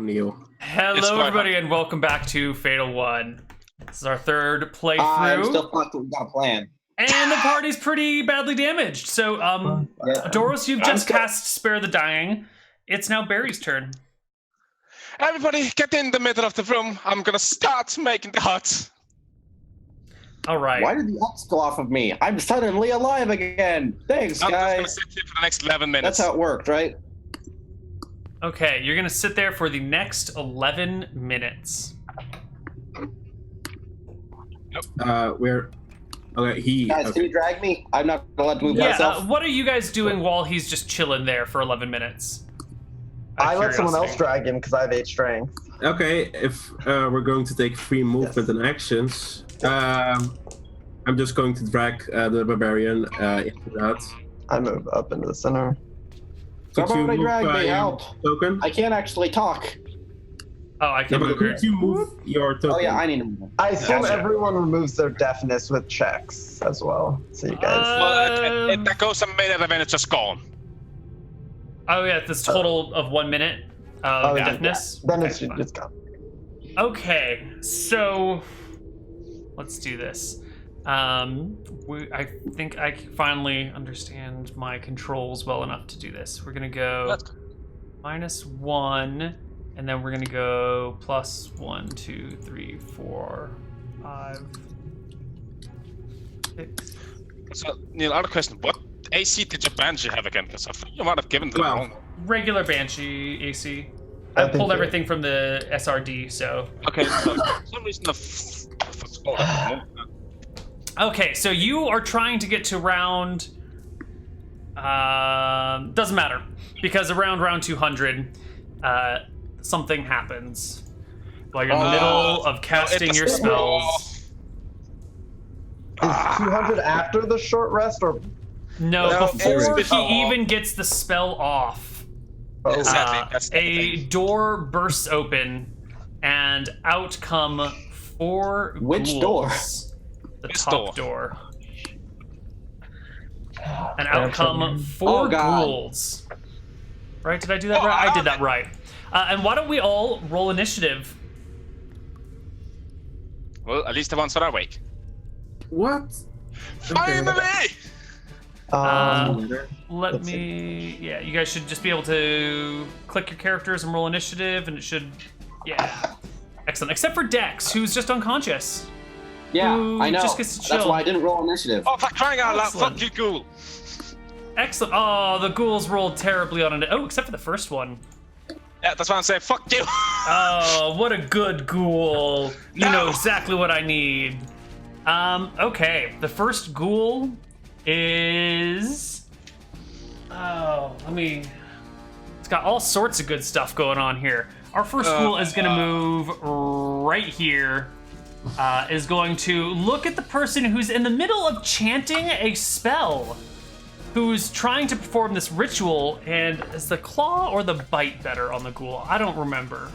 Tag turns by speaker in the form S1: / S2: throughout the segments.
S1: Neal.
S2: Hello, everybody, and welcome back to Fatal 1. This is our third playthrough.
S3: I'm still fucked. We've got a plan.
S2: And the party's pretty badly damaged. So, Doros, you've just cast Spare the Dying. It's now Barry's turn.
S4: Everybody, get in the middle of the room. I'm gonna start making the hut.
S2: All right.
S3: Why did the X go off of me? I'm suddenly alive again. Thanks,
S4: I'm
S3: guys.
S4: just gonna sit here for the next 11 minutes.
S3: That's how it worked, right?
S2: Okay, you're going to sit there for the next 11 minutes.
S1: We're... Okay,
S3: Guys, can you drag me? I'm not allowed to move myself.
S2: What are you guys doing while he's just chilling there for 11 minutes?
S5: I let someone else drag him because I have 8 strength.
S1: Okay, if we're going to take free movement and actions, I'm just going to drag the Barbarian into that.
S5: I move up into the center.
S3: Somebody drag me, help.
S1: Token?
S3: I can't actually talk.
S2: Oh, I can move
S1: could you move your token?
S3: Oh yeah, I need to move.
S5: I assume everyone removes their deafness with checks as well. So you guys.
S4: Well, that goes a minute and then it's just gone.
S2: Oh yeah, this total of 1 minute of deafness.
S5: Then it's gone.
S2: Okay, so let's do this. I think I finally understand my controls well enough to do this. We're gonna go -1, and then we're gonna go +1, 2, 3, 4, 5, 6.
S4: So, Neal, I have a question. What AC did your Banshee have again? Because I think you might have given the wrong.
S2: Regular Banshee AC. I pulled everything from the SRD, so.
S4: Okay, so for some reason
S2: Okay, so you are trying to get to round... doesn't matter, because around round 200, something happens while you're in the middle of casting your spells.
S5: Is 200 after the short rest, or...?
S2: No, before he even gets the spell off.
S4: Exactly. That's
S2: a door bursts open, and out come 4
S3: Which
S2: ghouls.
S3: door?
S2: The top door. And out come 4 ghouls. Right? Did I do that right? I did that right. And why don't we all roll initiative?
S4: Well, at least the ones that are awake.
S1: What?
S4: Finally!
S2: Let me... Yeah, you guys should just be able to click your characters and roll initiative, and it should... Yeah. Excellent. Except for Dex, who's just unconscious.
S3: Yeah, I know.
S2: Just gets to chill.
S3: That's why I didn't roll initiative.
S4: Oh, for crying out loud, fuck you, ghoul!
S2: Excellent. Oh, the ghouls rolled terribly on it. Oh, except for the first one.
S4: Yeah, that's why I'm saying fuck you!
S2: Oh, what a good ghoul. You know exactly what I need. Okay. The first ghoul is... Oh, It's got all sorts of good stuff going on here. Our first ghoul is going to move right here. Is going to look at the person who's in the middle of chanting a spell, who's trying to perform this ritual, and is the claw or the bite better on the ghoul? I don't remember.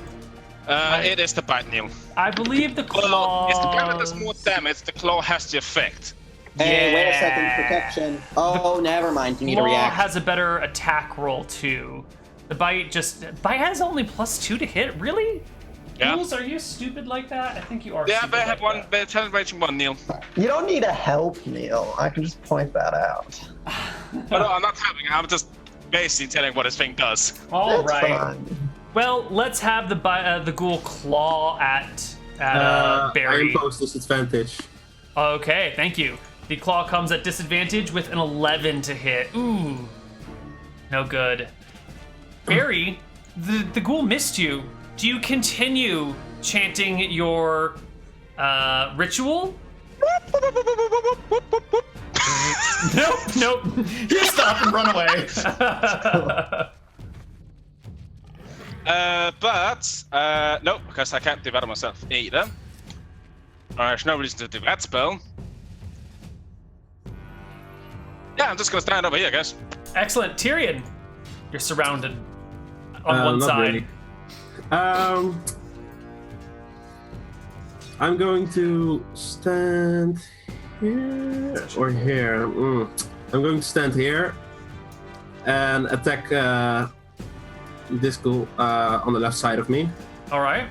S4: It is the bite, Neal.
S2: I believe the claw...
S4: Well, it's the bite does more damage, the claw has the effect.
S3: Hey, wait a second, protection. Oh, never mind, you need to
S2: Claw
S3: react.
S2: has a better attack roll, too. The bite has only +2 to hit, really?
S4: Yeah.
S2: Ghouls, are you stupid like that? I think you are.
S4: Yeah,
S2: stupid
S4: they have
S2: like
S4: one. They're celebrating one, Neal.
S5: You don't need a help, Neal. I can just point that out.
S4: No, I'm not helping. I'm just basically telling what his thing does.
S2: All
S5: That's
S2: right.
S5: fine.
S2: Well, let's have the ghoul claw at Barry.
S1: I impose disadvantage.
S2: Okay, thank you. The claw comes at disadvantage with an 11 to hit. Ooh, no good. Barry, the ghoul missed you. Do you continue chanting your ritual? Nope. You stop and run away.
S4: No, because I can't do that myself either. There's no reason to do that spell. Yeah, I'm just gonna stand over here, guys.
S2: Excellent. Tyrion, you're surrounded on one
S1: not
S2: side.
S1: really. I'm going to stand here or here. I'm going to stand here and attack this ghoul on the left side of me.
S2: All right.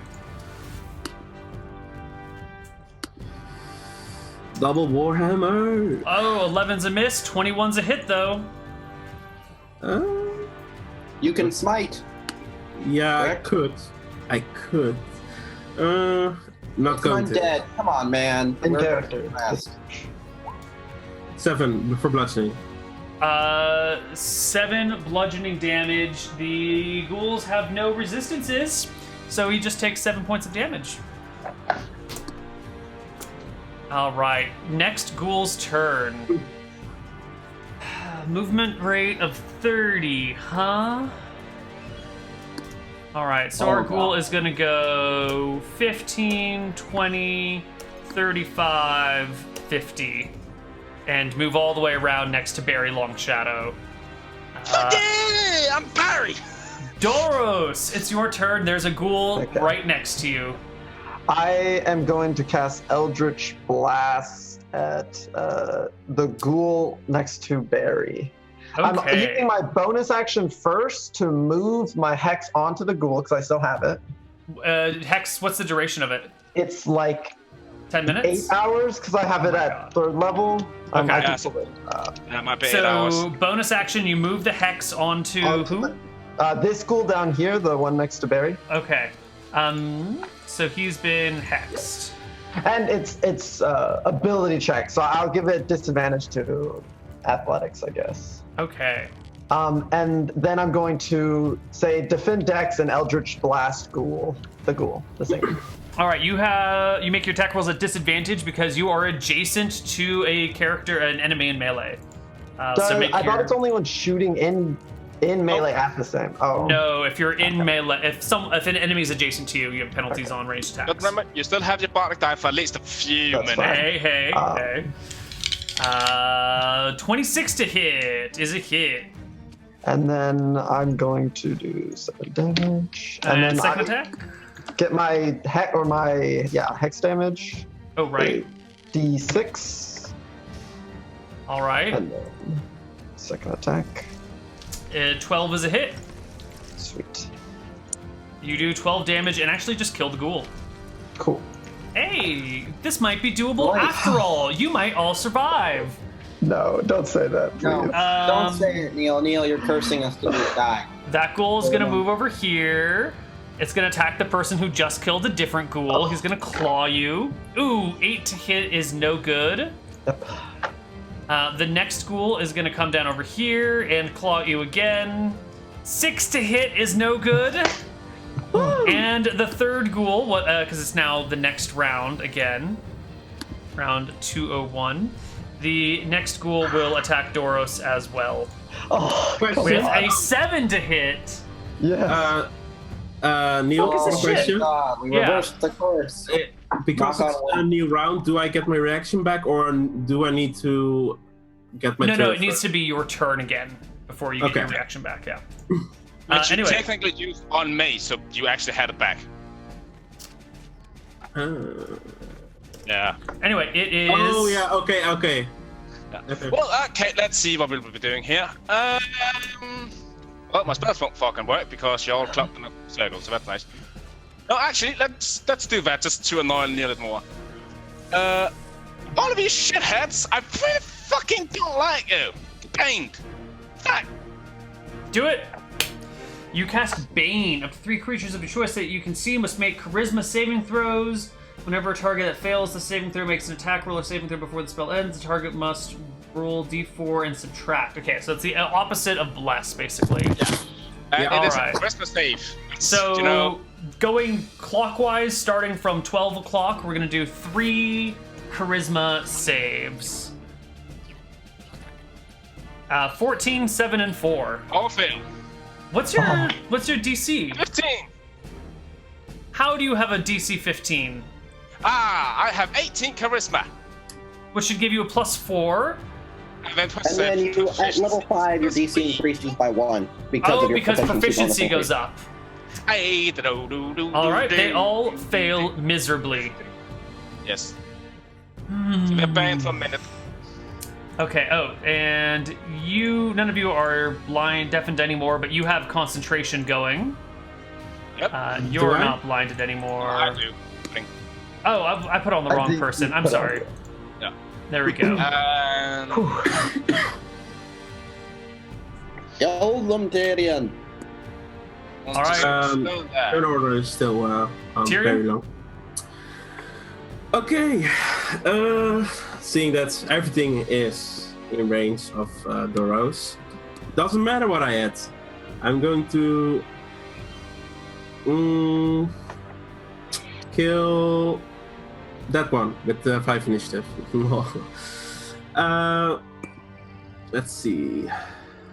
S1: Double Warhammer.
S2: Oh, 11's a miss. 21's a hit, though.
S3: You can smite.
S1: Yeah,
S3: Correct?
S1: I could. Not going to.
S3: Undead. Come on, man.
S5: In
S3: We're
S5: character.
S3: fast.
S1: 7 for bludgeoning.
S2: 7 bludgeoning damage. The ghouls have no resistances, so he just takes 7 points of damage. All right, next ghoul's turn. Movement rate of 30, huh? All right, so our ghoul is gonna go 15, 20, 35, 50, and move all the way around next to Barry Longshadow.
S4: Yeah, I'm Barry.
S2: Doros, it's your turn. There's a ghoul
S5: Okay.
S2: right next to you.
S5: I am going to cast Eldritch Blast at the ghoul next to Barry. I'm
S2: Okay.
S5: using my bonus action first to move my hex onto the ghoul because I still have it.
S2: Hex, what's the duration of it?
S5: It's like
S2: 10 minutes?
S5: 8 hours because I have it
S2: my
S5: at
S2: God.
S5: 3rd level.
S2: Okay.
S5: I can
S4: Yes.
S5: pull it,
S4: That might be 8 hours.
S2: So, bonus action, you move the hex onto who?
S5: this ghoul down here, the one next to Barry.
S2: Okay. So he's been hexed.
S5: And it's ability check, so I'll give it disadvantage to athletics, I guess.
S2: Okay.
S5: And then I'm going to say defend dex and Eldritch Blast ghoul. The same.
S2: All right, you make your attack rolls at disadvantage because you are adjacent to a character, an enemy in melee. So make
S5: I thought
S2: your...
S5: it's only when shooting in melee at the same. Oh.
S2: No, if you're in melee, if an enemy is adjacent to you, you have penalties on ranged attacks.
S4: But remember, you still have your bardic die for at least a few
S5: That's
S4: minutes.
S5: fine.
S2: Hey. 26 to hit is a hit.
S5: And then I'm going to do 7 damage. And then
S2: second
S5: I
S2: attack?
S5: get my hex damage.
S2: Oh, right.
S5: D6.
S2: All right.
S5: And then second attack.
S2: 12 is a hit.
S5: Sweet.
S2: You do 12 damage and actually just kill the ghoul.
S5: Cool.
S2: Hey, this might be doable
S3: Nice.
S2: after all. You might all survive.
S5: No, don't say that, please.
S3: No, don't say it, Neal. Neal, you're cursing us to die.
S2: That ghoul is gonna move over here. It's gonna attack the person who just killed a different ghoul. He's gonna claw you. Ooh, 8 to hit is no good.
S5: Yep.
S2: The next ghoul is gonna come down over here and claw you again. 6 to hit is no good. And the third ghoul, because it's now the next round again, round 201. The next ghoul will attack Doros as well
S5: Oh,
S1: Question.
S2: with a 7 to hit.
S5: yes.
S1: Neal,
S2: Focus is shit.
S1: question.
S3: God, we
S2: Yeah.
S3: reversed the course.
S1: Because
S3: Knock
S1: it's
S3: on
S1: a
S3: wood.
S1: new round, do I get my reaction back, or do I need to get my turn
S2: No, it needs
S1: first?
S2: to be your turn again before you get
S1: Okay.
S2: your reaction back, yeah.
S4: Which you
S2: Anyway,
S4: technically used on me, so you actually had it back. Yeah.
S2: anyway, it is...
S1: Oh yeah, okay. Okay.
S4: Well, okay, let's see what we'll be doing here. Well, my spells won't fucking work because you're all clumped in a circle, so that's nice. No, actually, let's do that just to annoy Neal a little more. All of you shitheads, I really fucking don't like you. Pained. Fuck.
S2: Do it! You cast Bane. Up to 3 creatures of your choice that you can see must make charisma saving throws. Whenever a target that fails the saving throw makes an attack roll or saving throw before the spell ends, the target must roll d4 and subtract. Okay, so it's the opposite of bless, basically.
S1: Yeah,
S4: It is
S2: alright.
S4: a Christmas save.
S2: So,
S4: you know,
S2: going clockwise, starting from 12 o'clock, we're going to do 3 charisma saves. 14, 7, and 4.
S4: all fail.
S2: What's your DC?
S4: 15.
S2: How do you have a DC 15?
S4: I have 18 charisma.
S2: Which should give you a +4.
S4: And then,
S3: And then you, at level 5, your DC increases by 1 because of your
S2: because proficiency
S3: bonus
S2: goes up.
S4: All
S2: Alright, they all fail miserably.
S4: Yes. So they're banned for a minute.
S2: Okay. Oh, and none of you are blind, deafened anymore, but you have concentration going.
S4: Yep.
S2: You're
S1: Do I?
S2: not blinded anymore.
S4: I do.
S2: Oh, I put on the
S5: I
S2: wrong
S5: think
S2: person.
S5: you
S2: I'm
S5: put on
S2: sorry.
S5: it.
S4: Yeah.
S2: There we go.
S4: And
S3: Tyrion.
S2: All right.
S4: Still there.
S1: Turn order is still
S2: Tyrion?
S1: very long. Okay. Seeing that everything is in range of Doros, doesn't matter what I add. I'm going to kill that one with 5 initiative. Let's see.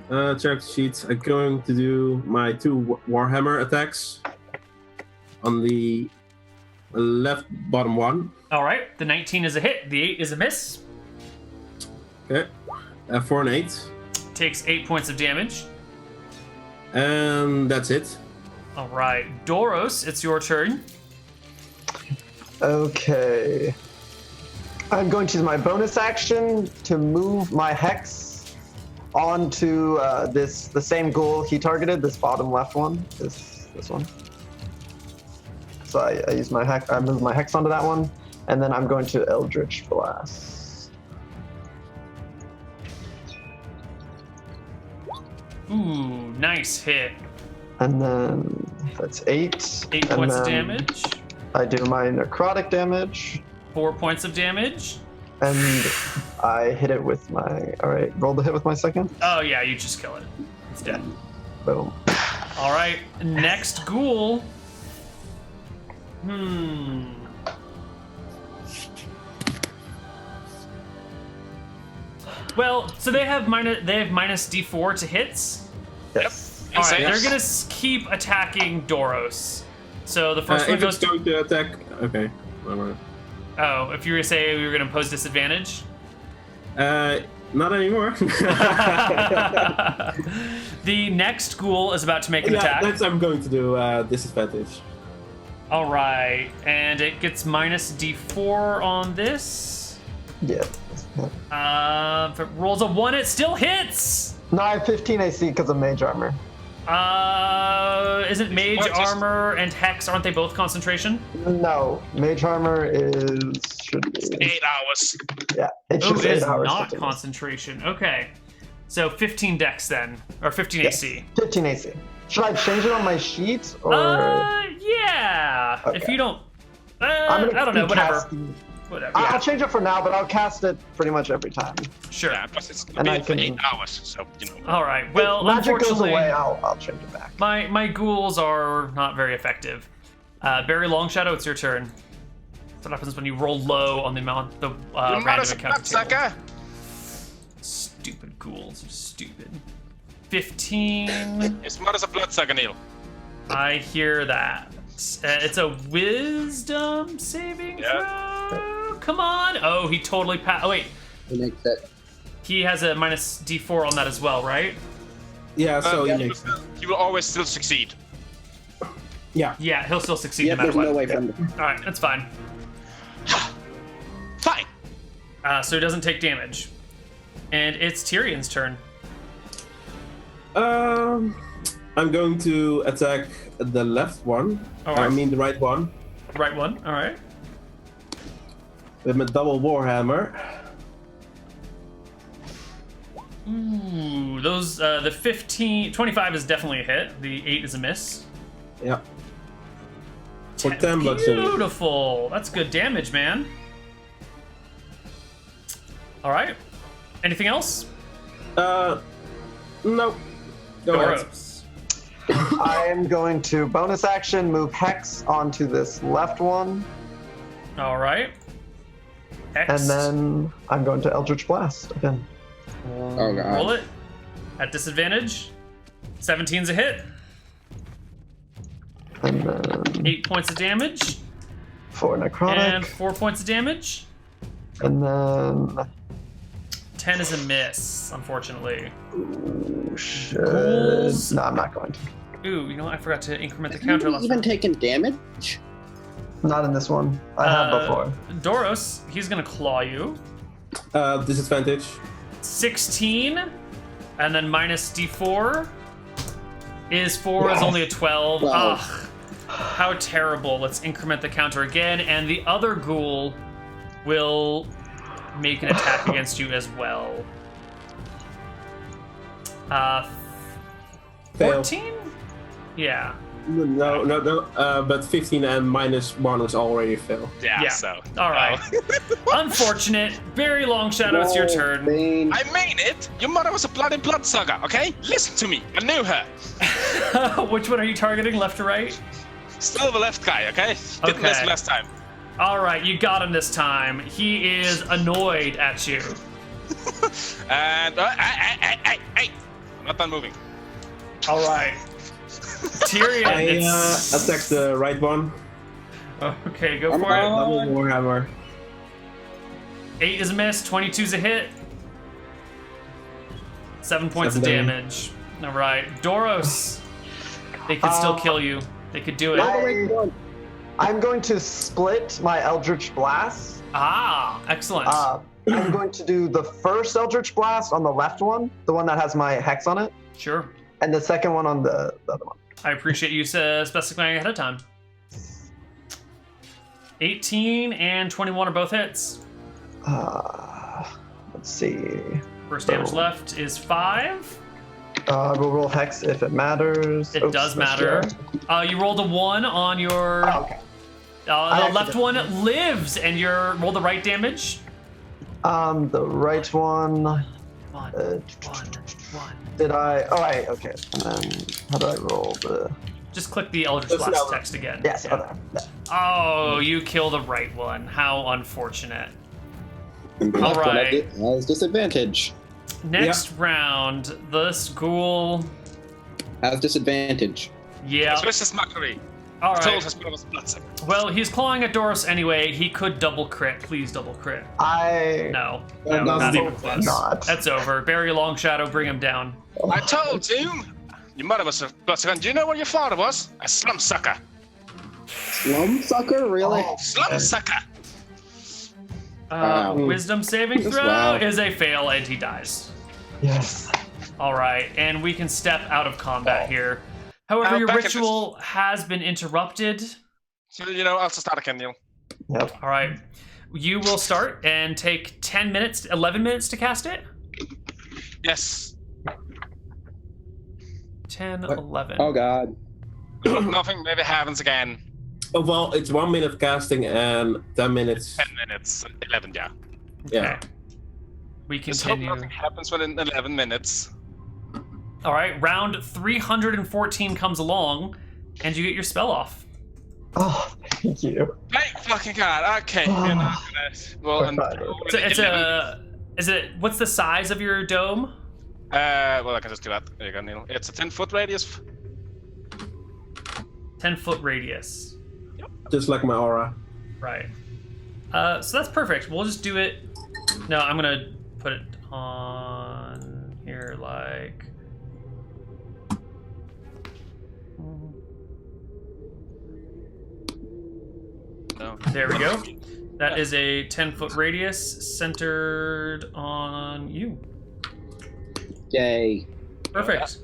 S1: Character sheets. I'm going to do my 2 Warhammer attacks on the left bottom one.
S2: All right. The 19 is a hit. The 8 is a miss.
S1: Okay. 4 and 8.
S2: Takes 8 points of damage.
S1: And that's it.
S2: All right. Doros, it's your turn.
S5: Okay. I'm going to use my bonus action to move my hex onto the same ghoul he targeted, this bottom left one, this one. So I use my hex. I move my hex onto that one, and then I'm going to Eldritch Blast.
S2: Ooh, nice hit.
S5: And then that's 8.
S2: 8
S5: and
S2: points of
S5: then
S2: damage.
S5: I do my necrotic damage,
S2: 4 points of damage.
S5: and I hit it with my. All right, roll the hit with my second.
S2: Oh yeah, you just kill it. It's dead.
S5: Boom.
S2: All right, next ghoul. Well, so they have minus D4 to hits.
S5: Yes.
S2: All right,
S4: Yes.
S2: they're gonna keep attacking Doros. So the first one
S1: If
S2: goes
S1: it's going to attack, okay. Never
S2: Oh, if you were to say we were gonna pose disadvantage.
S1: mind. Not anymore.
S2: The next ghoul is about to make an attack.
S1: That's I'm going to do disadvantage.
S2: All right, and it gets minus D4 on this.
S5: Yeah.
S2: If it rolls a 1, it still hits.
S5: No, I have 15 AC because of mage armor.
S2: Isn't mage
S4: What, just-
S2: armor and hex, aren't they both concentration?
S5: No, mage armor should be
S4: 8 hours.
S5: yeah. It
S2: Oh,
S5: should
S2: it
S5: be 8
S2: is
S5: hours.
S2: not
S5: 15.
S2: concentration. Okay, so 15 dex then, or 15
S5: Yes.
S2: AC.
S5: 15 AC. Should I change it on my sheet or?
S2: Yeah. If
S5: Okay.
S2: you don't,
S5: I'm gonna
S2: I don't know.
S5: keep
S2: Whatever.
S5: casting-
S2: Whatever.
S5: I'll change it for now, but I'll cast it pretty much every time.
S2: Sure.
S4: Yeah, plus it's gonna
S5: And
S4: be
S5: I
S4: for
S5: can-
S4: 8 hours, so you know.
S2: All right. Well,
S5: if magic goes
S2: unfortunately,
S5: away, I'll change it back.
S2: my ghouls are not very effective. Barry Longshadow, it's your turn. That's what happens when you roll low on the amount the
S4: You
S2: random
S4: mother's a
S2: encounter table.
S4: bloodsucker!
S2: Stupid ghouls are stupid. 15.
S4: His mother's a bloodsucker, Neal.
S2: I hear that. It's a wisdom saving
S4: Yeah.
S2: throw. Come on. Oh, he totally passed. Oh, wait.
S3: He makes it.
S2: He has a minus D4 on that as well, right?
S1: Yeah, so
S4: Yeah,
S1: he makes
S4: he will always still succeed.
S1: Yeah.
S2: Yeah, he'll still succeed
S3: Yeah,
S2: no matter
S3: there's
S2: what.
S3: no way from.
S2: All right, that's fine.
S4: Fine.
S2: So he doesn't take damage. And it's Tyrion's turn.
S1: I'm going to attack the left one.
S2: All right.
S1: I mean the right one
S2: Right one. All right.
S1: with my double warhammer.
S2: Ooh, those the 25 is definitely a hit. The 8 is a miss.
S1: Yeah. For 10 bucks.
S2: Beautiful. That's good damage, man. All right. Anything else?
S1: No. Go ahead.
S2: Doros.
S5: I am going to bonus action move hex onto this left one,
S2: All right. X.
S5: and then I'm going to Eldritch Blast again.
S3: Oh god.
S2: Roll it at disadvantage. 17's a hit.
S5: And then
S2: 8 points of damage
S5: 4 necrotic,
S2: and 4 points of damage.
S5: and then
S2: 10 is a miss, unfortunately.
S5: should...
S2: Ghouls.
S5: No, I'm not going to.
S2: Ooh, you know what? I forgot to increment the
S3: Have
S2: counter
S3: you
S2: last
S3: even
S2: time.
S3: taken damage?
S5: Not in this one. I have before.
S2: Doros, he's gonna claw you.
S1: Disadvantage.
S2: 16, and then minus d4 is 4 is only a 12.
S6: Wow.
S2: Ugh, how terrible. Let's increment the counter again, and the other ghoul will make an attack against you as well.
S1: Fail.
S2: 14? Yeah.
S1: No. But 15 and minus 1 was already fail.
S2: Yeah.
S4: So.
S2: All right. Unfortunate. Very long shadow. It's your turn.
S6: Bane.
S4: I mean it! Your mother was a bloody bloodsucker, okay? Listen to me. I knew her.
S2: Which one are you targeting, left or right?
S4: Still the left guy, okay? Didn't
S2: Okay.
S4: listen last time.
S2: All right, you got him this time. He is annoyed at you.
S4: And hey! I'm not done moving.
S2: All right. Tyrion,
S1: I
S2: it's...
S1: attack the right one.
S2: Okay, go
S6: I'm
S2: for it.
S1: Double Warhammer.
S2: 8 is a miss, 22 is a hit. 7 points of
S1: 7
S2: damage. All right, Doros. They could still kill you. They could do it.
S5: I'm going to split my Eldritch Blast.
S2: Ah, excellent.
S5: I'm going to do the first Eldritch Blast on the left one, the one that has my hex on it,
S2: Sure.
S5: and the second one on the other one.
S2: I appreciate you specifying ahead of time. 18 and 21 are both hits.
S5: Let's see.
S2: First damage left is 5.
S5: We'll roll hex if it matters.
S2: It
S5: Oops,
S2: does
S5: that's
S2: matter.
S5: right.
S2: You rolled a 1 on your...
S5: Oh, okay.
S2: the left one lives, and roll the right damage.
S5: The right one.
S2: One.
S5: Did I? Oh, right. Okay. And then how do I roll the?
S2: Just click the Eldritch
S1: That's
S2: Blast
S1: another.
S2: text again.
S5: Yes.
S2: Yeah.
S5: Okay.
S2: Oh, you kill the right one. How unfortunate.
S6: All
S2: right.
S6: Has disadvantage.
S2: Next round, this ghoul.
S6: Has disadvantage.
S2: Yeah.
S4: Swiss is mockery.
S2: All
S4: Told
S2: right.
S4: his mother was a bloodsucker.
S2: Well, he's clawing at Doris anyway. He could double crit. Please double crit. No, not even close.
S5: Not.
S2: That's over. Bury Long Shadow. Bring him down.
S4: I told you! Your mother was a bloodsucker. Do you know what your father was? A slum sucker.
S6: Slum sucker, really?
S4: Slum sucker!
S6: Wow.
S2: Wisdom saving throw
S6: Wow.
S2: is a fail, and he dies.
S5: Yes.
S2: All right, and we can step out of combat here. However, your
S4: back at
S2: ritual has been interrupted.
S4: So, I'll just start again, Neal.
S5: Yep.
S2: All right, you will start and take 10 minutes, 11 minutes to cast it.
S4: Yes.
S2: 10, 11.
S6: Oh god.
S4: Nothing maybe happens again.
S1: Oh, well, it's 1 minute casting and 10 minutes.
S4: 10 minutes. 11, yeah.
S1: Yeah.
S2: We
S4: Just hope
S2: continue.
S4: nothing happens within 11 minutes.
S2: All right, round 314 comes along, and you get your spell off.
S5: Oh, thank you.
S4: Thank fucking God. Okay. You're not gonna... Well, and...
S2: What's the size of your dome?
S4: Well, I can just do that. There you go, Neal. It's a 10-foot radius.
S2: 10-foot radius.
S1: Just like my aura.
S2: Right. So that's perfect. We'll just do it. No, I'm gonna put it on here like.
S4: No.
S2: There we go. That is a 10-foot radius centered on you.
S6: Yay.
S2: Perfect.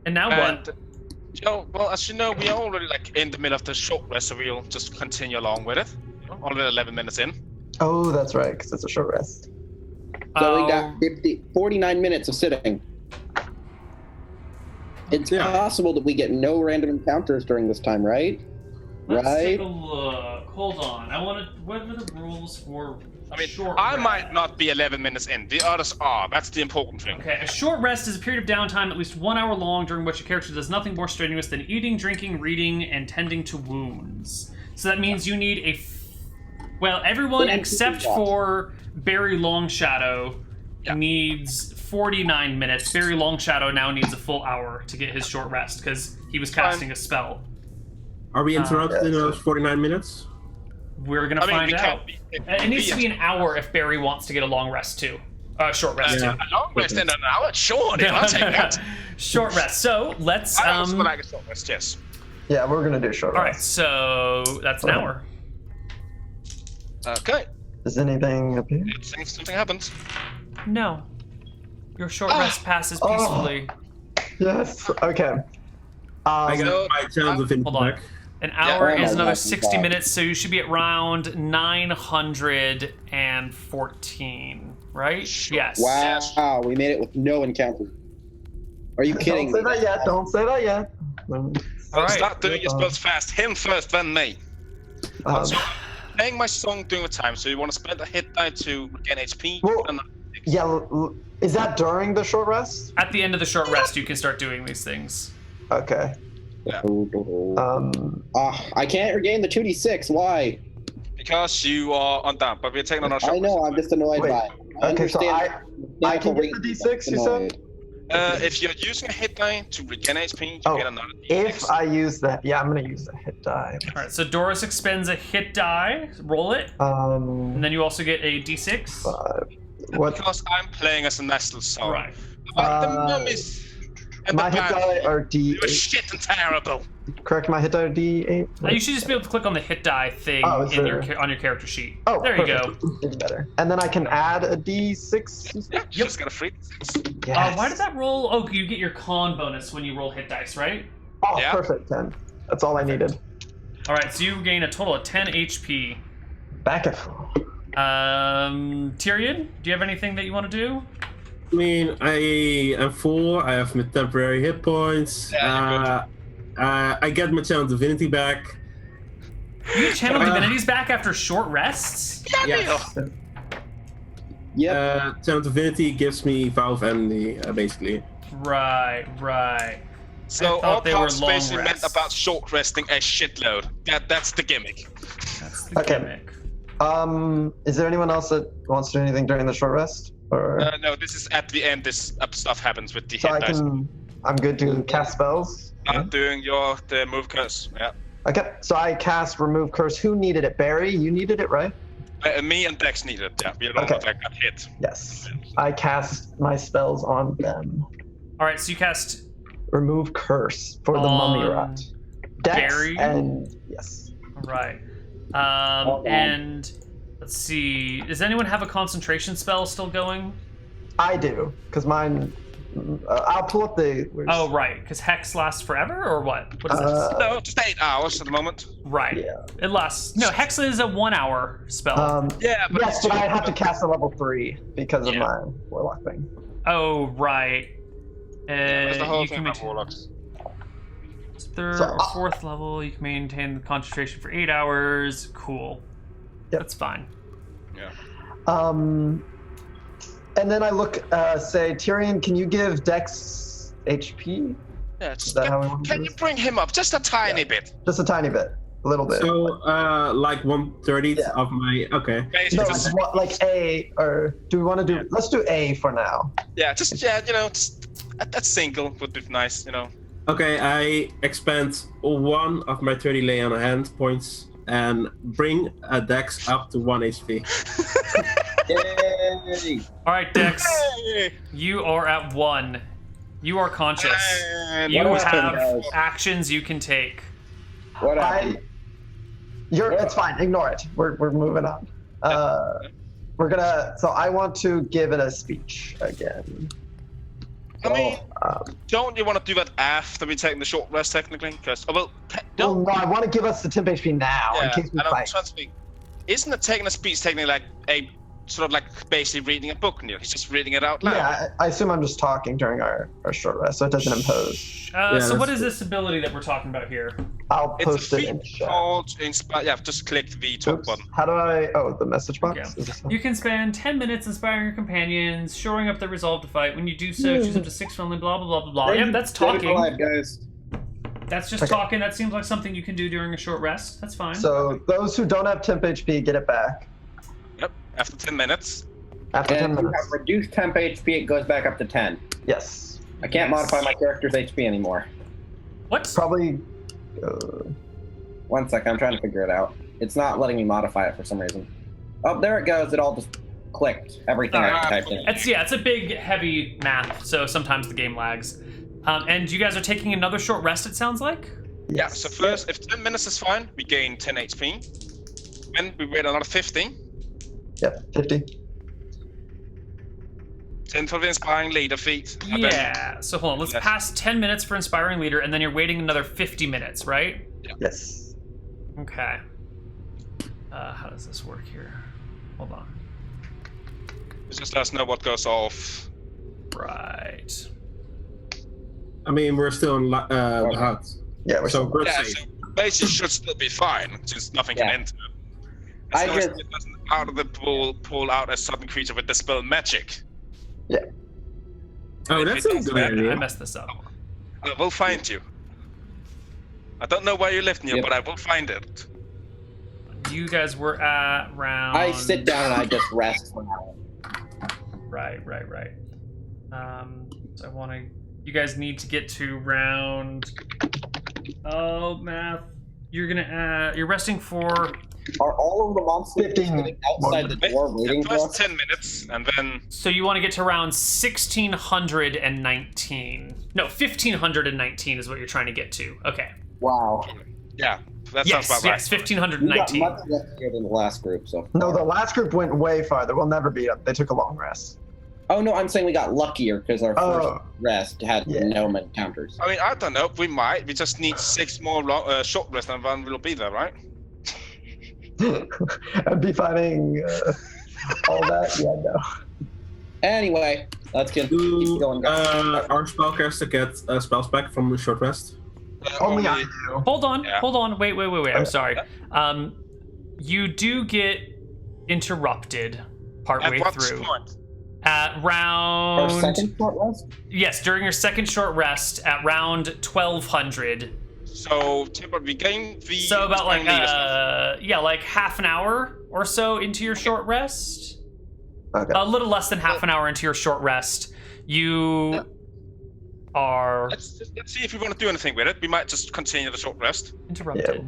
S2: And now
S4: And,
S2: what?
S4: well, as you know, we are already in the middle of the short rest, so we'll just continue along with it. Already 11 minutes in.
S5: Oh, that's right, because it's a short rest.
S6: So we got 49 minutes of sitting. It's possible that we get no random encounters during this time, right?
S2: Let's
S6: right?
S2: take a look. Hold on. What are the rules for short
S4: I
S2: rest?
S4: might not be 11 minutes in. The others are. That's the important thing.
S2: Okay, a short rest is a period of downtime at least 1 hour long during which a character does nothing more strenuous than eating, drinking, reading, and tending to wounds. So that means you need everyone except for Barry Longshadow needs 49 minutes. Barry Longshadow now needs a full hour to get his short rest because he was casting a spell.
S1: Are we interrupted in those 49 minutes?
S2: We're gonna find out. It needs to be an hour if Barry wants to get a long rest too. Short rest too.
S4: A long rest in an hour? Sure, Neal, I'll take that.
S2: Short rest. So let's.
S4: I also like a short rest, yes.
S5: Yeah, we're gonna do short rest.
S2: All right, so that's an hour.
S4: Okay.
S5: Does anything appear?
S4: It seems something happens.
S2: No. Your short rest passes peacefully.
S5: Yes. Okay.
S1: I got
S4: So,
S1: my chance of
S2: Hold
S1: infinity
S2: on.
S1: back.
S2: An hour
S6: Oh
S2: is
S6: my
S2: another
S6: God,
S2: 60
S6: God.
S2: minutes, so you should be at round 914, right? Yes.
S6: Wow, we made it with no encounter. Are you kidding
S5: Don't say
S6: me?
S5: that yet. Don't say that yet.
S2: All right.
S4: Start doing your spells fast. Him first, then me.
S5: Um,
S4: So, playing my song during the time, so you want to spend a hit die to regain HP.
S5: Well-
S4: and
S5: yeah. Is that during the short rest?
S2: At the end of the short rest, you can start doing these things.
S5: Okay.
S6: I can't regain the 2d6. Why?
S4: because you are undone, but we're taking another shot.
S6: I know. I'm just annoyed
S5: Wait,
S6: by it.
S5: okay, so I can get the
S6: reasons,
S5: D6,
S6: I'm
S5: you said?
S6: annoyed.
S4: If you're using a hit die to regain HP, you
S5: Oh,
S4: get another
S5: If
S4: D6.
S5: I use that, yeah, I'm gonna use the hit die.
S2: All right, so Doris expends a hit die. Roll it, and then you also get a d6.
S5: 5. What?
S4: Because I'm playing as a Nestle song.
S2: Right.
S4: But the mummies and
S5: My
S4: the
S5: hit die
S4: band,
S5: are
S4: they were
S5: D8.
S4: shit and terrible.
S5: Correct, my hit die are D8.
S2: You should just be able to click on the hit die thing
S5: Oh, is
S2: in
S5: there-
S2: on your character sheet.
S5: Oh,
S2: there you go.
S5: perfect. Even better. And then I can add a D6.
S4: Yeah, you just got a free D6.
S5: Yes.
S2: Why did that roll? Oh, you get your con bonus when you roll hit dice, right?
S5: Oh,
S4: Yeah.
S5: perfect. 10. That's all I needed.
S2: All right, so you gain a total of 10 HP.
S5: Back at full.
S2: Tyrion, do you have anything that you want to do?
S1: I mean, I am full. I have my temporary hit points.
S4: Yeah,
S1: I get my channel divinity back.
S2: You get channel divinities back after short rests?
S1: Yes.
S6: Yep.
S1: Channel divinity gives me vow of enemy, basically.
S2: Right.
S4: So
S2: I thought
S4: all
S2: they were
S4: parts
S2: long
S4: basically meant
S2: rests.
S4: about short resting a shitload. That's the gimmick.
S2: That's the
S5: Okay.
S2: gimmick.
S5: Is there anyone else that wants to do anything during the short rest? Or
S4: No, this is at the end. This stuff happens with the
S5: so
S4: hit
S5: I
S4: dice.
S5: I'm good to cast spells.
S4: Not doing the move curse. Yeah.
S5: Okay, so I cast remove curse. Who needed it? Barry, you needed it, right?
S4: Me and Dex need it. Yeah, we don't
S5: Okay.
S4: that got hit.
S5: Yes. I cast my spells on them.
S2: All right, so you cast
S5: Remove curse for the mummy
S2: On
S5: rot. Dex
S2: Barry?
S5: and yes.
S2: right.
S6: Hold on.
S2: And let's see. Does anyone have a concentration spell still going?
S5: I do, because mine. I'll pull up the.
S2: Oh, right, because Hex lasts forever, or what? What is this?
S4: No, just 8 hours at the moment.
S2: Right.
S5: yeah.
S2: It lasts. No, Hex is a 1 hour spell.
S4: Yeah, but
S5: Yes, but I have to cast a level 3 because of
S4: Yeah.
S5: my warlock thing.
S2: Oh, right.
S4: That's the whole
S2: you
S4: thing
S2: can
S4: about
S2: maintain
S4: warlocks.
S2: third
S5: So,
S2: or fourth level. You can maintain the concentration for 8 hours. Cool.
S5: Yep.
S2: That's fine.
S4: Yeah.
S5: And then I look, say, Tyrion, can you give Dex HP?
S4: Yeah, just
S5: that how we want to
S4: can
S5: do
S4: you
S5: this?
S4: bring him up just a tiny bit?
S5: Just a tiny bit, a little bit.
S1: So, like 1/30
S5: Yeah.
S1: of my. Okay.
S4: Basically,
S5: No,
S4: just,
S5: like A, or do we want to do? Let's do A for now.
S4: just that single would be nice, you know.
S1: Okay, I expend 1 of my 30 lay on hand points and bring a dex up to 1 HP.
S6: Yay!
S2: All right, Dex.
S4: Hey!
S2: You are at 1. You are conscious.
S4: And
S2: You
S6: What
S2: have
S6: happened, guys?
S2: actions you can take.
S6: What happened?
S5: It's fine. Ignore it. We're moving on. We're gonna. So I want to give it a speech again.
S4: I mean,
S5: Um,
S4: don't you want to do that after we take the short rest, technically? Because
S5: well,
S4: don't.
S5: no, I want to give us the temp HP now in
S4: Yeah,
S5: case we
S4: and I'm
S5: fight.
S4: trying to think. Isn't it taking a speech technically like a sort of like basically reading a book, Neil? He's just reading it out loud.
S5: Yeah, I assume I'm just talking during our short rest, so it doesn't impose.
S2: So what
S1: that's
S2: is this ability that we're talking about here?
S5: I'll
S4: It's a
S5: post it in
S4: feat
S5: chat.
S4: called Inspire. Yeah, just click the top
S5: Oops.
S4: button.
S5: How do I? Oh, the message box.
S2: Yeah.
S5: Is this
S2: You can spend 10 minutes inspiring your companions, shoring up their resolve to fight. When you do so, choose up to 6 friendly, blah, blah, blah, blah, blah. Yep, that's
S6: Stay
S2: talking.
S6: alive, guys.
S2: That's just
S5: Okay.
S2: talking. That seems like something you can do during a short rest. That's fine.
S5: So those who don't have temp HP get it back
S4: Yep. After 10 minutes.
S5: after 10
S6: And if you
S5: minutes.
S6: have reduced temp HP, it goes back up to 10.
S5: Yes.
S6: I can't
S2: Yes.
S6: modify my character's HP anymore.
S2: What?
S5: Probably.
S6: 1 second, I'm trying to figure it out. It's not letting me modify it for some reason. Oh, there it goes. It all just clicked. Everything I typed in.
S2: It's a big, heavy math, so sometimes the game lags. And you guys are taking another short rest, it sounds like?
S4: Yeah, so first, if 10 minutes is fine, we gain 10 HP. Then we wait another 15.
S5: Yep. 50.
S4: 10 for the inspiring leader feat. and then-
S2: Yeah. So hold on. Let's
S4: Yes.
S2: pass 10 minutes for inspiring leader, and then you're waiting another 50 minutes, right?
S5: Yes.
S2: Okay. How does this work here? Hold on.
S4: Just let us know what goes off.
S2: Right.
S1: I mean, we're still in the hut.
S5: Yeah, we're
S1: So
S5: still.
S1: we're
S4: Yeah,
S1: safe.
S4: so base should still be fine, since nothing can
S6: Yeah.
S4: enter.
S6: I
S4: As long as
S6: just-
S4: it doesn't out of the pool pull out a sudden creature with dispel magic.
S1: Oh,
S4: If
S1: that's
S4: it
S1: a
S4: does
S1: good
S4: that,
S1: idea.
S2: I messed this up.
S4: I will find you. I don't know where you live, Neal,
S6: Yep.
S4: but I will find it.
S2: You guys were at round.
S6: I sit down and I just rest for now.
S2: Right. So I want to. You guys need to get to round. Oh, math. You're gonna. You're resting for.
S6: Are all of the monsters
S5: 15
S6: sitting outside the door waiting for
S4: First
S6: us?
S4: 10 minutes, and then
S2: So you want to get to round 1619. No, 1519 is what you're trying to get to. Okay.
S6: Wow.
S4: yeah, that
S2: Yes.
S4: sounds about
S2: Yes.
S6: We got
S2: 1519.
S6: much less here than the last group, so.
S5: No, the last group went way farther. We'll never beat them. They took a long rest.
S6: Oh no, I'm saying we got luckier because our first
S5: Oh.
S6: rest had
S5: Yeah.
S6: no encounters.
S4: right. I mean, I don't know. We might. We just need 6 more short rests, and then we'll be there, right?
S5: I'd be fighting all that. Yeah, no.
S6: Anyway, let's keep
S1: Do
S6: going. guys.
S1: our spellcaster get spells back from the short rest?
S5: Only I do.
S2: Hold on.
S4: Yeah.
S2: Hold on. Wait. I'm sorry. You do get interrupted partway
S4: At what
S2: through.
S4: point?
S2: At
S6: Our
S2: round.
S6: second short rest?
S2: Yes, during your second short rest at round 1200.
S4: So, Timber, we gain the.
S2: So about like
S4: inspiring leader stuff.
S2: like half an hour or so into your short rest.
S5: Okay.
S2: A little less than half an hour into your short rest, you are
S4: Let's see if we want to do anything with it. We might just continue the short rest.
S2: interrupted.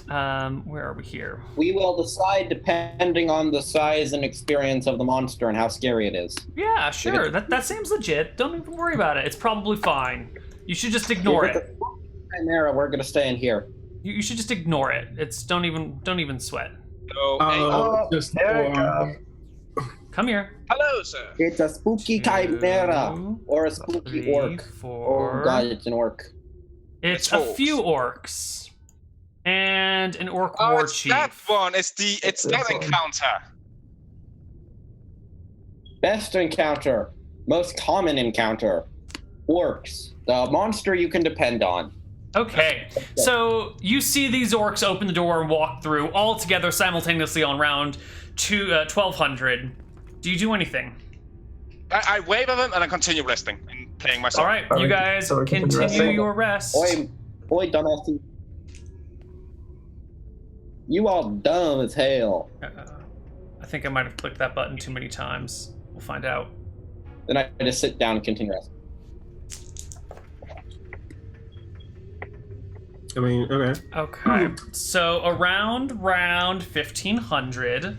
S2: Where are we here?
S6: We will decide depending on the size and experience of the monster and how scary it is.
S2: Yeah, sure. That seems legit. Don't even worry about it. It's probably fine. You should just ignore
S6: If it's
S2: it.
S6: a chimera, we're gonna stay in here.
S2: You should just ignore it. It's don't even sweat.
S4: So,
S5: Oh,
S1: just
S5: there we go.
S2: Come here.
S4: hello, sir.
S6: It's a spooky chimera or a spooky
S2: 3,
S6: orc.
S2: 4.
S6: Oh god, it's an orc.
S2: It's
S4: It's
S2: a
S4: orcs.
S2: few orcs and an orc
S4: Oh,
S2: war
S4: it's
S2: chief.
S4: that one. It's
S5: It's
S4: that
S5: this one.
S4: encounter.
S6: Best encounter, most common encounter, orcs. The monster you can depend on.
S2: Okay, so you see these orcs open the door and walk through all together simultaneously on round 1200. Do you do anything?
S4: I wave at them and I continue resting and playing myself.
S2: All right,
S5: Are
S2: you
S5: we-
S2: guys
S5: so we can
S2: continue
S5: resting?
S2: your rest.
S6: Oi, dumbass. You all dumb as hell.
S2: I think I might have clicked that button too many times. We'll find out.
S6: Then I just sit down and continue resting.
S1: I mean, okay.
S2: Okay, so around round 1500,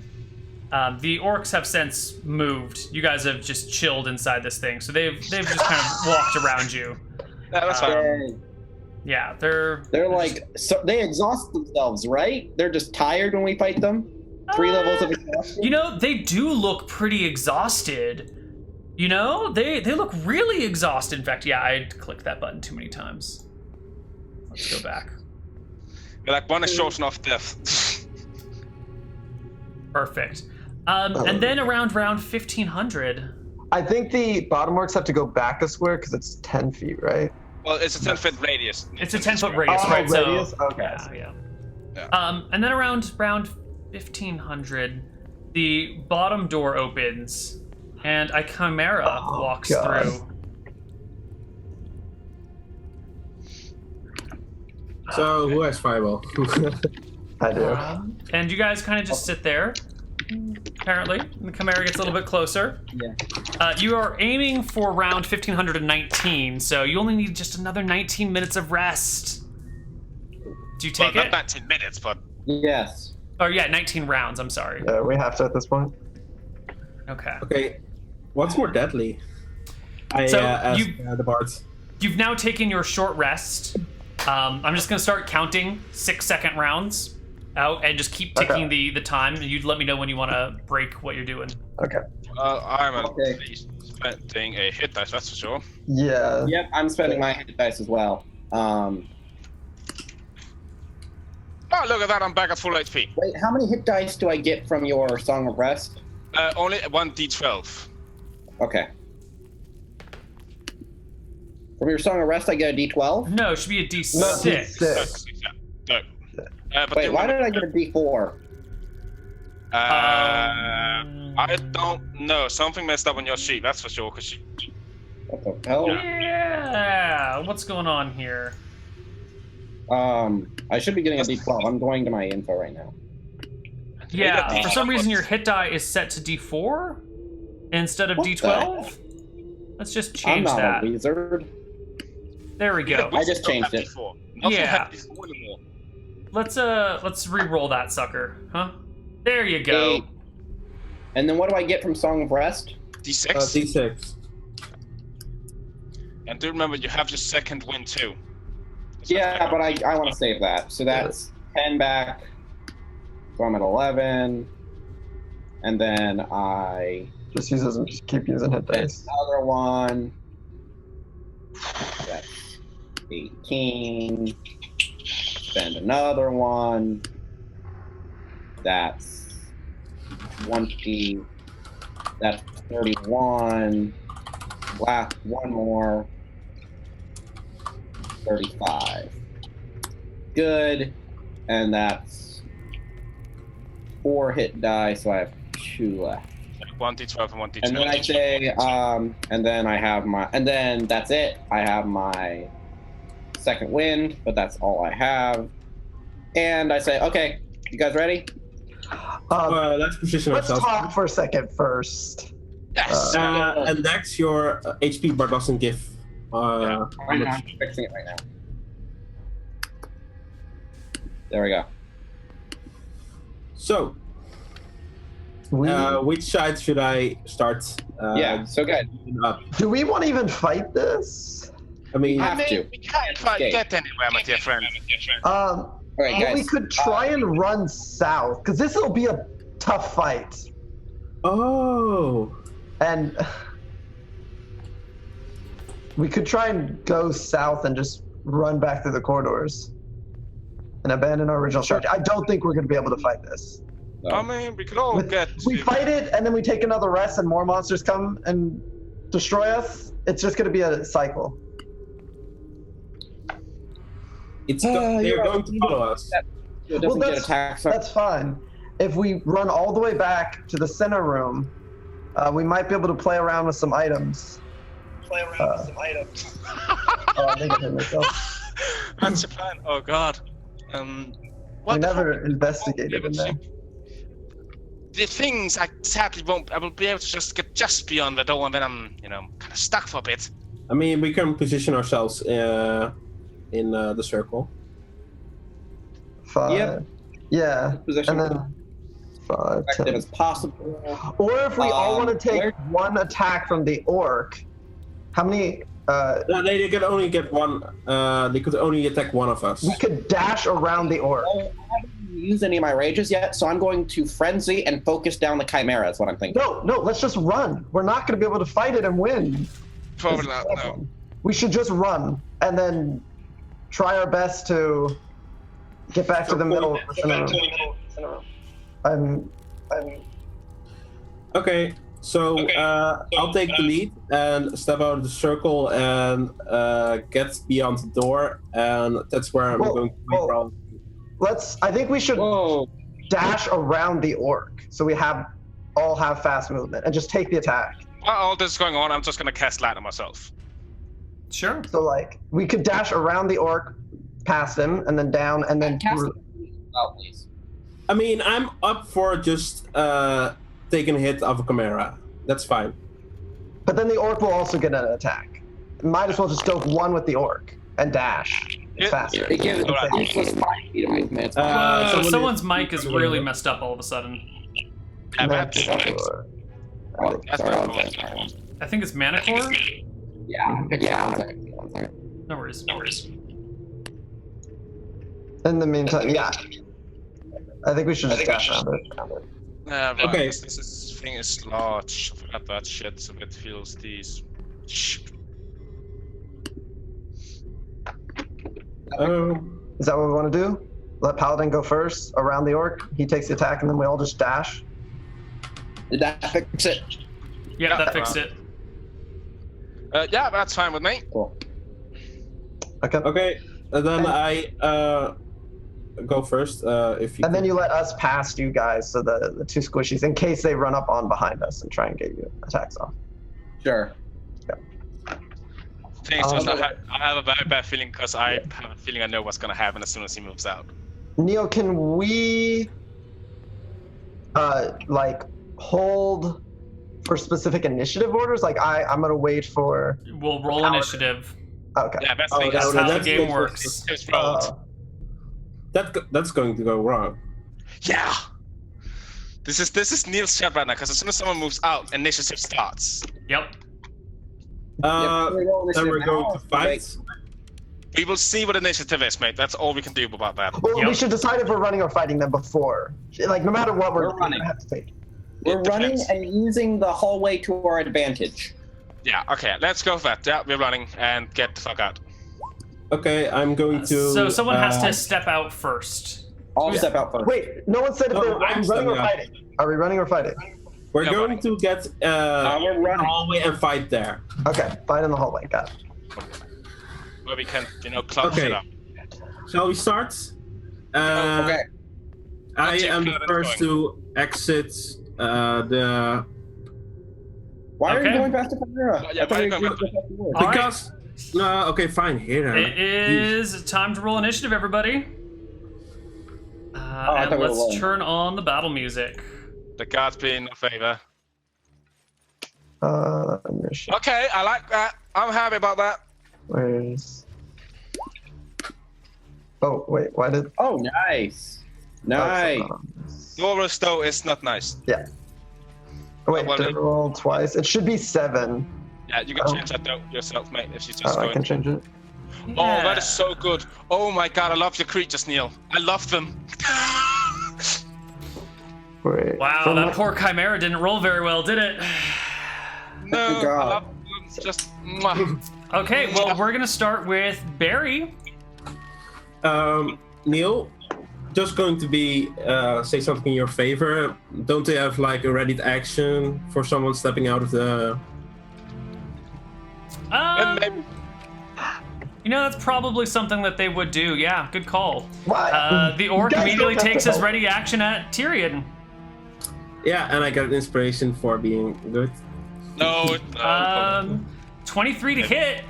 S2: the orcs have since moved. You guys have just chilled inside this thing, so they've just kind of walked around you.
S4: Yeah, that's fine.
S6: Yay.
S2: Yeah, they're
S6: Like, so they exhaust themselves, right? They're just tired when we fight them? 3 levels of exhaustion?
S2: You know, they do look pretty exhausted. You know, they look really exhausted. In fact, yeah, I clicked that button too many times. Let's go back.
S4: You're like, one is short enough death.
S2: Perfect. And then around round 1500.
S5: I think the bottom orcs have to go back a square because it's 10 feet, right?
S4: Well, it's a 10-foot radius.
S2: It's a 10-foot radius,
S5: Oh,
S2: right?
S5: radius?
S2: So,
S5: Okay.
S2: yeah. And then around 1500, the bottom door opens, and a chimera
S5: Oh,
S2: walks
S5: God.
S2: through.
S1: So who has fireball?
S5: I do.
S2: And you guys kind of just sit there. Apparently, and the chimera gets a little bit closer.
S6: Yeah.
S2: You are aiming for round 1519, so you only need just another 19 minutes of rest. Do you
S4: Well,
S2: take
S4: not
S2: it?
S4: 19 minutes, but
S6: Yes.
S2: Oh yeah, 19 rounds. I'm sorry.
S5: Yeah, we have to at this point.
S2: Okay.
S1: Okay, what's more deadly? I
S2: So,
S1: asked
S2: you-
S1: the bards.
S2: You've now taken your short rest. I'm just gonna start counting 6-second rounds. out and just keep ticking the time. And you'd let me know when you want to break what you're doing.
S5: Okay.
S4: I'm at
S6: Okay.
S4: least spending a hit dice, that's for sure.
S5: Yeah.
S6: Yep, I'm spending my hit dice as well.
S4: Oh, look at that, I'm back at full HP.
S6: Wait, how many hit dice do I get from your Song of Rest?
S4: Only 1d12.
S6: Okay. From your Song of Rest, I get a D12?
S2: No, it should be a D6.
S5: No, D6.
S4: No. But
S6: Wait, why did I get a D4?
S4: I don't know. Something messed up on your sheet, that's for sure. Cause
S6: What the hell?
S2: Yeah. What's going on here?
S6: I should be getting a D12. I'm going to my info right now.
S2: Yeah. For some reason, your hit die is set to D4 instead of
S6: What the
S2: D12. Let's just
S6: I'm
S2: change
S6: not
S2: that.
S6: a wizard.
S2: There we go.
S6: I just changed it.
S2: Yeah. Let's re-roll that sucker, huh? There you go.
S6: 8. And then what do I get from Song of Rest?
S4: D6.
S1: D6.
S4: And do remember, you have your second win too.
S6: Yeah, but I want to save that. So that's 10 back. So I'm at 11. And then I
S5: Just keep using hit
S6: spend
S5: dice.
S6: another one. That's 18. Spend another one. That's 20. That's 31. Last one more. 35. Good. And that's 4 hit die, so I have 2 left.
S4: 1d12 and 1d12.
S6: And then I say, and then I have my, and then that's it. I have my second wind, but that's all I have. And I say, okay, you guys ready?
S1: Let's position
S5: Let's
S1: ourselves.
S5: talk for a second first.
S4: Yes!
S1: And next, your HP bar doesn't give.
S6: I'm fixing it right now. There we go.
S1: So, which side should I start?
S6: Yeah, so good.
S1: Up?
S5: Do we want to even fight this?
S1: I mean,
S6: have to.
S4: We can't quite get anywhere, my dear friend.
S6: All right,
S5: Well,
S6: guys.
S5: we could try and run south, because this will be a tough fight.
S1: oh,
S5: And we could try and go south and just run back through the corridors and abandon our original strategy. I don't think we're going to be able to fight this.
S4: I mean, we could all get.
S5: We fight it, and then we take another rest, and more monsters come and destroy us. It's just going to be a cycle.
S1: they're
S6: you're
S1: going to follow us.
S6: It doesn't get attacked. So
S5: That's fine. If we run all the way back to the center room, we might be able to play around with some items. I think I hit myself.
S4: That's your plan. Oh god.
S5: We
S4: What the
S5: never
S4: fuck?
S5: investigated in there.
S4: The things I sadly won't. I will be able to just get just beyond the door, and then I'm, kind of stuck for a bit.
S1: I mean, we can position ourselves in the circle.
S5: 5.
S6: Yep.
S5: Yeah.
S6: Position
S5: And then 5,
S6: effective
S5: 10.
S6: as possible.
S5: Or if we all want to take
S6: where-
S5: one attack from the orc, how many?
S1: No, they could only get one. They could only attack one of us.
S5: We could dash around the orc.
S6: I haven't used any of my rages yet, so I'm going to frenzy and focus down the chimera. Is what I'm thinking.
S5: No, let's just run. We're not going to be able to fight it and win.
S4: Probably
S5: That's
S4: not.
S5: the
S4: No.
S5: problem. We should just run and then try our best to get back to the middle. I'm
S1: Okay, so I'll take the lead and step out of the circle and get beyond the door, and that's where I'm going to be from.
S5: I think we should
S6: Whoa!
S5: dash around the orc so we all have fast movement and just take the attack.
S4: While all this is going on, I'm just gonna cast light on myself.
S2: Sure.
S5: So like we could dash around the orc, past him, and then down, and then
S6: Cast it out, please.
S1: I mean, I'm up for just taking a hit of a chimera. That's fine.
S5: But then the orc will also get an attack. Might as well just go one with the orc and dash. It's
S4: Yeah.
S5: faster.
S6: It gives
S4: Alright.
S6: useless 5 feet of movement. It's fine.
S2: Whoa,
S1: someone-
S2: someone's mic is really messed up all of a sudden.
S5: That's
S4: That's
S5: for-
S4: That's
S6: Sorry,
S4: not
S6: one
S4: cool.
S6: second.
S2: I think it's Manicore.
S6: Yeah. One second.
S2: No worries.
S5: In the meantime, yeah. I think we should just dash around it.
S4: Right,
S1: Okay.
S4: this thing is large. I forgot that shit, so it feels these.
S5: Is that what we want to do? Let Paladin go first around the orc. He takes the attack, and then we all just dash.
S6: Did that fix it?
S2: Yeah, that fixed it.
S4: Yeah, that's fine with me.
S6: Cool.
S5: Okay.
S1: Okay, and then I go first. If you
S5: And then you let us past you guys, so the two squishies, in case they run up on behind us and try and get you attacks off.
S6: Sure.
S4: Thing is just, I have a very bad feeling because I have a feeling I know what's gonna happen as soon as he moves out.
S5: Neal, can we like hold for specific initiative orders? Like I'm gonna wait for.
S2: We'll roll
S5: Paladin.
S2: initiative.
S5: Okay.
S4: Yeah, that's
S1: Oh,
S4: the
S2: That's how the
S1: that's
S2: game
S1: good.
S2: works.
S4: Just rolled.
S1: that's going to go wrong.
S4: Yeah. This is Neal's chat right now because as soon as someone moves out, initiative starts.
S2: Yep.
S1: Then we're going to fight.
S4: We will see what initiative is, mate. That's all we can do about that.
S5: Well,
S2: Yep.
S5: we should decide if we're running or fighting them before. Like no matter what, we're
S6: running.
S5: gonna have to take.
S6: We're
S4: It
S6: running
S4: depends.
S6: and using the hallway to our advantage.
S4: Yeah, okay, let's go for that. Yeah, we're running and get the fuck out.
S1: Okay, I'm going to.
S2: So someone has to step out first.
S6: I'll step out first.
S5: Wait, no one said if
S1: No,
S5: they're
S1: I'm
S5: running or
S1: stepping out.
S5: fighting. Are we running or fighting?
S1: We're
S4: Yeah,
S1: going
S4: running.
S1: to get
S6: we're running.
S1: hallway and fight there.
S5: Okay, fight in the hallway. Got it.
S4: Where we can, clutch
S1: Okay.
S4: it up.
S1: Shall we start?
S6: Okay.
S1: I
S4: Check
S1: am the
S4: how that's
S1: first to exit the
S6: Why are
S2: Okay.
S6: you going past the Chimera?
S4: Yeah,
S6: I thought
S4: why are
S6: you
S4: you going
S6: were
S4: past
S6: going past the door.
S2: All right.
S1: because no. Okay, fine. Here.
S2: It is time to roll initiative, everybody.
S6: I
S2: And
S6: thought we were
S2: let's
S6: rolling.
S2: turn on the battle music.
S4: The gods be in our favor.
S5: Initiative.
S4: Okay, I like that. I'm happy about that.
S5: Where's? Oh wait, why did?
S6: Oh, nice. Nice.
S4: Doris, though, is not nice.
S5: Yeah. Oh, wait,
S4: Well,
S5: did I roll twice? It should be 7.
S4: Yeah, you can
S5: Oh.
S4: change that though yourself, mate, if she's just
S5: Oh, I
S4: going.
S5: can change it.
S4: Oh, that is so good. Oh my god, I love your creatures, Neal. I love them.
S5: Wait.
S2: Wow,
S5: from
S2: that
S5: my-
S2: poor chimera didn't roll very well, did it?
S4: No, I
S6: God.
S4: love them. Just mwah.
S2: Okay, well, we're gonna start with Barry.
S1: Neal, just going to be say something in your favor. Don't they have like a ready action for someone stepping out of the?
S4: And maybe-
S2: You know, that's probably something that they would do. Yeah, good call.
S5: What?
S2: The orc
S5: You guys
S2: immediately
S5: don't have
S2: takes
S5: to
S2: his
S5: help.
S2: ready action at Tyrion.
S1: Yeah, and I got an inspiration for being good.
S4: No, no.
S2: 23 to hit,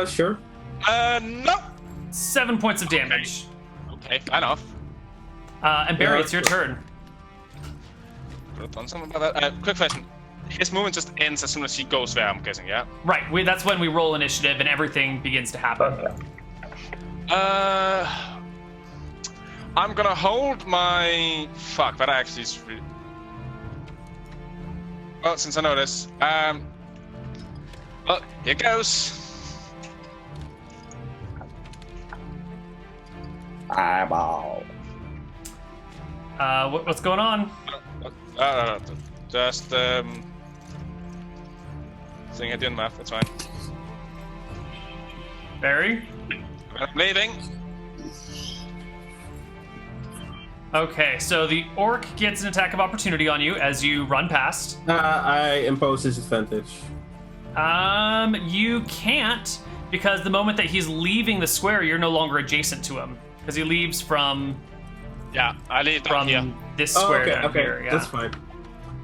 S1: Sure.
S4: No.
S2: 7 points of damage.
S4: Okay, fair enough.
S2: And Barry,
S1: Yeah.
S2: it's your turn.
S4: Could have done something about that. Quick question. His movement just ends as soon as he goes there, I'm guessing, yeah?
S2: Right, that's when we roll initiative and everything begins to happen.
S5: Okay.
S4: I'm gonna hold my... Fuck, that actually is really... Well, since I know this, well, here goes.
S6: Eyeball.
S2: What's going on?
S4: No, just, Thing I did math, that's fine.
S2: Barry?
S4: I'm leaving.
S2: Okay, so the orc gets an attack of opportunity on you as you run past.
S1: I impose disadvantage.
S2: You can't, because the moment that he's leaving the square, you're no longer adjacent to him. Because he leaves from
S4: Yeah, I leave down here.
S2: this
S1: Oh,
S2: square
S1: okay,
S2: down
S1: okay,
S2: here. Yeah.
S1: that's fine.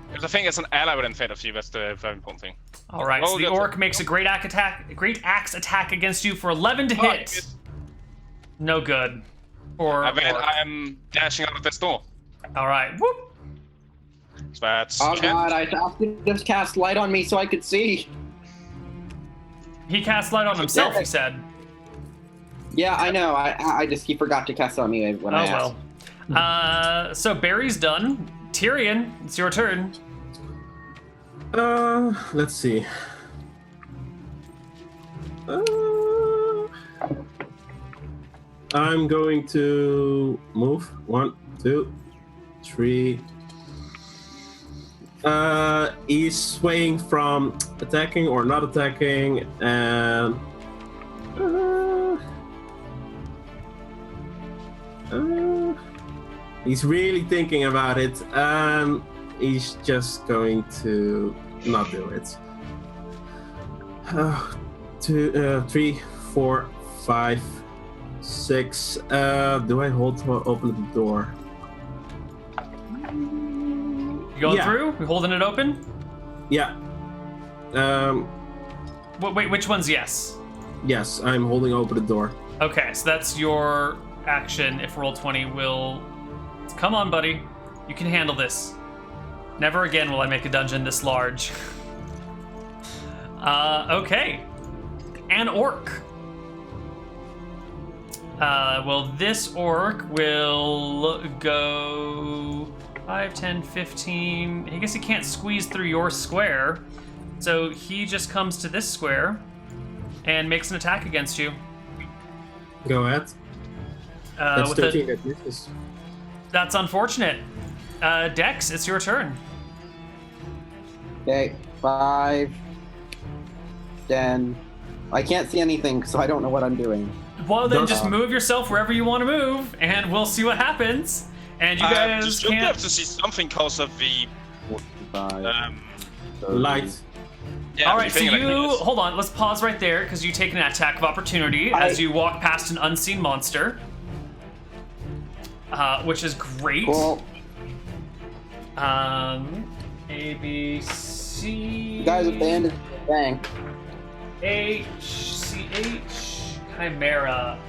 S4: Because I think it's an ally within Fate of you, that's the very important thing.
S2: All right, so
S4: Oh,
S2: the
S4: that's
S2: orc
S4: it.
S2: makes a great axe attack against you for 11 to
S4: Oh,
S2: hit. No good. Or
S4: I bet
S2: orc.
S4: I'm dashing out of this door.
S2: All right. Whoop.
S4: So that's
S6: Oh
S4: 10.
S6: god, I have to just cast light on me so I could see.
S2: He cast light on himself. He said.
S6: Yeah, I know. He forgot to cast it on me when I asked.
S2: Oh well. So Barry's done. Tyrion, it's your turn.
S1: Let's see. I'm going to move 1, 2, 3. He's swaying from attacking or not attacking, and he's really thinking about it, and he's just going to not do it. 2, 3, 4, 5, 6. Do I hold to open the door?
S2: You going through? You holding it open?
S1: Yeah.
S2: Wait, which one's yes?
S1: Yes, I'm holding open the door.
S2: Okay, so that's your action. If Roll20 will... Come on, buddy. You can handle this. Never again will I make a dungeon this large. Okay. An orc. Well, this orc will go 5, 10, 15. I guess he can't squeeze through your square. So he just comes to this square and makes an attack against you.
S1: Go ahead. That's 13 that misses.
S2: That's unfortunate. Dex, it's your turn.
S6: Okay, 5, 10. I can't see anything, so I don't know what I'm doing.
S2: Well, then just move yourself wherever you want to move, and we'll see what happens. And you guys
S4: you should
S2: can't...
S4: have to see something because of the
S6: 45,
S1: Light.
S4: yeah.
S2: All right, so
S4: the thing like
S2: you...
S4: this.
S2: Hold on, let's pause right there, because you take an attack of opportunity as you walk past an unseen monster. Which is great.
S6: Cool.
S2: A, B, C...
S6: You guys abandoned the bank.
S2: H, C, H, Chimera.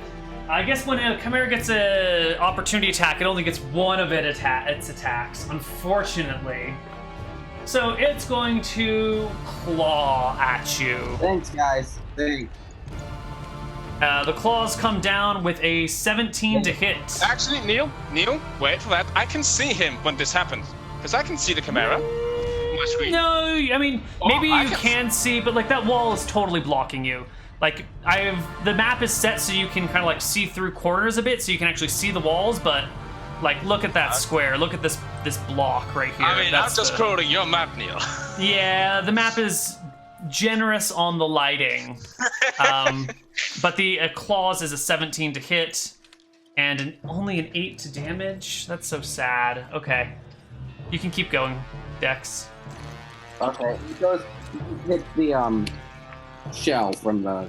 S2: I guess when a Chimera gets an opportunity attack, it only gets one of its attacks, unfortunately. So it's going to claw at you.
S6: Thanks, guys. Thanks.
S2: The claws come down with a 17 to hit.
S4: Actually, Neal, wait for that. I can see him when this happens, because I can see the chimera on my screen.
S2: No, I mean, maybe you can see, but like that wall is totally blocking you. Like the map is set so you can kind of like see through corners a bit, so you can actually see the walls. But like, look at that square. Look at this block right here.
S4: I mean, I'm just quoting your map, Neal.
S2: Yeah, the map is generous on the lighting, but the claws is a 17 to hit, and only an 8 to damage. That's so sad. Okay, you can keep going, Dex.
S6: Okay, he hits the shell from the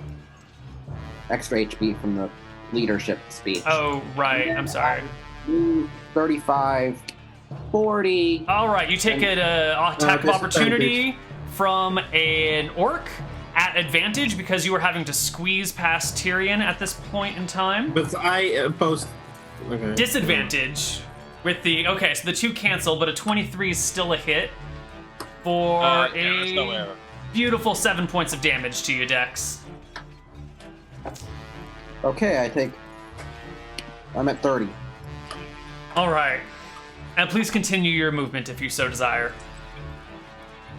S6: extra HP from the leadership speech.
S2: Oh, right. I'm sorry.
S6: 35, 40.
S2: All right, you take an attack of opportunity from an orc at advantage because you were having to squeeze past Tyrion at this point in time.
S1: But I post. Okay.
S2: Disadvantage with the... Okay, so the 2 cancel, but a 23 is still a hit for a beautiful 7 points of damage to you, Dex.
S6: Okay, I'm at 30.
S2: All right. And please continue your movement if you so desire.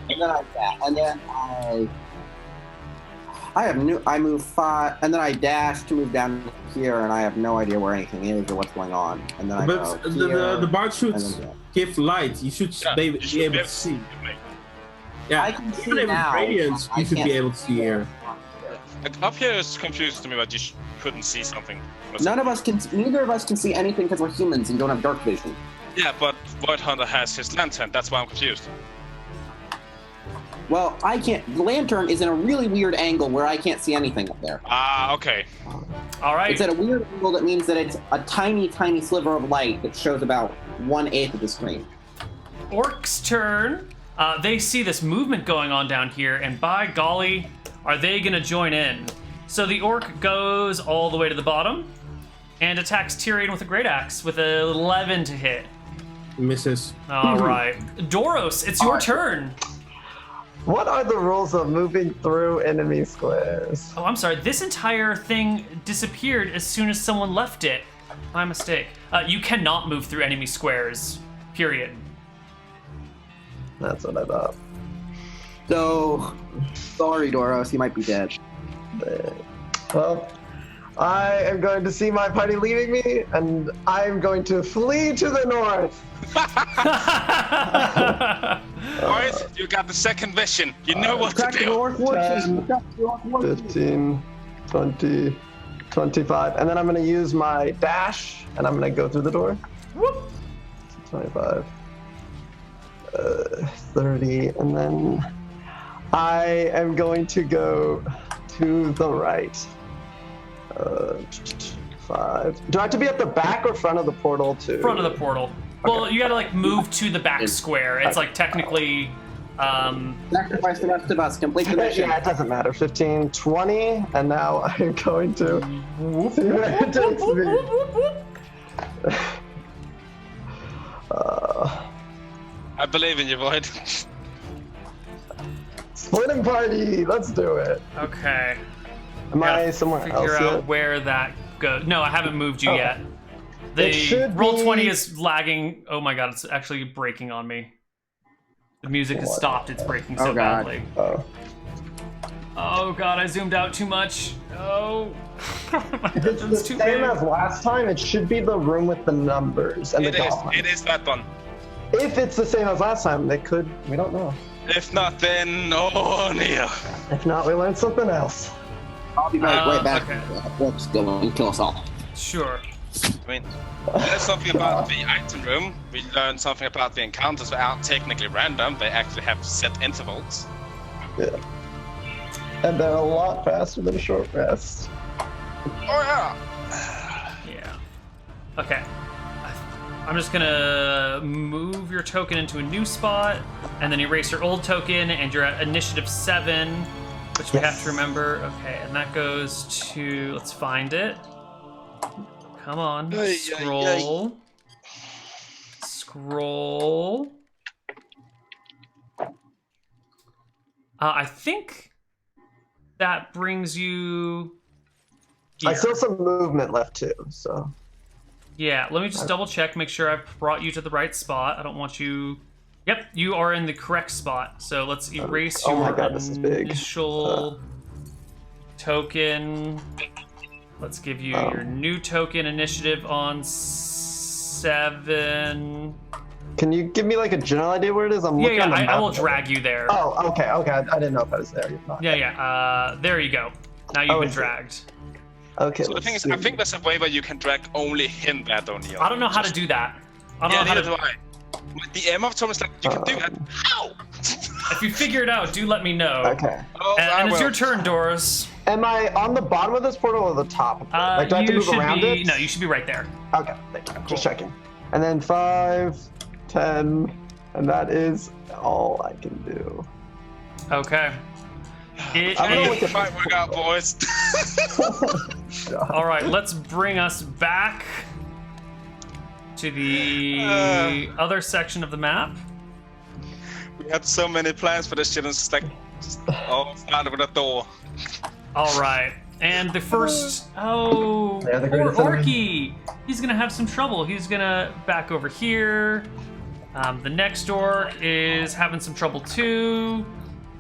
S6: And then I move 5, and then I dash to move down here, and I have no idea where anything is or what's going on. And then I go here,
S1: the bard should give light. You should be able to see. Yeah,
S6: I can see
S1: even
S6: now.
S1: Radiance, you should be able to see here.
S4: Like, up here is confused to me, but you couldn't see something.
S6: Neither of us can see anything because we're humans and don't have dark vision.
S4: Yeah, but Void Hunter has his lantern. That's why I'm confused.
S6: Well, I can't. The lantern is in a really weird angle where I can't see anything up there.
S4: Ah, okay.
S2: All right.
S6: It's at a weird angle that means that it's a tiny, tiny sliver of light that shows about 1/8 of the screen.
S2: Orc's turn. They see this movement going on down here, and by golly, are they going to join in? So the orc goes all the way to the bottom and attacks Tyrion with a great axe with a 11 to hit.
S1: Misses.
S2: All right. Doros, it's your turn.
S5: What are the rules of moving through enemy squares?
S2: Oh, I'm sorry. This entire thing disappeared as soon as someone left it. My mistake. You cannot move through enemy squares, period.
S5: That's what I thought.
S6: So, sorry, Doros, you might be dead.
S5: Well, I am going to see my party leaving me, and I am going to flee to the north.
S4: Boys, you got the second vision. You know what to do.
S6: North forces. Attack the North forces.
S5: 15, 20, 25. And then I'm going to use my dash, and I'm going to go through the door.
S2: Whoop.
S5: 25, 30, and then I am going to go to the right. 5. Do I have to be at the back or front of the portal too?
S2: Front of the portal. Well, you gotta like move to the back square. It's like technically.
S6: Sacrifice the rest of us. Complete the mission.
S5: Yeah, it doesn't matter. 15, 20, and now I'm going to see where it takes me.
S4: I believe in you, Void.
S5: Splitting party, let's do it.
S2: Okay.
S5: Am I somewhere else
S2: Figure out
S5: yet?
S2: where that goes. No, I haven't moved you
S5: Oh.
S2: yet.
S5: It
S2: The
S5: should
S2: roll
S5: be-
S2: 20 is lagging. Oh my god, it's actually breaking on me. The music has
S5: What?
S2: stopped. It's breaking so
S6: Oh, God.
S2: badly.
S5: Oh.
S2: Oh god, I zoomed out too much. Oh. My
S5: If it's the
S2: vision's too
S5: same
S2: big.
S5: as last time, it should be the room with the numbers and
S4: It
S5: the
S4: is.
S5: goblin.
S4: It is that one.
S5: If it's the same as last time, it could. We don't know.
S4: If not, then Neal.
S5: If not, we learned something else.
S6: I'll be right back.
S2: Okay.
S6: Let's go and kill us all.
S2: Sure.
S4: I mean, there's something about the item room. We learned something about the encounters that aren't technically random. They actually have set intervals.
S5: Yeah. And they're a lot faster than a short rest.
S4: Oh yeah.
S2: Yeah. Okay. I'm just gonna move your token into a new spot, and then erase your old token, and you're at initiative 7, which we have
S5: Yes.
S2: to remember. Okay, and that goes to, let's find it. Come on,
S4: Ay, ay,
S2: scroll. Scroll. I think that brings you
S5: I
S2: here.
S5: still have some movement left too, so.
S2: Yeah, let me just double check, make sure I've brought you to the right spot. I don't want you... Yep, you are in the correct spot. So let's erase
S5: Oh
S2: your
S5: my God, this is big.
S2: initial token. Let's give you your new token initiative on 7.
S5: Can you give me like a general idea where it is? I'm
S2: Yeah,
S5: looking
S2: yeah,
S5: on the
S2: I
S5: map.
S2: will drag you there.
S5: Oh, okay. I didn't know if I was there. You're not.
S2: Yeah, yeah, there you go. Now you've
S5: Oh,
S2: been
S5: is it?
S2: dragged.
S5: Okay.
S4: So the
S5: let's
S4: thing is,
S5: see.
S4: I think there's a way where you can drag only him there, don't you?
S2: I don't know how to do that. I don't
S4: Yeah,
S2: know how
S4: neither
S2: to...
S4: do I. My DM of Thomas like, you can do that. How?
S2: If you figure it out, do let me know.
S5: Okay.
S4: Oh, I
S2: And it's
S4: will.
S2: your turn, Doris.
S5: Am I on the bottom of this portal or the top? Of it? Like, do I have to
S2: You
S5: move
S2: should
S5: around
S2: be...
S5: it?
S2: No, you should be right there.
S5: Okay. Thank you. Just checking. And then 5, 10, and that is all I can do.
S2: Okay. It
S5: I'm gonna
S2: is-
S5: look at
S4: Might work out, boys.
S2: All right, let's bring us back to the other section of the map.
S4: We had so many plans for this shit, and it's just like, all started with a door.
S2: All right, and the first... Oh,
S5: Yeah, the
S2: poor
S5: greatest enemy.
S2: Orky. He's going to have some trouble. He's going to back over here. The next orc is having some trouble too.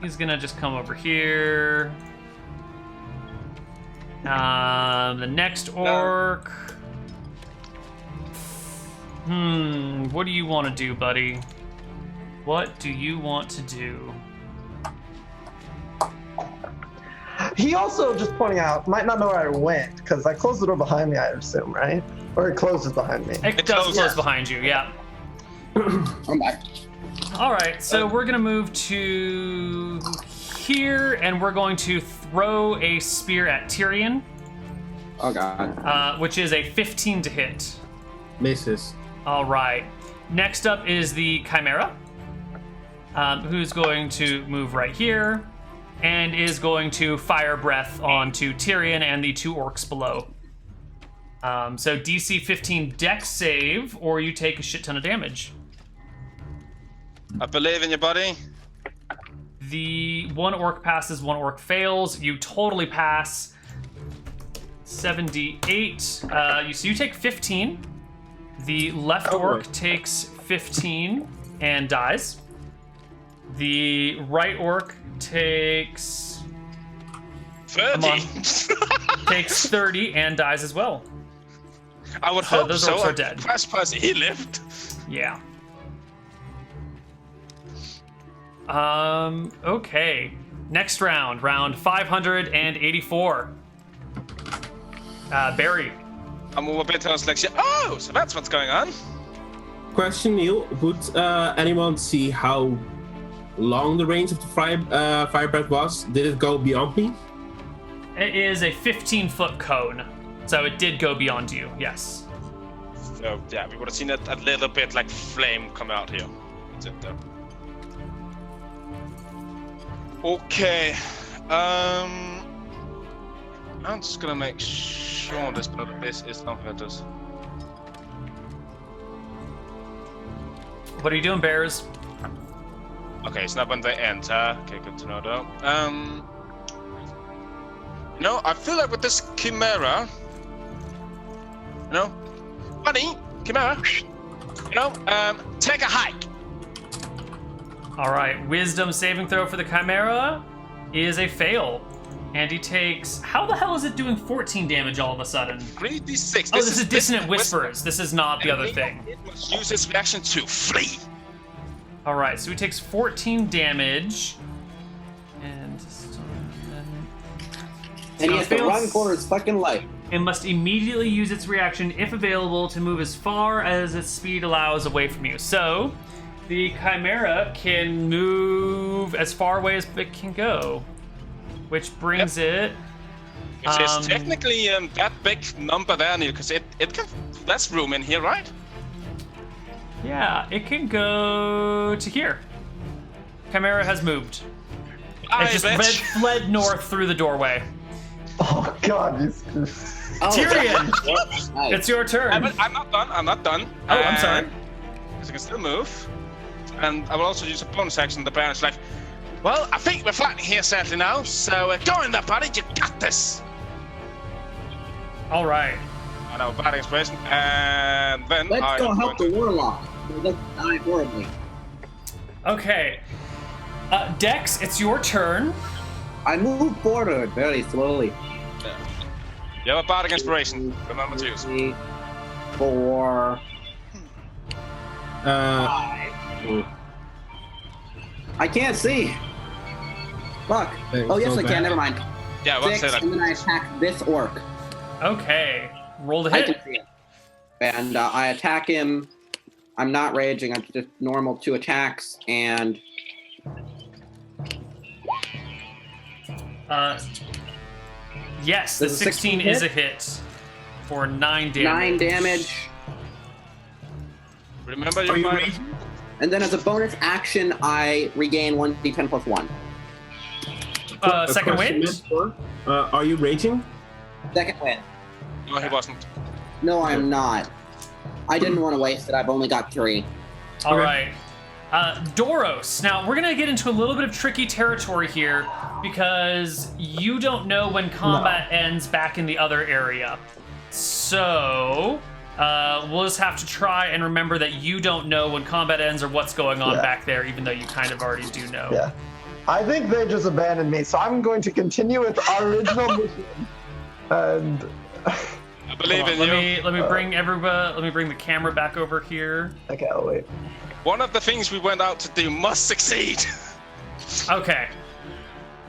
S2: He's going to just come over here. The next orc... what do you want to do, buddy? What do you want to do?
S5: He also, just pointing out, might not know where I went because I closed the door behind me, I assume, right? Or it closes behind me.
S2: It does close behind you, yeah.
S6: I'm back.
S2: All right, so we're gonna move to here, and we're going to throw a spear at Tyrion,
S6: Oh god.
S2: which is a 15 to hit.
S1: Misses.
S2: All right. Next up is the Chimera, who's going to move right here, and is going to fire breath onto Tyrion and the 2 orcs below. So DC 15 Dex save, or you take a shit ton of damage.
S4: I believe in you, buddy.
S2: The 1 orc passes, 1 orc fails. You totally pass. 78. So you take 15. The left orc takes 15 and dies. The right orc takes
S4: 30.
S2: Takes 30 and dies as well.
S4: I would
S2: So
S4: hope
S2: those
S4: so.
S2: orcs are dead.
S4: First person he lived.
S2: Yeah. Okay. Next round, round 584. Barry.
S4: I move a bit towards Lexia. Oh, so that's what's going on.
S1: Question, Neal. Would anyone see how long the range of the fire breath was? Did it go beyond me?
S2: It is a 15-foot cone, so it did go beyond you. Yes.
S4: So yeah, we would have seen a little bit like flame come out here. That's it though. Okay. I'm just gonna make sure this part of this is not letters.
S2: What are you doing, Bears?
S4: Okay, it's not when they enter. Okay, good to know though. You know, I feel like with this chimera, you know, buddy, chimera, you know, take a hike.
S2: All right, wisdom saving throw for the chimera is a fail. And he takes, how the hell is it doing 14 damage all of a sudden?
S4: 3d6.
S2: Oh, this is Dissonant Whispers. This is not the other thing.
S4: It must use its reaction to flee.
S2: All right, so he takes 14 damage. And
S6: And he has to run for his fucking life.
S2: it must immediately use its reaction, if available, to move as far as its speed allows away from you. So, the Chimera can move as far away as it can go, which brings it.
S4: Which is technically that big number there, Neal, because it can. That's room in here, right?
S2: Yeah, it can go to here. Chimera has moved. It just fled north through the doorway.
S5: Oh God,
S2: Tyrion,
S6: Nice.
S2: it's your turn.
S4: I'm not done. I'm not done.
S2: Oh, I'm sorry.
S4: Because I can still move, and I will also use a bonus action. The Baron's like, well, I think we're fighting here sadly now, so go in there, buddy. You got this.
S2: All right.
S4: I know, bad inspiration, and then
S6: Let's go help the Warlock. Let's die horribly.
S2: Okay. Dex, it's your turn.
S6: I move forward very slowly.
S4: You have a bad inspiration. Remember to use.
S6: 3, 4, 5. I can't see. Fuck. Oh yes, I can. Never mind.
S4: Yeah, I won't say
S6: 6,
S4: that.
S6: and then I attack this orc.
S2: Okay. Roll to
S6: I
S2: hit.
S6: can see it. And I attack him. I'm not raging. I'm just normal 2 attacks, and
S2: Yes, the
S6: Does a
S2: 16
S6: 16
S2: is a
S6: hit?
S2: hit for 9 damage.
S6: 9 damage.
S4: Remember
S1: Are
S4: your
S1: you
S4: mind.
S1: raging?
S6: And then as a bonus action, I regain 1d10 plus 1.
S2: Second
S1: Question,
S2: wind?
S1: Mentor. Are you raging?
S6: Second win.
S4: No, he wasn't.
S6: No, I'm not. I didn't want to waste it. I've only got 3.
S2: All
S1: Okay.
S2: right. Doros. Now, we're going to get into a little bit of tricky territory here because you don't know when combat ends back in the other area. So, we'll just have to try and remember that you don't know when combat ends or what's going on back there, even though you kind of already do know.
S5: Yeah. I think they just abandoned me, so I'm going to continue with our original mission. And
S4: I believe in you.
S2: Let me bring everybody. Let me bring the camera back over here.
S5: okay, I'll wait.
S4: One of the things we went out to do must succeed.
S2: Okay.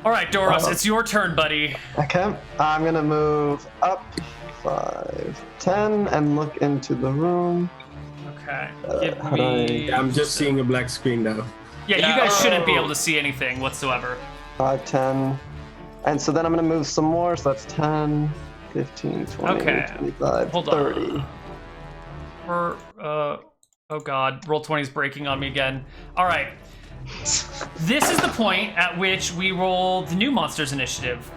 S2: All right, Doros, it's your turn, buddy.
S5: Okay, I'm gonna move up 5, 10, and look into the room.
S2: Okay. Give
S5: how do
S2: me.
S1: I'm just seeing a black screen now.
S2: Yeah, you guys shouldn't be able to see anything whatsoever.
S5: 5, 10. And so then I'm going to move some more. So that's 10, 15, 20,
S2: Okay.
S5: 25,
S2: Hold on.
S5: 30.
S2: Oh god, roll 20 is breaking on me again. All right. This is the point at which we roll the new monsters initiative.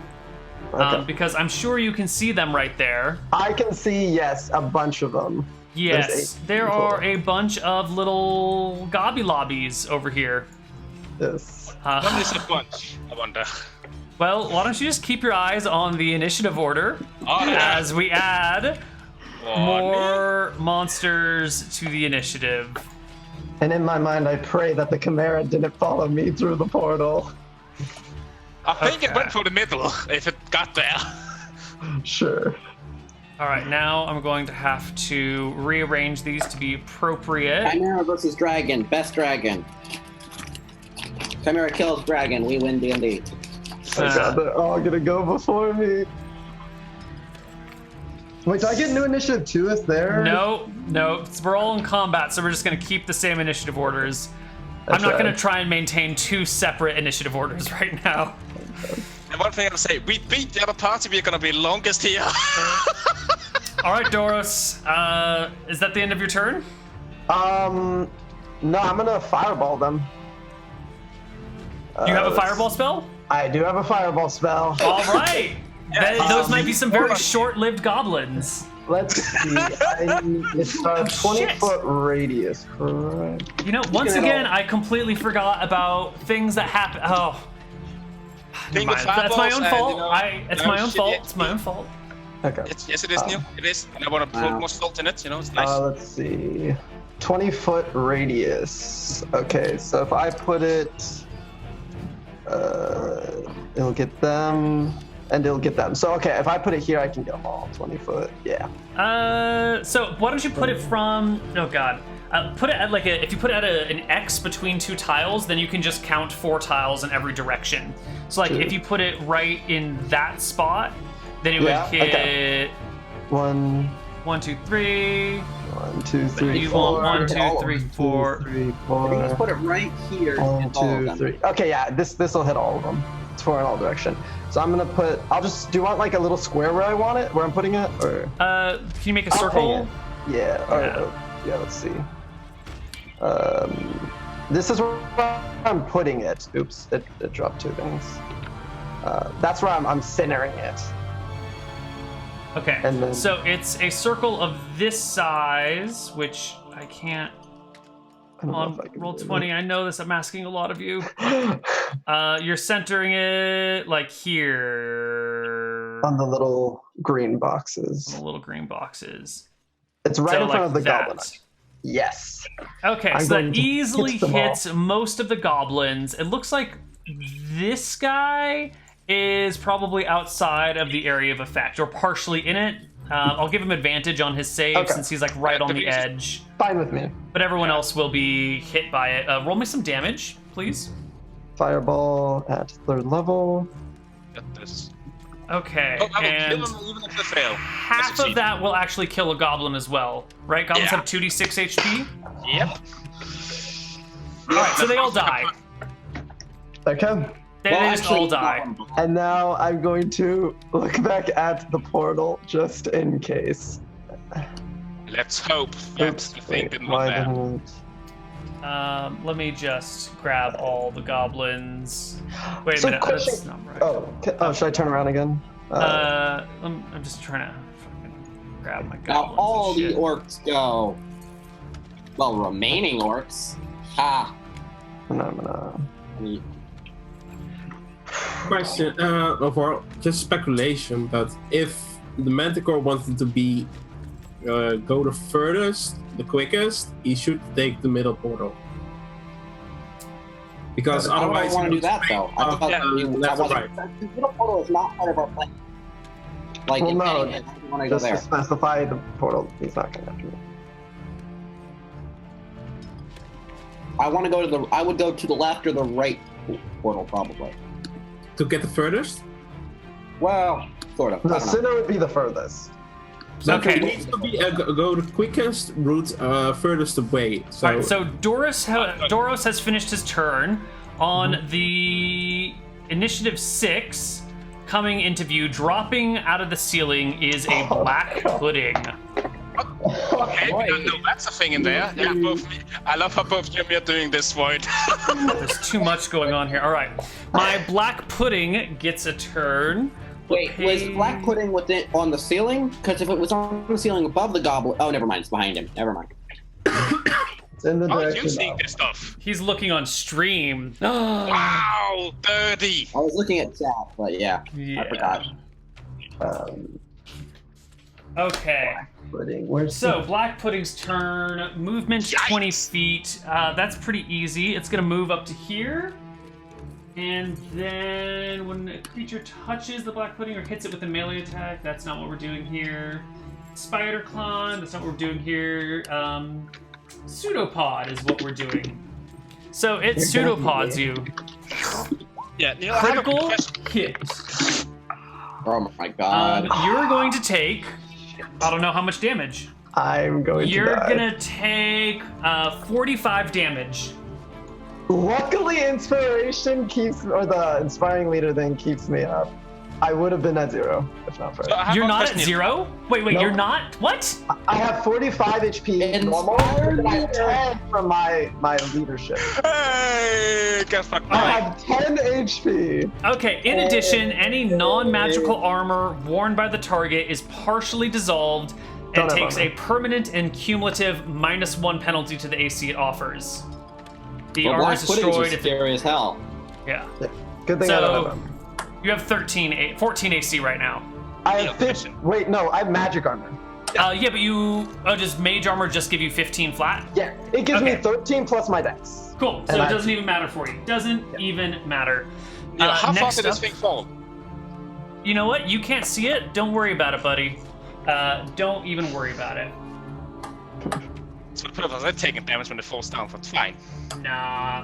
S5: Okay.
S2: Because I'm sure you can see them right there.
S5: I can see, yes, a bunch of them.
S2: Yes,
S5: There's 8
S2: there
S5: people.
S2: are a bunch of little gobby lobbies over here.
S5: Yes.
S4: What is a bunch? I wonder.
S2: Well, why don't you just keep your eyes on the initiative order
S4: Oh, yeah.
S2: as we add
S4: Oh,
S2: more monsters to the initiative.
S5: And in my mind, I pray that the Chimera didn't follow me through the portal.
S4: I think it
S2: Okay.
S4: went for the middle if it got there.
S5: Sure.
S2: All right, now I'm going to have to rearrange these to be appropriate.
S6: Chimera versus dragon. Best dragon. Chimera kills dragon. We win D&D.
S5: Oh god, they're all gonna go before me. Wait, do I get new initiative too if they're...
S2: No, we're all in combat, so we're just going to keep the same initiative orders.
S5: That's
S2: I'm not
S5: right.
S2: going to try and maintain 2 separate initiative orders right now.
S4: And one thing I'm gonna say, we beat the other party, we're gonna be longest here.
S2: All right, Doros, is that the end of your turn?
S5: No, I'm gonna fireball them.
S2: You have a fireball spell?
S5: I do have a fireball spell.
S2: All right. Those might be some very short-lived goblins.
S5: Let's see. It's a 20-foot radius, correct?
S2: You know, once again, I completely forgot about things that happen. Oh,
S4: Thing
S2: never
S4: with
S2: mind. That's my own
S4: fireballs
S2: fault.
S4: and,
S2: It's
S4: no,
S2: my own
S4: shit,
S2: fault.
S4: yeah.
S2: It's my own fault.
S5: Okay.
S4: Yes, it is, Neil. It is. And I want to put
S6: Wow.
S4: more salt in it, you know, it's nice.
S5: Let's see. 20-foot radius. Okay, so if I put it, it'll get them, and it'll get them. So okay, if I put it here, I can get them all. 20 foot. Yeah.
S2: So why don't you put it from? Oh God. Put it at like if you put it at an X between 2 tiles, then you can just count 4 tiles in every direction. So like
S5: True.
S2: if you put it right in that spot, then it
S5: Yeah,
S2: would hit
S5: okay. 1,
S2: 1, 2, 3.
S5: 1, 2, 3,
S2: You
S5: 4.
S2: want 1, 2,
S6: all of
S2: 3,
S5: 2,
S2: 4.
S5: 3,
S6: You
S5: 4.
S6: just put it right here.
S5: 1,
S6: and all of
S5: 2,
S6: them.
S5: 3. Okay, yeah, this will hit all of them. It's 4 in all direction. So I'm gonna put. I'll just. Do you want like a little square where I want it? Where I'm putting it, or?
S2: Can you make a
S5: I'll
S2: circle?
S5: hang it. Yeah. Or,
S2: Yeah.
S5: yeah. Let's see. This is where I'm putting it. Oops, it dropped 2 things. That's where I'm centering it.
S2: Okay.
S5: And then-
S2: So it's a circle of this size, which I can't.
S5: I don't know
S2: On
S5: if I can
S2: roll
S5: do
S2: 20. I know this. I'm asking a lot of you. You're centering it like here.
S5: On the little green
S2: On
S5: boxes.
S2: the little green boxes.
S5: It's right
S2: So
S5: in front
S2: like
S5: of the
S2: that.
S5: goblin. Yes.
S2: Okay,
S5: I'm
S2: so
S5: going
S2: that
S5: to
S2: easily
S5: hit them all.
S2: hits most of the goblins. It looks like this guy is probably outside of the area of effect, or partially in it. I'll give him advantage on his save
S5: Okay.
S2: since he's like right on the edge.
S5: Fine with me.
S2: But everyone else will be hit by it. Roll me some damage, please.
S5: Fireball at 3rd level.
S4: Get this.
S2: Okay,
S4: Oh, I will
S2: and
S4: kill them even if they fail.
S2: half
S4: Succeed.
S2: of that will actually kill a goblin as well, right? Goblins
S4: Yeah.
S2: have 2d6 HP.
S4: Yep.
S2: All right, so they all die.
S5: Okay.
S2: They
S6: Well,
S2: just
S6: actually,
S2: all die.
S5: And now I'm going to look back at the portal just in case.
S4: Let's hope that
S5: Oops.
S4: the thing
S5: Wait,
S4: didn't
S5: why
S4: there.
S5: didn't...
S2: Let me just grab all the goblins. Wait a
S5: So
S2: minute,
S5: question-
S2: that's not right.
S5: Oh, should I turn around again?
S2: I'm just trying to fucking grab my
S6: Now
S2: goblins.
S6: all
S2: and
S6: the
S2: shit.
S6: orcs go. Well, remaining orcs. Ha.
S5: Phenomena.
S1: Question, overall, just speculation, but if the Manticore wanted to be go the furthest, the quickest, he should take the middle portal. Because
S6: I
S1: otherwise,
S6: don't want to do that though. I thought
S4: yeah,
S1: left and right.
S6: The middle portal is not part of our plan. Like,
S5: Well,
S6: if
S5: no,
S6: anything, I don't want to go
S5: Just to
S6: there.
S5: specify the portal, he's not going to have to.
S6: I want to go to the. I would go to the left or the right portal probably.
S1: To get the furthest,
S6: Well, sort of. I
S5: The
S6: don't know.
S5: center would be the furthest.
S1: so
S2: Okay.
S1: it needs to be go the quickest route, furthest away. So,
S2: All right, so Doros has finished his turn. On the initiative 6, coming into view, dropping out of the ceiling is a black pudding.
S4: Okay, we don't know that's a thing in there. Yeah, both. I love how both you and me are doing this, Void.
S2: There's too much going on here. All right, my black pudding gets a turn.
S6: Wait, was black pudding with it on the ceiling? Because if it was on the ceiling above the goblin, oh, never mind, it's behind him. Never mind.
S5: It's in the
S4: How are you
S5: direction
S4: seeing
S5: of.
S4: this stuff?
S2: He's looking on stream.
S4: Wow, dirty.
S6: I was looking at chat, but yeah,
S2: Yeah.
S6: I forgot.
S2: Okay.
S5: Pudding. Where's
S2: So, Black Pudding's turn, movement 20 feet. That's pretty easy. It's going to move up to here. And then when a creature touches the black pudding or hits it with a melee attack, that's not what we're doing here. Spider climb, that's not what we're doing here. Pseudopod is what we're doing. So it pseudopods you.
S4: Yeah, Neal, I have a
S2: Critical
S4: question.
S2: hit.
S6: Oh my god.
S2: You're going to take, I don't know how much damage.
S5: I'm going
S2: You're
S5: to die.
S2: gonna take 45 damage.
S5: Luckily, inspiration keeps, or the inspiring leader thing keeps me up. I would have been at 0 if not for
S4: So I
S5: it.
S4: have
S2: You're
S4: one
S2: not at
S4: question, Neal.
S2: 0? Wait,
S5: Nope.
S2: you're not? What?
S5: I have 45 HP normal, and I have 10 from my leadership.
S4: Hey, get fucked.
S5: I have 10 HP.
S2: Okay, in addition, any non-magical armor worn by the target is partially dissolved and
S5: Don't have
S2: takes a
S5: armor.
S2: permanent and cumulative -1 penalty to the AC it offers. The
S6: Well,
S2: armor
S6: black
S2: is
S6: puddings
S2: destroyed
S6: are
S2: if it,
S6: scary as hell.
S2: yeah.
S5: Good thing I don't have
S2: So
S5: armor.
S2: you have 14 AC right now.
S5: I
S4: Neal,
S5: have 50.
S4: question.
S5: Wait, no, I have magic armor.
S2: Yeah, but does mage armor just give you 15 flat?
S5: Yeah, it gives
S2: Okay.
S5: me 13 plus my dex.
S2: Cool. So
S5: And
S2: it
S5: I-
S2: doesn't even matter for you. Doesn't even matter.
S4: Neal, how far
S2: next
S4: did this
S2: up-
S4: thing fall?
S2: You know what? You can't see it. Don't worry about it, buddy. Don't even worry about it.
S4: So the purpose they're taking damage when it falls down, but fine.
S2: Nah,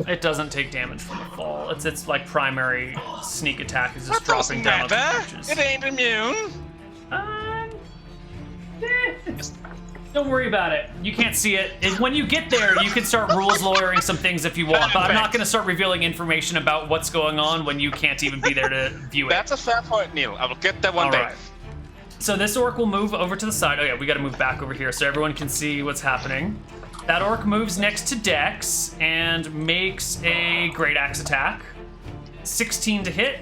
S2: it doesn't take damage from the fall. It's like primary sneak attack is just
S4: That
S2: dropping
S4: doesn't
S2: down
S4: matter.
S2: on creatures.
S4: It ain't immune.
S2: Don't worry about it. You can't see it. When you get there, you can start rules lawyering some things if you want, but I'm not going to start revealing information about what's going on when you can't even be there to view it.
S4: That's a fair point, Neal. I will get that one
S2: All
S4: day.
S2: right. So this orc will move over to the side. Oh yeah, we got to move back over here so everyone can see what's happening. That orc moves next to Dex and makes a great axe attack. 16 to hit.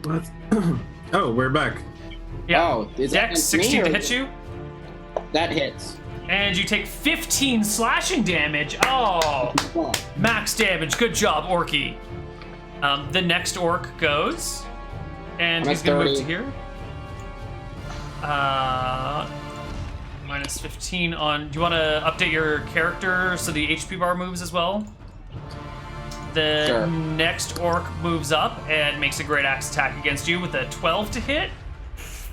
S1: What? Oh, we're back.
S2: Yeah.
S6: Oh, is that
S2: Dex,
S6: me
S2: 16 to
S6: or-
S2: hit you.
S6: That hits.
S2: And you take 15 slashing damage. Oh, max damage. Good job, Orky. The next orc goes. And
S6: I'm
S2: he's
S6: at
S2: going to move
S6: 30.
S2: to here. Minus 15 on... Do you want to update your character so the HP bar moves as well? The
S6: Sure.
S2: next orc moves up and makes a great axe attack against you with a 12 to hit.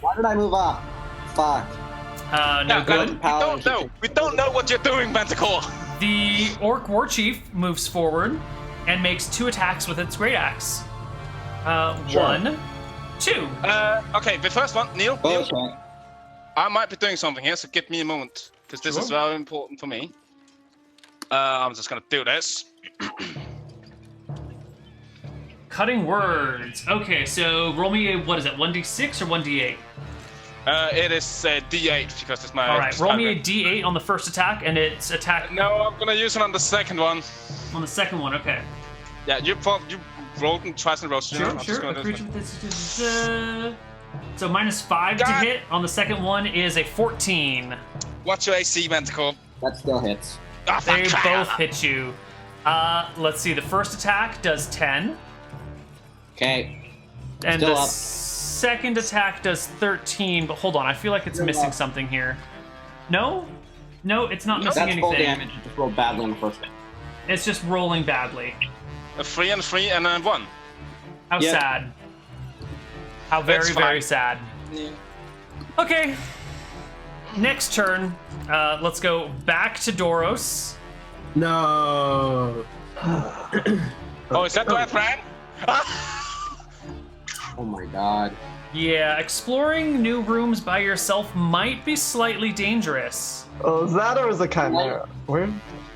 S6: Why did I move up? Fuck.
S2: No good.
S4: We don't know what you're doing, Manticore.
S2: The Orc War Chief moves forward and makes 2 attacks with its great axe.
S6: Sure.
S2: 1, 2.
S4: Okay, the first one, Neal.
S6: Oh,
S4: Neal,
S6: okay.
S4: I might be doing something here, so give me a moment, because this is very important for me. I'm just gonna do this.
S2: Cutting words. Okay, so roll me a, what is it, 1d6 or 1d8?
S4: It is D8 because it's my.
S2: All right, roll me a d8 on the first attack, and it's attack
S4: No, I'm gonna use it on the second one.
S2: on the second one. Okay.
S4: Yeah, you rolled and twice in a row. So I'm just
S2: Sure.
S4: gonna
S2: A
S4: do
S2: creature
S4: this
S2: with this. So minus 5 to
S4: God.
S2: hit on the second one is a 14.
S4: one. What's your AC, Manticore?
S6: That still hits.
S4: Ah, fuck.
S2: They both hit you. Let's see. The first attack does 10.
S6: Okay.
S2: And
S6: Still
S2: the
S6: up.
S2: second attack does 13, but hold on, I feel like it's
S6: Still
S2: missing
S6: up.
S2: something here. No? No, it's not missing
S6: That's full
S2: anything.
S6: damage. It just rolled badly on the first hit.
S2: It's just rolling badly.
S4: A 3 and 3 and then 1.
S2: How
S6: Yeah.
S2: sad. How
S4: That's
S2: very, very
S4: fine.
S2: sad. Okay. Next turn, let's go back to Doros.
S1: No.
S4: Oh, is that the right plan?
S6: Oh my god.
S2: Yeah, exploring new rooms by yourself might be slightly dangerous.
S5: Oh, is that or is it chimera? Where?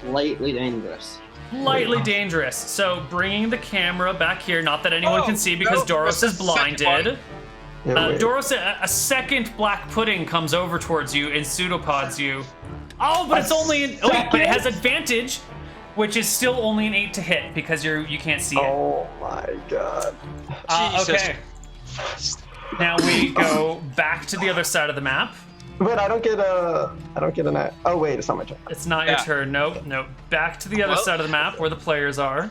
S6: Slightly dangerous.
S2: Slightly dangerous. So bringing the camera back here, not that anyone
S4: Oh,
S2: can see because
S4: no,
S2: Doros
S4: that's
S2: is
S4: the second
S2: blinded.
S4: one.
S5: Yeah, wait.
S2: Doros, a second black pudding comes over towards you and pseudopods you. Oh, but it's only an, oh, wait, but it has advantage, which is still only an 8 to hit because you can't see it.
S5: Oh my god.
S4: Jesus.
S2: Okay. Now we go back to the other side of the map.
S5: But I don't get an. Oh wait, it's not my turn.
S2: It's not your
S4: Yeah.
S2: turn. Nope. Back to the other
S4: Well-
S2: side of the map where the players are.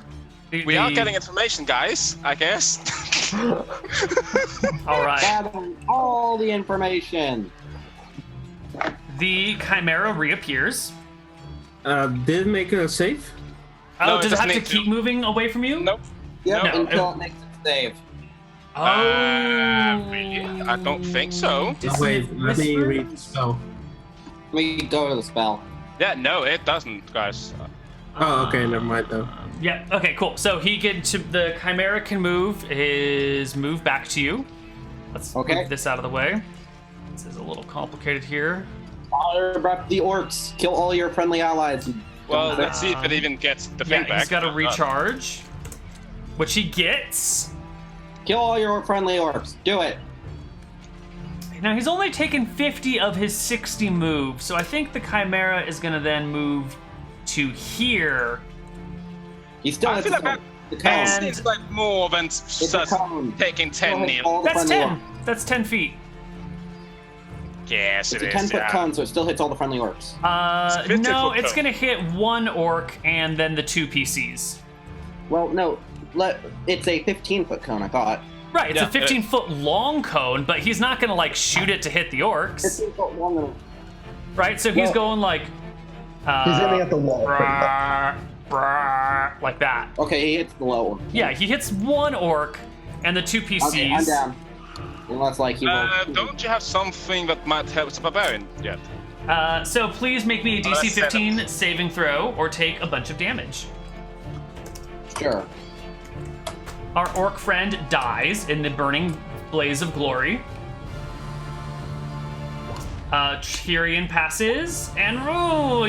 S4: We are getting information, guys, I guess.
S2: All right.
S6: Gather all the information.
S2: The chimera reappears.
S1: Did it make a save?
S2: Oh,
S4: No, it
S2: does it have
S4: doesn't
S2: to
S4: need
S2: keep
S4: to.
S2: moving away from you?
S4: Nope.
S6: Yep,
S2: No.
S6: until it makes it save.
S2: Oh.
S4: Really? I don't think so.
S1: Oh, wait, let me read the
S2: Whispers?
S1: spell.
S6: We go to the spell.
S4: Yeah, no, it doesn't, guys.
S1: Oh, okay, never mind though.
S2: Yeah. Okay. Cool. So he get to the chimera can move his move back to you. Let's
S6: Okay.
S2: move this out of the way. This is a little complicated here.
S6: Fire up the orcs. Kill all your friendly allies.
S4: Well, let's see if it even gets the thing
S2: Yeah,
S4: back.
S2: he's got to recharge, which he gets.
S6: Kill all your friendly orcs. Do it.
S2: Now he's only taken 50 of his 60 moves, so I think the chimera is gonna then move to here.
S6: He still
S4: I
S6: hits
S4: feel like that
S6: the cone.
S2: And-
S4: seems like more than
S6: It's a
S4: just
S6: cone.
S4: taking 10
S6: Still hits
S4: Neal.
S6: all the
S2: That's
S6: friendly
S2: 10.
S6: orcs.
S2: That's 10 feet.
S4: Yes,
S6: It's
S4: it
S6: a
S4: is.
S6: 10-foot
S4: Yeah.
S6: cone, so it still hits all the friendly orcs.
S4: It's 50
S2: No,
S4: foot
S2: it's
S4: cone.
S2: gonna hit one orc and then the two PCs.
S6: Well, no, it's a 15-foot cone, I thought.
S2: Right, it's
S4: Yeah,
S2: a 15-foot long cone, but he's not gonna like shoot it to hit the orcs,
S6: 15-foot long and
S2: right? So he's
S5: Well-
S2: going like,
S5: He's aiming at the wall. pretty much.
S2: brrr, brrr, like that.
S6: okay, he hits the low one.
S2: Yeah, he hits one orc and the two PCs.
S6: Okay, I'm down. Unless like he will.
S4: Don't you have something that might help the barbarian yet?
S2: So please make me a
S4: Oh,
S2: DC
S4: that's
S2: 15 saving throw or take a bunch of damage.
S6: Sure.
S2: Our orc friend dies in the burning blaze of glory. Tyrion passes, and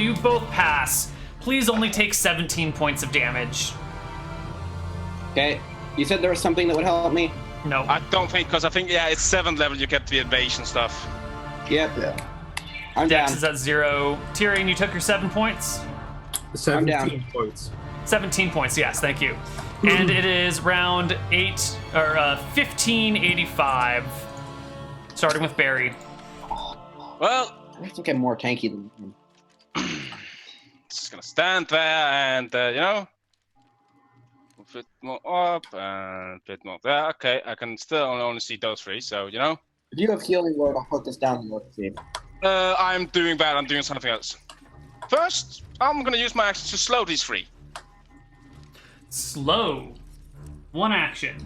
S2: you both pass. Please only take 17 points of damage.
S6: Okay. You said there was something that would help me?
S2: No.
S4: I don't think, because I think, yeah, it's 7th level you get the evasion stuff.
S6: Yep.
S5: Yeah.
S6: I'm
S2: Dex
S6: down.
S2: is at 0. Tyrion, you took your 7 points?
S1: 17 points.
S2: 17 points, yes, thank you. And it is round 1585, starting with Barry.
S4: Well,
S6: I think I'm more tanky than him.
S4: just gonna stand there and, a bit more up and a bit more there. Okay, I can still only see those three, so,
S6: If you have healing word, I'll put this down in the team.
S4: I'm doing bad. I'm doing something else. First, I'm gonna use my action to slow these three.
S2: Slow. One action.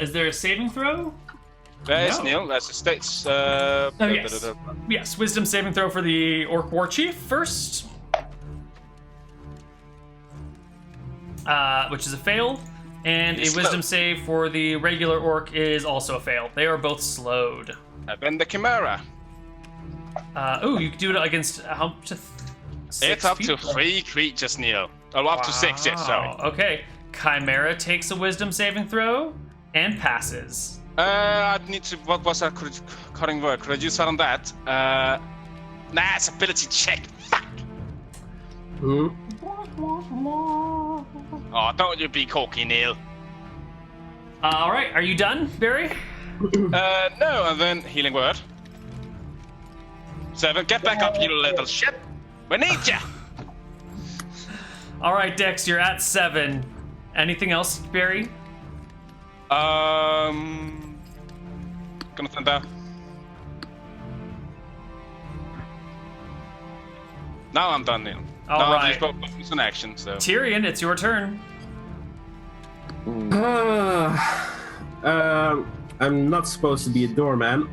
S2: Is there a saving throw?
S4: There's
S2: No.
S4: Neal. That's the states.
S2: Yes. Yes, wisdom saving throw for the Orc War Chief first. Which is a fail. And
S4: He's
S2: a wisdom
S4: slow.
S2: save for the regular Orc is also a fail. They are both slowed.
S4: And then the chimera.
S2: You can do it against how much?
S4: It's up to 3 creatures, Neal. Oh, up to 6, yes, sorry.
S2: Okay. Chimera takes a wisdom saving throw and passes.
S4: I need to. What was that cutting word? Could I use that on that? Nah, it's ability check. Fuck.
S1: Hmm?
S4: Oh, don't you be cocky, Neal.
S2: All right, are you done, Barry?
S4: No, and then healing word. 7, get back up, you little shit. We need ya.
S2: All right, Dex, you're at 7. Anything else, Barry?
S4: Gonna stand there. Now I'm done, Neal.
S2: All
S4: now
S2: right.
S4: these both buttons in action, so.
S2: Tyrion, it's your turn.
S1: I'm not supposed to be a doorman.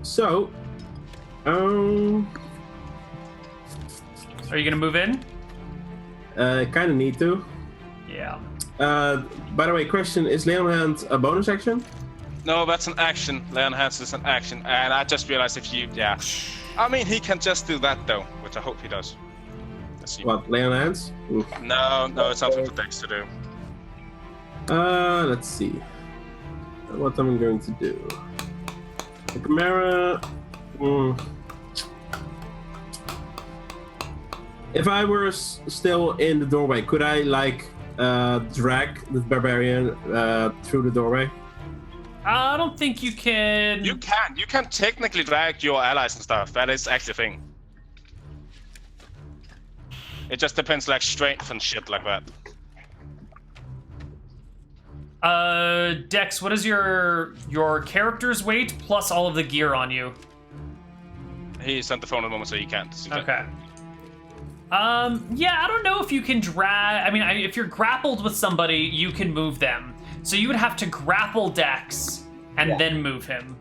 S1: So,
S2: Are you gonna move in?
S1: kind of need to.
S2: Yeah.
S1: By the way, question, is Lay on Hand a bonus action?
S4: No, that's an action. Leon Hands is an action, and I just realized if you, yeah. I mean, he can just do that though, which I hope he does. Let's see.
S1: What, Lay on Hands? Oof.
S4: No, it's something for Dex to do.
S1: Let's see. What I'm going to do. The chimera. If I were still in the doorway, could I drag the barbarian through the doorway?
S2: I don't think you can.
S4: You can technically drag your allies and stuff. That is actually a thing. It just depends, like strength and shit like that.
S2: Dex, what is your character's weight plus all of the gear on you?
S4: He's on the phone at the moment, so he can't.
S2: Okay. Yeah, I don't know if you can drag. I mean, if you're grappled with somebody, you can move them. So you would have to grapple Dex and then move him.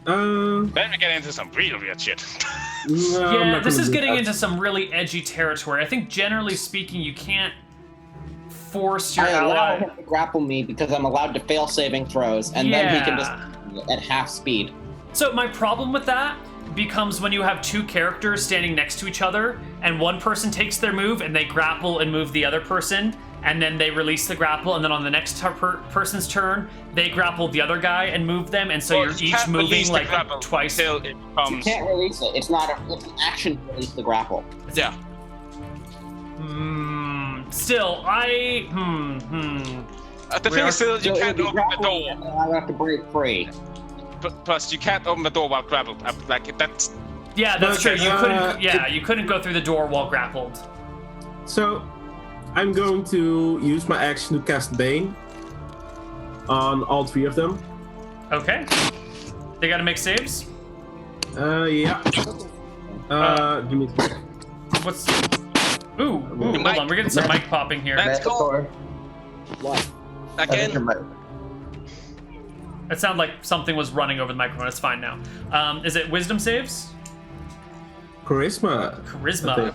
S4: Then we get into some real weird shit.
S1: No, I'm
S2: Yeah,
S1: not
S2: this
S1: gonna
S2: is
S1: do
S2: getting
S1: that.
S2: into some really edgy territory. I think generally speaking, you can't force your
S6: I allow
S2: ally.
S6: him to grapple me because I'm allowed to fail saving throws, and then he can just at half speed.
S2: So my problem with that becomes when you have two characters standing next to each other, and one person takes their move and they grapple and move the other person, and then they release the grapple, and then on the next person's turn, they grapple the other guy and move them, and so
S4: Well,
S2: you're
S4: you
S2: each
S4: can't
S2: moving
S4: release the
S2: like
S4: grapple
S2: twice.
S4: until it
S6: You
S4: becomes.
S6: can't release it. It's not it's an action to release the grapple.
S4: Yeah.
S2: Still,
S4: The thing is, still, you
S6: So
S4: can't
S6: it'll be
S4: open the
S6: grappling,
S4: door.
S6: and then I have to break free.
S4: Plus, you can't open the door while grappled. Like that's.
S2: Yeah, that's
S1: Okay,
S2: true. You couldn't. Yeah, you couldn't go through the door while grappled.
S1: So, I'm going to use my action to cast Bane on all three of them.
S2: Okay. They got to make saves.
S1: Yeah. Give me.
S2: What's? Ooh, hold
S4: Mike.
S2: on. We're getting some mic popping here.
S4: Let's go
S5: What?
S4: again.
S2: It sounded like something was running over the microphone. It's fine now. Is it wisdom saves?
S1: Charisma.
S2: Charisma.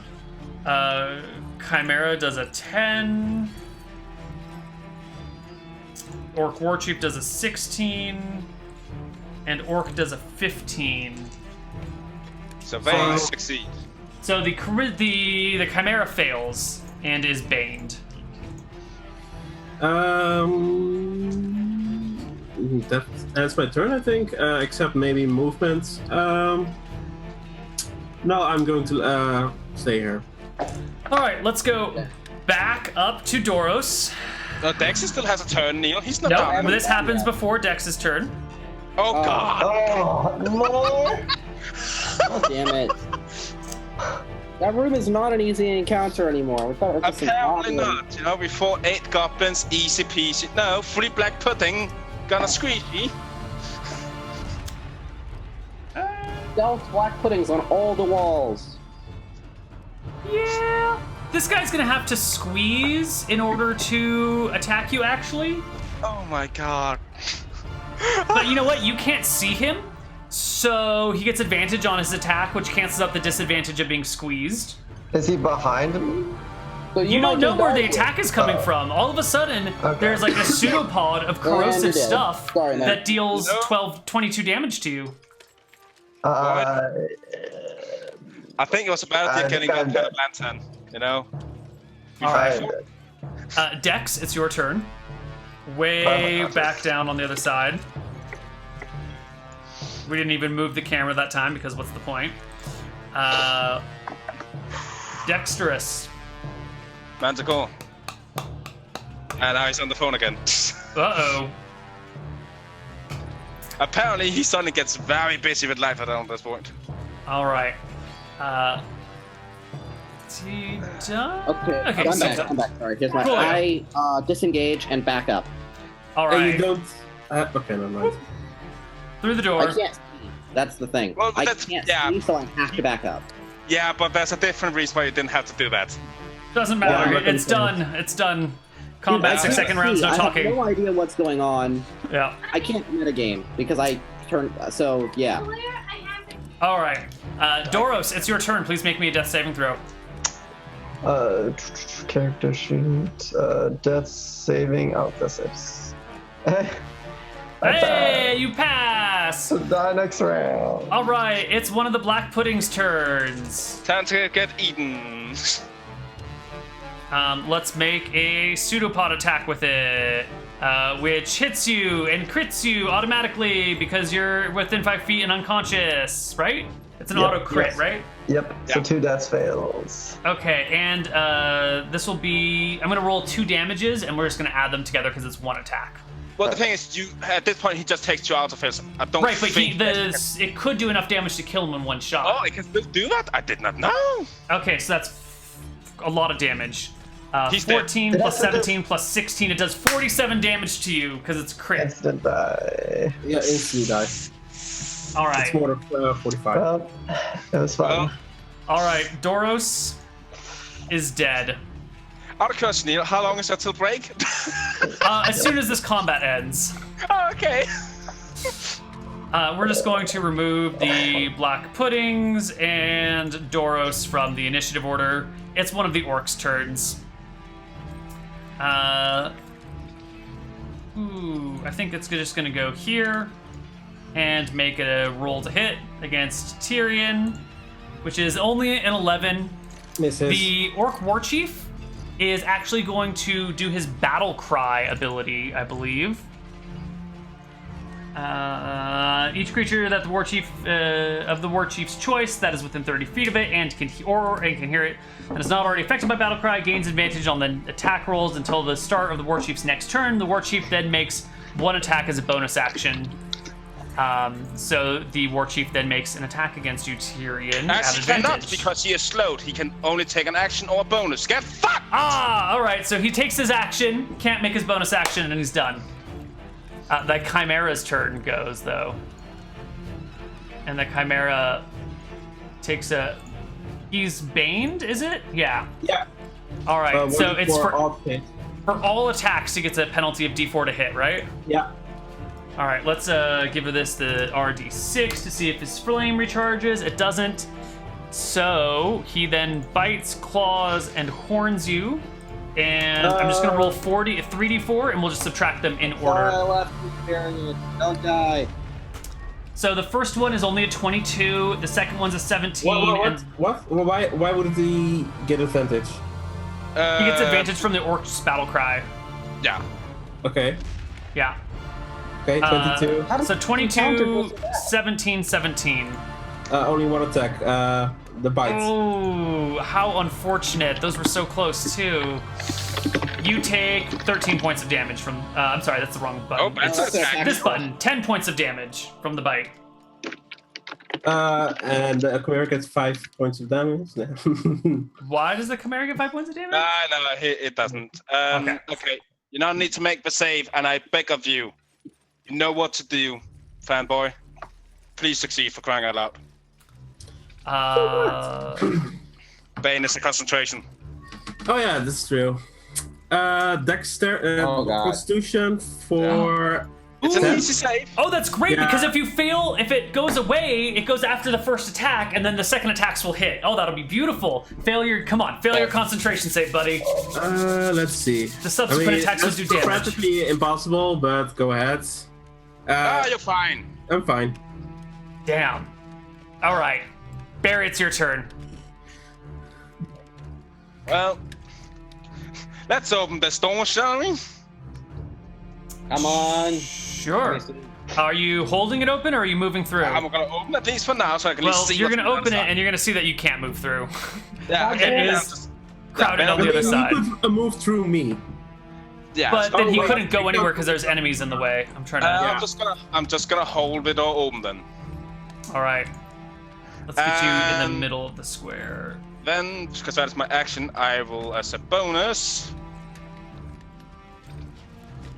S2: Chimera does a 10. Orc Warchief does a 16. And Orc does a 15.
S4: So they succeed.
S2: So the Chimera fails and is baned.
S1: That's my turn, I think. Except maybe movement. No, I'm going to stay here.
S2: All right, let's go back up to Doros.
S4: Dex still has a turn, Neal. He's not
S2: No,
S4: done.
S2: this happens before Dex's turn.
S4: Oh god.
S5: Oh, no!
S6: Oh, damn it. That room is not an easy encounter anymore. We thought it was just an
S4: Apparently
S6: odd one.
S4: not. You know, we fought 8 goblins, easy peasy. No, 3 black pudding, gonna squeaky.
S6: Stealth black puddings on all the walls.
S2: Yeah. This guy's gonna have to squeeze in order to attack you, actually.
S4: Oh my god.
S2: But you know what? You can't see him, so he gets advantage on his attack, which cancels out the disadvantage of being squeezed.
S5: Is he behind me?
S6: So
S2: You
S6: might
S2: don't know
S6: just
S2: where
S6: die
S2: the
S6: here.
S2: attack is coming from. All of a sudden,
S5: Okay.
S2: there's like a pseudopod of
S6: And you're
S2: corrosive
S6: dead.
S2: stuff
S6: Sorry, man.
S2: that deals
S4: You know?
S2: 22 damage to you.
S4: I think it was about
S5: I
S4: you getting
S5: think
S4: that
S5: I'm
S4: lantern, you know?
S2: All
S5: right.
S2: Dex, it's your turn. Way back down on the other side. We didn't even move the camera that time because what's the point? Dexterous.
S4: Manticore. And now he's on the phone again.
S2: Uh-oh.
S4: Apparently he suddenly gets very busy with life at this point.
S2: All right. Is he done?
S6: Okay, I'm
S2: so
S6: back. I'm back. Sorry. Here's my.
S2: Cool.
S6: I disengage and back up.
S2: all
S1: Hey,
S2: right.
S1: you don't. Okay, never mind.
S2: Through the
S6: I
S2: door.
S6: can't see. That's the thing.
S4: Well,
S6: I
S4: that's-
S6: can't
S4: yeah.
S6: see, so I have to back up.
S4: Yeah, but there's a different reason why you didn't have to do that.
S2: Doesn't
S5: Yeah,
S2: matter.
S5: I'm not gonna
S2: it's done. It's done.
S6: Dude,
S2: Combat
S6: I
S2: 6
S6: can't
S2: second rounds,
S6: see.
S2: no
S6: I
S2: talking.
S6: have no idea what's going on.
S2: Yeah.
S6: I can't metagame because I turned. So yeah.
S2: All right. Doros, it's your turn. Please make me a death saving throw.
S5: Character sheet, death saving. Oh, death saves.
S2: Hey, you pass.
S5: Die next round.
S2: All right, it's one of the Black Pudding's turns.
S4: Time to get eaten.
S2: Let's make a pseudopod attack with it, which hits you and crits you automatically because you're within 5 feet and unconscious, right? It's an
S5: Yep,
S2: auto crit,
S5: yes.
S2: right?
S5: Yep. So
S4: Yeah.
S5: 2 deaths fails.
S2: Okay, and this will be. I'm gonna roll 2 damages, and we're just gonna add them together because it's 1 attack.
S4: Well, the thing is, you at this point he just takes you out of his. I don't
S2: Right, but
S4: think.
S2: it could do enough damage to kill him in 1 shot.
S4: Oh, I can still do that? I did not know.
S2: Okay, so that's a lot of damage.
S4: He's dead.
S2: 14
S5: Did I
S2: plus
S5: put this-
S2: 17 plus 16. It does 47 damage to you because it's crit.
S5: Instant die.
S1: Yeah, instantly die.
S2: All right.
S1: It's more than 45.
S5: Well, that was fun.
S4: Well,
S2: All right. Doros is dead.
S4: out of curiosity, Neal, how long is that till break?
S2: As soon as this combat ends.
S4: Oh, okay.
S2: We're just going to remove the black puddings and Doros from the initiative order. It's one of the orcs' turns. I think it's just going to go here and make a roll to hit against Tyrion, which is only an 11.
S1: Misses.
S2: The Orc War Chief is actually going to do his Battle Cry ability, I believe. Each creature that the War Chief of the War Chief's choice that is within 30 feet of it and can hear it and is not already affected by Battle Cry gains advantage on the attack rolls until the start of the War Chief's next turn. The War Chief then makes one attack as a bonus action. So the War Chief then makes an attack against you, Tyrion.
S4: As
S2: at
S4: he cannot
S2: advantage.
S4: because he is slowed. He can only take an action or a bonus. Get fucked!
S2: All right. So he takes his action, can't make his bonus action, and he's done. The Chimera's turn goes, though. And the Chimera takes a... He's baned, is it? Yeah.
S1: Yeah.
S2: All right, so it's for all attacks, he gets a penalty of D4 to hit, right?
S1: Yeah.
S2: All right, let's give this the RD6 to see if his flame recharges. It doesn't. So he then bites, claws, and horns you. And I'm just going to roll 3d4, and we'll just subtract them in order.
S6: Don't die.
S2: So the first one is only a 22. The second one's a 17. And
S1: What? Well, why would he get advantage?
S2: he gets advantage from the Orc's Battle Cry.
S4: Yeah.
S1: Okay.
S2: Yeah.
S1: Okay, 22.
S2: So 22, 17, 17.
S1: Only one attack. The bite.
S2: Oh, how unfortunate. Those were so close, too. You take 13 points of damage from... I'm sorry, that's the wrong button.
S4: Oh, that's
S2: It's
S4: an attack.
S2: this button. 10 points of damage from the bite.
S1: And the Chimera gets 5 points of damage.
S2: Why does the Chimera get 5 points of damage?
S4: No, it doesn't. Okay. You now need to make the save, and I beg of you. You know what to do, fanboy. Please succeed for crying out loud. Bane is a concentration.
S1: Oh yeah, this is true. Dexter,
S6: Oh, God.
S1: Constitution for...
S4: It's an
S1: 10.
S4: easy save.
S2: Oh, that's great,
S1: Yeah.
S2: because if you fail, if it goes away, it goes after the first attack, and then the second attacks will hit. Oh, that'll be beautiful. Failure, come on, failure concentration save, buddy.
S1: Let's see.
S2: The subsequent attacks will do
S1: that's
S2: damage.
S1: practically impossible, but go ahead.
S4: You're fine.
S1: I'm fine.
S2: Damn. All right. Barry, it's your turn.
S4: Well, let's open this door, shall we?
S6: Come on.
S2: Sure. Are you holding it open, or are you moving through?
S4: I'm gonna open it at least for now, so I can at
S2: Well,
S4: least see.
S2: you're
S4: what's
S2: gonna
S4: on the
S2: open it,
S4: other
S2: and you're gonna see that you can't move through.
S4: side. Yeah,
S2: It
S4: okay.
S2: is crowded on the
S1: You
S2: other side.
S1: could move through me.
S4: Yeah.
S2: But then he
S1: wait.
S2: couldn't go anywhere because there's enemies in the way. I'm trying to.
S4: I'm just gonna hold the door open then.
S2: All right. Let's get you in the
S4: Um,
S2: middle of the square.
S4: Then, because that is my action, I will, as a bonus.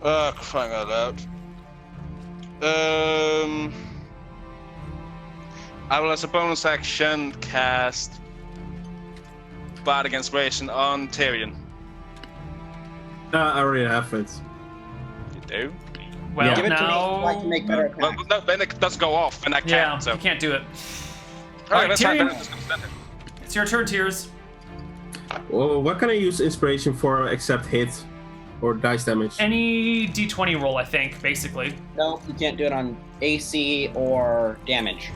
S4: Crying out loud. I will, as a bonus action, cast Bard Against Ration on Tyrion.
S1: I already have it.
S4: You do?
S2: Well,
S1: Yeah.
S6: Give it to me
S2: now.
S6: so I can make better attacks.
S4: Well, no, then it does go off, and I can't.
S2: Yeah,
S4: So.
S2: you can't do it.
S4: Alright,
S2: Alright,
S4: that's fine.
S2: Tyrion.
S4: Then I'm just gonna stand it.
S2: It's your turn, Tears.
S1: Well, what can I use inspiration for except hit or dice damage?
S2: Any d20 roll, I think, basically.
S6: No, you can't do it on AC or damage.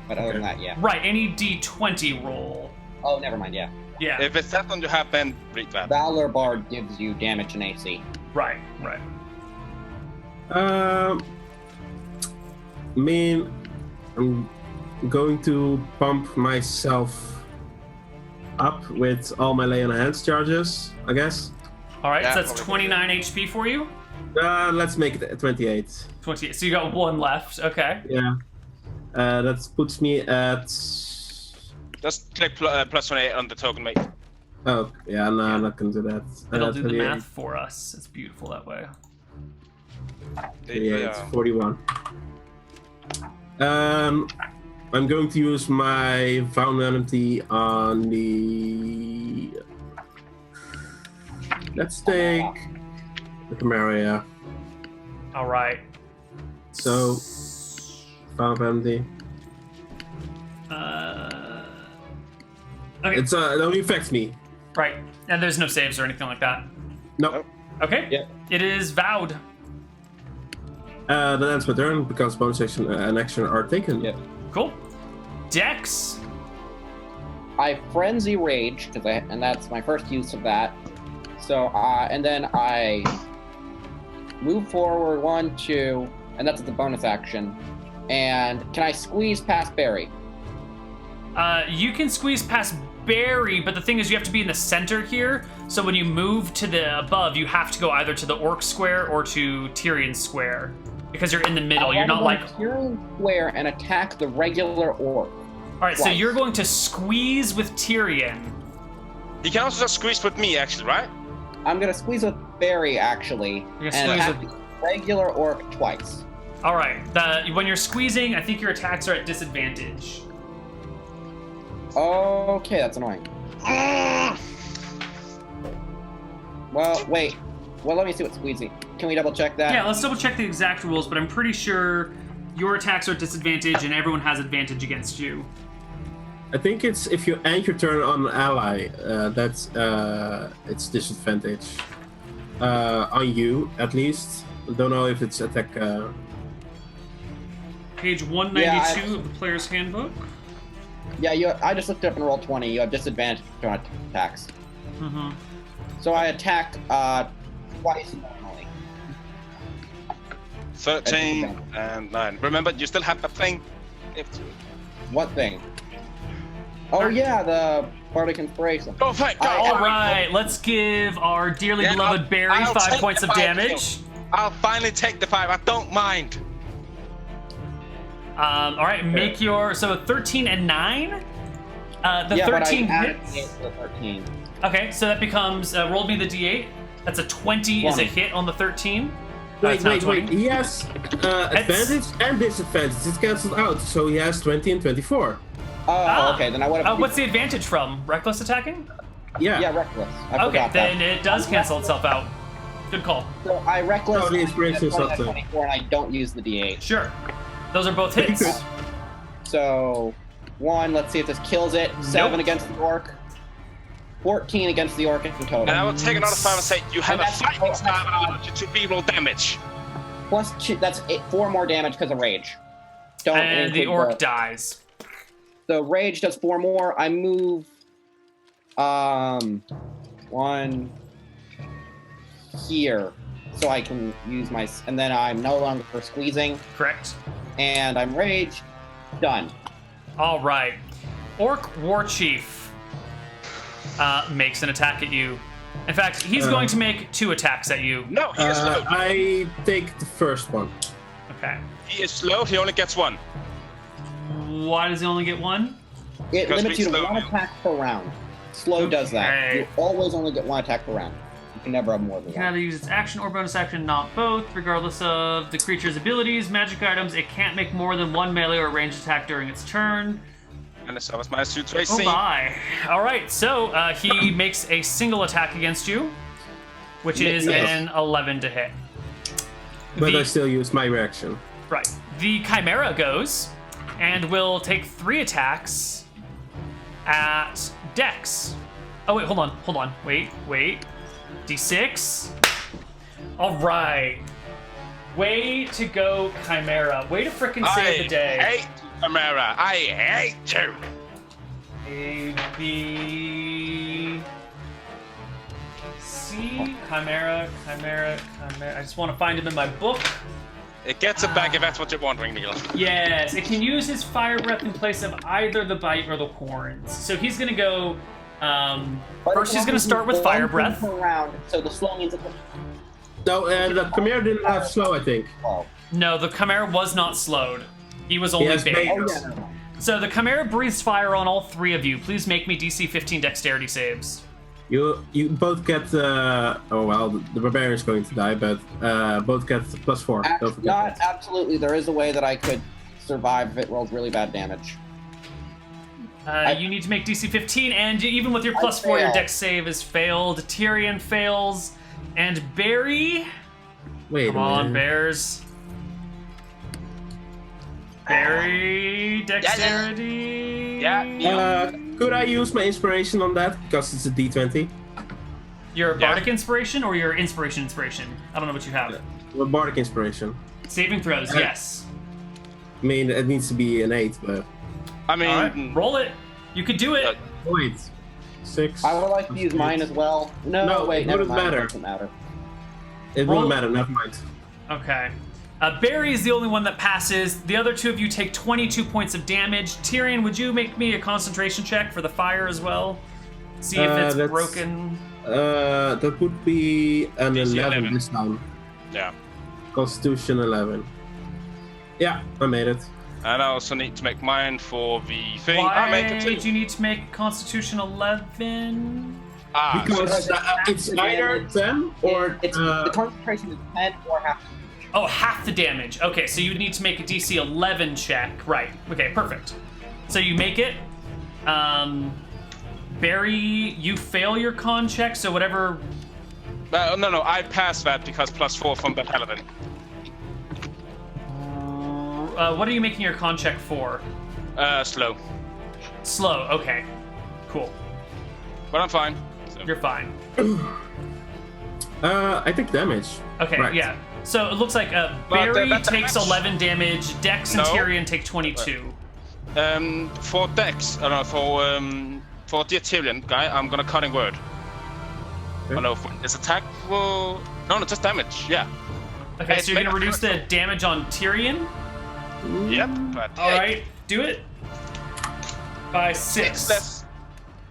S6: But other than that, yeah.
S2: Right, any d20 roll.
S6: Oh, never mind, yeah.
S2: Yeah,
S4: If it's that on you have, then read that.
S6: Valor Bard gives you damage and AC.
S2: right, right.
S1: I mean, I'm going to pump myself up with all my lay on hands charges, I guess.
S2: All right,
S4: Yeah,
S2: so that's
S4: probably.
S2: 29 HP for you.
S1: Let's make it 28.
S2: 20. So you got one left. Okay.
S1: Yeah. That puts me at...
S4: Just click plus 28 on the token, mate.
S1: Oh, yeah, no, I'm not going to do that.
S2: It'll do the
S1: 28,
S2: math for us. It's beautiful that way.
S1: 28, 41. I'm going to use my vulnerability on the. Let's take the chimera. Yeah.
S2: All right.
S1: So, vulnerability.
S2: Okay.
S1: It only affects me.
S2: Right. And there's no saves or anything like that.
S1: No.
S2: Okay.
S6: Yeah.
S2: It is vowed.
S1: Then ends my turn because bonus action and action are taken.
S6: Yeah.
S2: Cool. Dex.
S6: I frenzy rage and that's my first use of that. So and then I move forward 1, 2, and that's the bonus action. And can I squeeze past Barry?
S2: You can squeeze past Barry, but the thing is you have to be in the center here. So when you move to the above, you have to go either to the orc square or to Tyrion square. Because you're in the middle. You're not like
S6: Tyrion square and attack the regular orc.
S2: All right, so
S6: twice.
S2: you're going to squeeze with Tyrion.
S4: He can also just squeeze with me, actually, right?
S6: I'm gonna squeeze with Barry actually,
S2: You're
S6: and
S2: gonna
S6: attack
S2: squeeze
S6: the regular orc twice.
S2: All right. When you're squeezing, I think your attacks are at disadvantage.
S6: Okay, that's annoying. Well, wait. Well, let me see what squeezing. Can we double check that?
S2: Yeah, let's double check the exact rules, but I'm pretty sure your attacks are at disadvantage and everyone has advantage against you.
S1: I think it's if you end your turn on an ally, that's it's disadvantage on you at least. I don't know if it's attack.
S2: Page 192
S6: Yeah,
S2: of the player's handbook.
S6: Yeah, I just looked up in roll 20. You have disadvantage on attacks.
S2: Mm-hmm.
S6: So I attack twice normally.
S4: 13 and 9. Remember, you still have that thing.
S6: What thing? Oh yeah, the Bardic Inspiration.
S4: Oh, thank God!
S2: All right, let's give our dearly
S4: Yeah,
S2: beloved Barry
S4: I'll
S2: 5
S4: take
S2: points
S4: the
S2: of
S4: 5
S2: damage.
S4: kills. I'll finally take the 5. I don't mind.
S2: All right, make your 13 and 9. The
S6: Yeah,
S2: 13
S6: but I added
S2: hits.
S6: 8 to the 13.
S2: Okay, so that becomes roll me the d8. That's a 20 is a
S6: 20.
S2: hit on the 13.
S1: Wait,
S2: not
S1: wait,
S2: 20.
S1: wait. He has advantage and disadvantage. It's cancelled out, so he has 20 and 24.
S6: Oh, okay, then I would have.
S2: What's the advantage from? Reckless attacking?
S1: Yeah.
S6: Yeah, reckless. I
S2: Okay,
S6: forgot
S2: then
S6: that.
S2: it does cancel itself out. Good call.
S6: So I reckless.
S1: Oh, the inspiration is up there.
S6: 24, and I don't use the D8.
S2: Sure. Those are both
S1: Pretty
S2: hits.
S1: good.
S6: So 1. Let's see if this kills it. 7
S2: Nope.
S6: against the orc. 14 against the orc in total.
S4: And I will take another 5 and say, you have
S6: And
S4: a
S6: that's-
S4: fighting style that allows you to reroll damage.
S6: Plus 2. That's 4 more damage because of rage. Don't
S2: And the
S6: include
S2: orc dies.
S6: So rage does 4 more. I move 1 here, so I can use my. And then I'm no longer squeezing,
S2: Correct.
S6: and I'm rage. Done.
S2: All right. Orc War Chief makes an attack at you. In fact, he's going to make 2 attacks at you.
S4: No, he is slow.
S1: I take the first one.
S2: Okay.
S4: He is slow. He only gets 1.
S2: Why does he only get 1?
S6: It
S4: Because
S6: limits you to
S4: slow
S6: 1
S4: now.
S6: attack per round. Slow does that.
S2: Okay.
S6: You always only get 1 attack per round. You can never have more than
S2: It can
S6: 1.
S2: either use its action or bonus action, not both. Regardless of the creature's abilities, magic items, it can't make more than 1 melee or ranged attack during its turn.
S4: And so was my suit race.
S2: Oh my. All right, so he makes a single attack against you, which is
S1: Yes.
S2: an 11 to hit.
S1: But
S2: The-
S1: I still use my reaction.
S2: Right. The Chimera goes and will take 3 attacks at Dex. Oh, wait, hold on. Wait. D6. All right. Way to go, Chimera. Way to frickin' save the day.
S4: I hate Chimera. I hate you.
S2: A, B, C, Chimera. I just want to find him in my book.
S4: It gets it back if that's what you're wondering, Neal.
S2: Yes, it can use his fire breath in place of either the bite or the horns. So he's gonna go. First, he's gonna start with fire breath.
S6: Per round, so the slow means it's
S1: No, the Chimera didn't have slow, I think.
S2: No, the Chimera was not slowed. He was only
S1: has
S2: bait.
S1: bait.
S6: Oh yeah, never mind.
S2: So the Chimera breathes fire on all 3 of you. Please make me DC 15 dexterity saves.
S1: You both get oh well, the Barbarian is going to die, but both get +4. Don't forget
S6: Not
S1: that.
S6: absolutely. There is a way that I could survive if it rolls really bad damage.
S2: You need to make DC 15, and even with your
S6: I
S2: +4, your
S6: fail.
S2: dex save is failed. Tyrion fails, and Barry.
S1: Wait
S2: Come
S1: a
S2: on,
S1: minute.
S2: Bears. Barry, dexterity.
S4: Yeah.
S1: Could I use my inspiration on that? Because it's a D20.
S2: Your
S4: Yeah.
S2: bardic inspiration or your inspiration? I don't know what you have.
S1: Well, bardic inspiration.
S2: Saving throws, yes.
S1: I mean, it needs to be an 8, but...
S4: I mean,
S2: All right, roll it. You could do it.
S1: Wait. 6.
S6: I would like to use mine as well. No, wait,
S1: it
S6: never
S1: wouldn't
S6: mind.
S1: matter.
S6: It doesn't matter.
S1: It
S2: Roll-
S1: wouldn't matter, never mind.
S2: Okay. Barry is the only one that passes. The other two of you take 22 points of damage. Tyrion, would you make me a concentration check for the fire as well? See if it's
S1: that's-
S2: broken.
S1: That would be an
S4: DC
S1: 11
S4: 11.
S1: this time.
S4: yeah.
S1: Constitution 11. Yeah, I made it.
S4: And I also need to make mine for the thing. I make
S2: Why
S4: it
S2: do
S4: too.
S2: you need to make Constitution 11?
S1: Because it's either 10 or...
S6: the concentration is 10 or half.
S2: Oh, half the damage. Okay, so you would need to make a DC 11 check. Right. Okay, perfect. So you make it. Barry, you fail your con check, so whatever...
S4: no, I passed that because +4 from the Paladin.
S2: what are you making your con check for?
S4: Slow.
S2: Slow, okay. Cool.
S4: But I'm fine. So.
S2: You're fine.
S1: I take damage.
S2: Okay,
S1: Right.
S2: yeah. So it looks like
S4: But,
S2: Barry
S4: that's
S2: takes
S4: damage.
S2: 11 damage, Dex and
S4: No.
S2: Tyrion take 22.
S4: For Dex, for the Tyrion guy, I'm gonna cutting word.
S1: Okay.
S4: Oh no, his attack will... No, just damage, yeah.
S2: Okay,
S4: Hey,
S2: so you're
S4: make
S2: gonna
S4: a
S2: reduce the damage on Tyrion?
S4: Yep, but...
S2: Alright, do it. By 6.
S4: Less.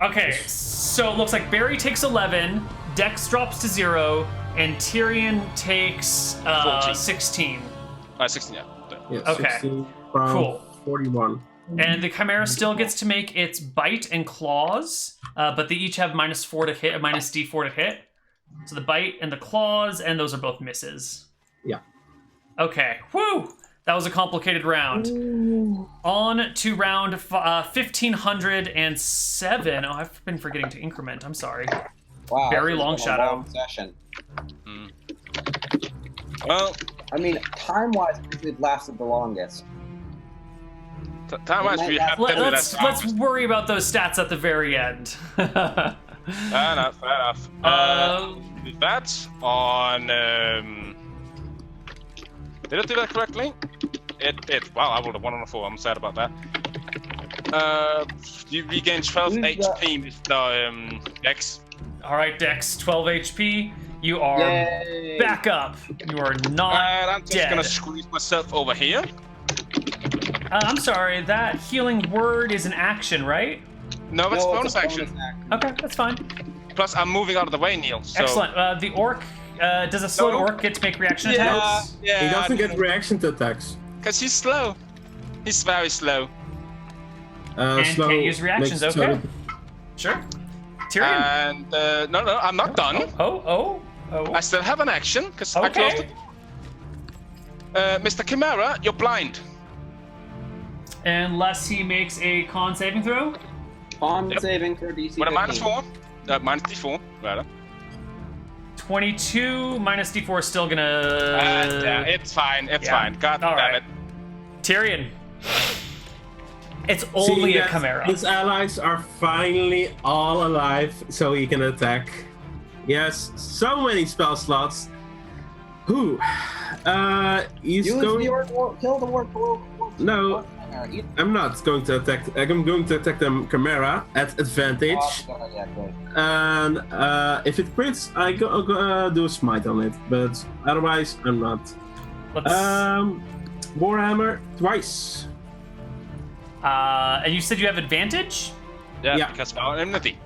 S2: Okay, so it looks like Barry takes 11, Dex drops to 0, and Tyrion takes
S4: 14.
S2: 16.
S4: 16, yeah.
S1: Yeah,
S2: Okay.
S1: 16 from
S2: Cool.
S1: 41.
S2: And the Chimera still gets to make its bite and claws, but they each have -4 to hit, minus D4 to hit. So the bite and the claws, and those are both misses.
S1: Yeah.
S2: Okay, woo! That was a complicated round. On to round 1507. Oh, I've been forgetting to increment. I'm sorry.
S6: Wow.
S2: Very
S6: this has
S2: long
S6: been a
S2: shadow.
S6: long session.
S4: Well,
S6: I mean, time-wise, it lasted the longest.
S4: time-wise, we have 10 minutes.
S2: Let's worry about those stats at the very end.
S4: Fair enough. That's on... Did I do that correctly? It. Wow, I rolled a 1 on a 4. I'm sad about that. You regain 12
S6: Who's
S4: HP with the Dex.
S2: All right, Dex, 12 HP. You are
S6: Yay!
S2: back up. You are not
S4: And I'm just
S2: dead.
S4: gonna squeeze myself over here.
S2: I'm sorry, that healing word is an action, right?
S4: No, that's
S6: No,
S4: bonus
S6: it's a
S4: action.
S2: Okay, that's fine.
S4: Plus, I'm moving out of the way, Neal. So...
S2: Excellent. The orc, does a slowed
S4: No.
S2: orc get to make reaction
S4: Yeah,
S2: attacks?
S4: yeah.
S1: He doesn't get reaction to attacks.
S4: Because he's slow. He's very slow.
S2: And
S1: Slow
S2: can't use reactions,
S1: makes
S2: okay.
S1: total-
S2: Sure. Tyrion.
S4: And, no, I'm not done.
S2: Oh.
S4: I still have an action, because I closed
S2: Okay.
S4: it. Mr. Chimera, you're blind.
S2: Unless he makes a con saving throw.
S6: Con
S4: Yep.
S6: saving for DC
S4: With a
S6: 15.
S4: -4. Minus D4, rather.
S2: 22 minus D4 is still gonna...
S4: Yeah, it's fine, it's
S2: yeah.
S4: fine. God
S2: All
S4: damn
S2: right.
S4: it.
S2: Tyrion. It's
S1: Seeing
S2: only a
S1: that
S2: chimera.
S1: His allies are finally all alive, so he can attack. Yes, so many spell slots. Whew. He's
S6: Use
S1: going...
S6: the orc, kill the orc.
S1: No, I'm not going to attack. I'm going to attack the chimera at advantage.
S6: Yeah, good.
S1: And if it crits, I go do a smite on it. But otherwise, I'm not.
S2: Let's,
S1: Warhammer twice.
S2: and you said you have advantage?
S4: Yeah, because of our enmity.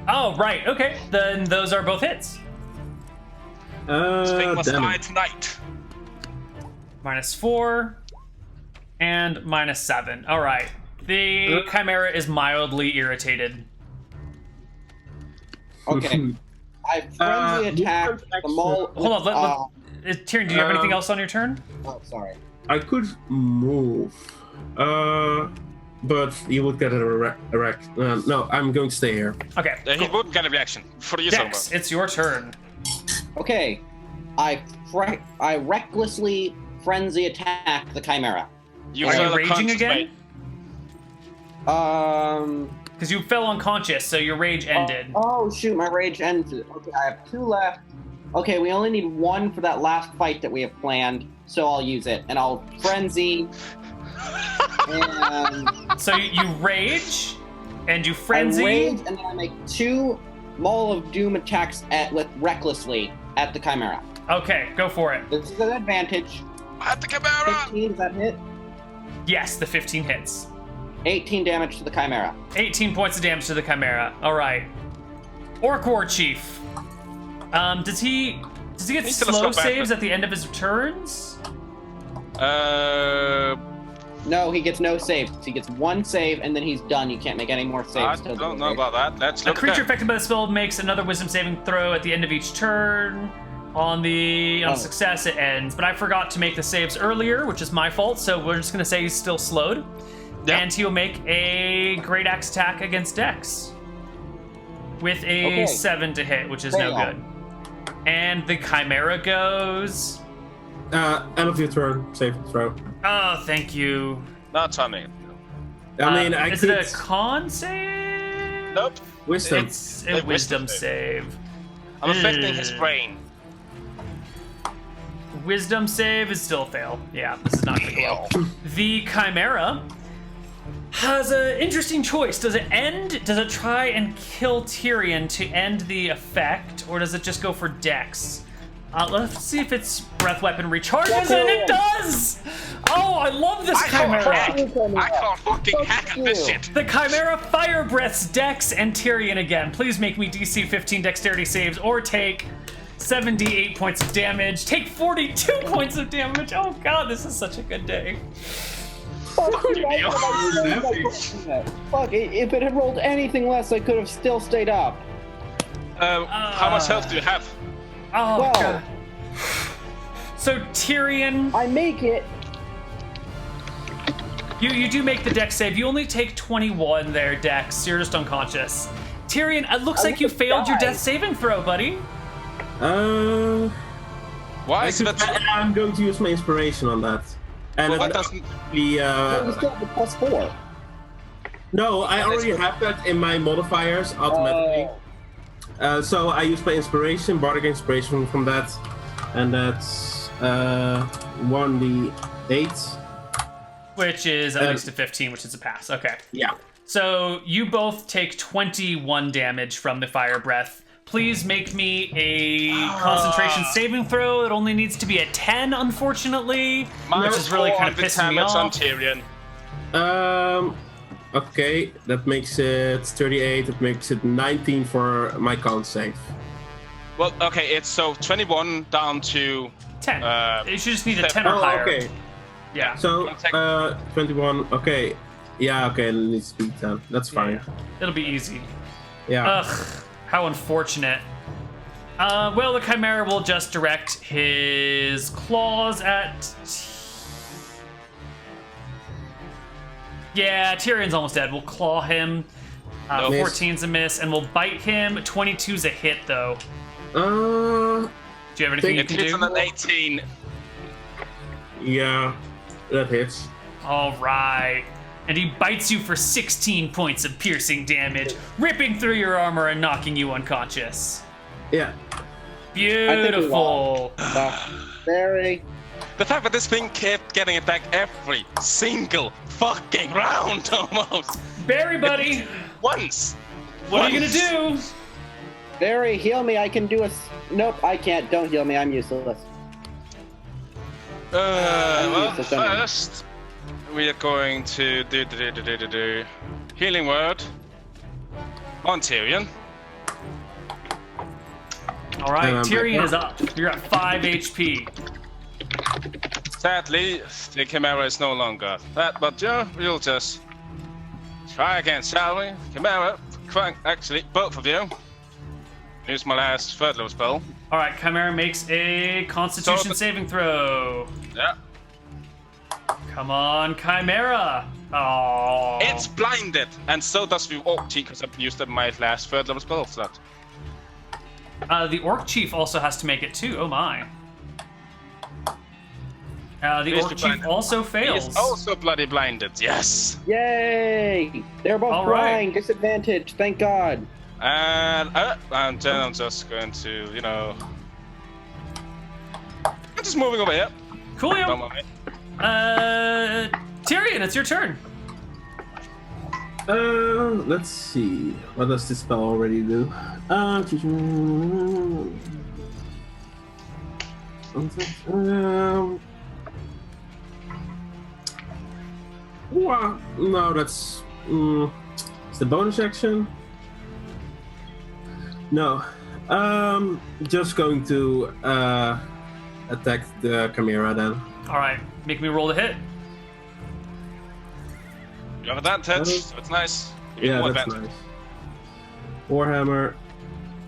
S2: Oh, right. Okay. Then those are both hits.
S4: This thing must
S1: Damn
S4: die
S1: it.
S4: tonight.
S2: -4 and -7. All right. The chimera is mildly irritated.
S6: Okay. I frenzy attacked the mole.
S2: Hold on. Tyrion, do you have anything else on your turn?
S6: Oh, sorry.
S1: I could move. But you would get a erect. No, I'm going to stay here.
S2: Okay.
S4: He would get a reaction for you,
S2: Dex, it's your turn.
S6: Okay, I recklessly frenzy attack the chimera.
S4: You
S2: Are
S4: feel
S2: you
S4: a
S2: raging
S4: conscious
S2: again?
S4: pain.
S2: Because you fell unconscious, so your rage ended.
S6: Oh shoot, my rage ended. Okay, I have 2 left. Okay, we only need 1 for that last fight that we have planned, so I'll use it, and I'll frenzy. And
S2: So you rage, and you frenzy.
S6: I rage, and then I make 2 Maul of Doom attacks recklessly at the chimera.
S2: Okay, go for it.
S6: This is an advantage.
S4: At the chimera!
S6: 15, does that hit?
S2: Yes, the 15 hits.
S6: 18 damage to the chimera.
S2: 18 points of damage to the chimera. All right. Orc War Chief. Does he get
S4: He's still a
S2: slow
S4: scumbag,
S2: saves
S4: but-
S2: at the end of his turns?
S6: No, he gets no saves. He gets 1 save, and then he's done. You can't make any more
S4: I
S6: saves. till
S4: don't
S6: the
S4: know
S6: save.
S4: about that. Let's
S2: A
S4: look
S2: creature
S4: again.
S2: affected by the spell makes another wisdom saving throw at the end of each turn. On success, it ends. But I forgot to make the saves earlier, which is my fault, so we're just going to say he's still slowed.
S4: Yeah.
S2: And he'll make a great axe attack against Dex. With a
S6: Okay.
S2: 7 to hit, which is no
S6: Fail.
S2: good. And the chimera goes...
S1: End of your turn. Save throw.
S2: Oh, thank you.
S4: Not timing.
S1: I mean, I
S2: is
S1: could...
S2: it a con save?
S4: Nope.
S1: Wisdom.
S2: It's a wisdom save.
S4: I'm affecting his brain.
S2: Wisdom save is still a fail. Yeah, this is not going to go well. The chimera has an interesting choice. Does it try and kill Tyrion to end the effect, or does it just go for Dex? Let's see if its breath weapon recharges, and it does! Oh, I love this
S4: I can't hack.
S2: chimera!
S4: I can't fucking hack at this shit.
S2: The chimera fire breaths Dex and Tyrion again. Please make me DC 15 dexterity saves, or take 78 points of damage. Take 42 points of damage. Oh god, this is such a good day.
S6: Fuck, if it had rolled anything less, I could have still stayed up.
S4: How much health do you have?
S2: Oh
S6: Well.
S2: god. So Tyrion,
S6: I make it.
S2: you do make the Dex save. You only take 21 there, Dex. You're just unconscious. Tyrion, it looks like you failed your
S6: die.
S2: death saving throw, buddy.
S4: Why is that?
S1: I'm going to use my inspiration on that. And
S4: Well,
S1: it
S4: that doesn't.
S1: be,
S6: You still have the +4.
S1: no, I already have that in my modifiers automatically. So I use my inspiration, bardic inspiration from that, and that's 1d8.
S2: Which is at least a 15, which is a pass. Okay.
S1: Yeah.
S2: So you both take 21 damage from the fire breath. Please make me a concentration saving throw. It only needs to be a 10, unfortunately, which is really kind of pissing me
S4: on
S2: off.
S4: Tyrion.
S1: Okay, that makes it 38. That makes it 19 for my con save.
S4: Well, okay, it's so 21 down to
S2: 10. You should just need a
S4: 10.
S2: 10 or higher.
S1: Okay.
S2: Yeah.
S1: So 21. Okay. Yeah. Okay. It needs to be 10. That's fine.
S2: Yeah. It'll be easy.
S1: Yeah.
S2: Ugh, how unfortunate. Well, the Chimera will just direct his claws at... Yeah, Tyrion's almost dead. We'll claw him.
S4: Nope.
S2: 14's a miss, and we'll bite him. 22's a hit, though. Do you have anything you
S4: It
S2: can
S4: hits
S2: do?
S4: on an 18.
S1: Yeah. That hits.
S2: All right. And he bites you for 16 points of piercing damage, ripping through your armor and knocking you unconscious.
S1: Yeah.
S2: Beautiful.
S6: Very.
S4: The fact that this thing kept getting attacked every single fucking round almost.
S2: Barry, buddy,
S4: Once.
S2: what are you gonna do?
S6: Very, heal me. I can do a. Nope, I can't. Don't heal me. I'm useless.
S4: Well,
S6: useless, don't I?
S4: first we are going to do healing word on Tyrion.
S2: All right, Tyrion is up. You're at 5 HP.
S4: Sadly, the Chimera is no longer that, but we'll just try again, shall we? Chimera, actually, both of you. Use my last third level spell.
S2: All right, Chimera makes a Constitution saving throw.
S4: Yeah.
S2: Come on, Chimera. Oh.
S4: It's blinded, and so does the Orc Chief because I've used my last 3rd level spell slot.
S2: The Orc Chief also has to make it too. Oh my. The
S4: Please
S2: Orc
S4: be
S2: Chief
S4: blinded.
S2: also
S4: He
S2: fails.
S4: is also bloody blinded. Yes.
S6: Yay! They're both
S2: All right.
S6: blind. Disadvantage. Thank God.
S4: And then I'm just going to, you know, I'm just moving over here.
S2: Coolio.
S4: Don't mind.
S2: Tyrion, it's your turn.
S1: Let's see. What does this spell already do? Well, no, that's it's the bonus action. No, just going to attack the chimera then.
S2: All right, make me roll the hit.
S4: You have advantage, so it's nice. Give me
S1: Yeah,
S4: more
S1: that's
S4: advantage.
S1: nice. Warhammer.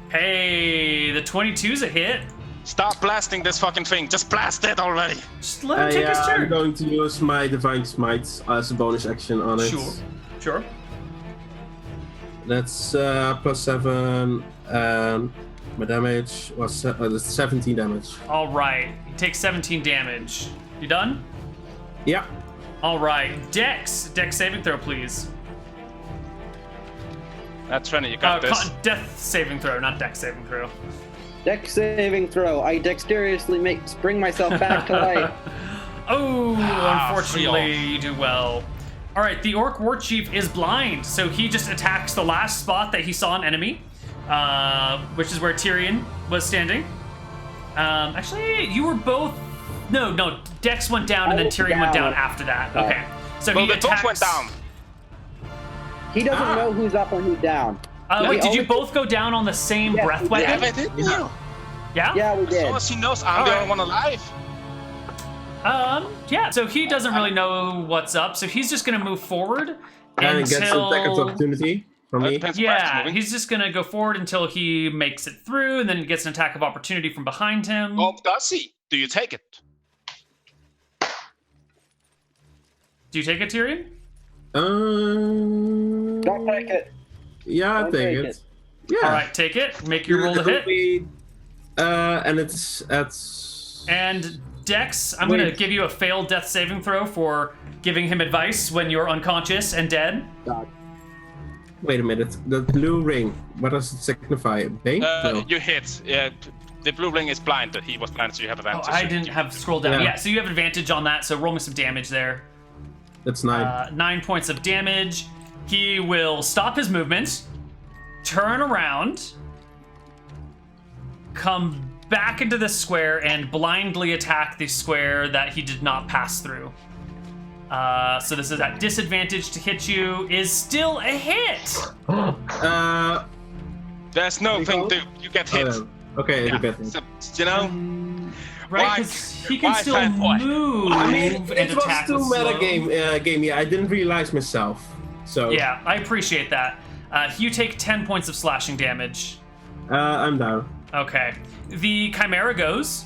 S2: Hey, the 22's a hit.
S4: Stop blasting this fucking thing. Just blast it already.
S2: Just let him take his
S1: Yeah,
S2: turn.
S1: I'm going to use my Divine Smite as a bonus action on it.
S2: Sure.
S1: That's +7, and my damage was 17 damage.
S2: All right, he takes 17 damage. You done?
S1: Yeah.
S2: All right, Dex saving throw, please.
S4: That's funny, you got this.
S2: Death saving throw, not Dex saving throw.
S6: Dex saving throw. I dexterously bring myself back to life.
S2: Oh, unfortunately,
S4: free
S2: you do well. All right, the Orc War Chief is blind, so he just attacks the last spot that he saw an enemy, which is where Tyrion was standing. Actually, you were both... No, Dex went down, and then Tyrion went down after that. Okay, so
S4: Well,
S2: he
S4: they
S2: attacks...
S4: both went down.
S6: He doesn't know who's up and who's down.
S2: Wait, did you
S6: only-
S2: both go down on the same
S6: Yeah,
S2: breath
S6: we did.
S4: Yeah,
S2: weapon?
S4: they did. Yeah.
S2: Yeah?
S6: Yeah, we
S4: As
S6: did.
S4: long as he knows I'm the only one alive.
S2: Yeah, so he doesn't really know what's up, so he's just gonna move forward
S1: And get some attack of
S2: until...
S1: opportunity from
S4: That
S1: me.
S4: depends on where it's
S2: Yeah,
S4: moving.
S2: he's just gonna go forward until he makes it through, and then he gets an attack of opportunity from behind him.
S4: Oh, does he? Do you take it?
S2: Do you take it, Tyrion?
S6: Don't take it.
S1: Yeah, I
S6: Don't
S1: take
S6: take
S1: it.
S6: it.
S1: Yeah.
S2: All right, take it. Make your roll to hit.
S1: And it's at...
S2: And Dex, I'm gonna
S1: Wait.
S2: give you a failed death saving throw for giving him advice when you're unconscious and dead.
S6: God.
S1: Wait a minute. The blue ring, what does it signify? Bane? No.
S4: You hit. Yeah, the blue ring is blind. He was blind, so you have
S2: Oh,
S4: advantage.
S2: I didn't have scroll down.
S1: Yeah.
S2: Yeah, so you have advantage on that, so roll me some damage there.
S1: That's 9.
S2: 9 points of damage. He will stop his movement, turn around, come back into the square, and blindly attack the square that he did not pass through. So this is at disadvantage to hit you, is still a hit!
S4: There's no thing
S1: go?
S4: to. You get hit.
S1: Okay,
S4: Yeah.
S1: you get it.
S4: So, you know,
S2: Right,
S4: Why-
S2: because he can
S4: why
S2: still
S4: fanboy?
S2: move
S1: I mean,
S2: and
S1: it was
S2: attack
S1: too
S2: with
S1: meta
S2: slow.
S1: game. Yeah, I didn't realize myself. So
S2: Yeah, I appreciate that. You take 10 points of slashing damage.
S1: I'm down.
S2: Okay. The Chimera goes.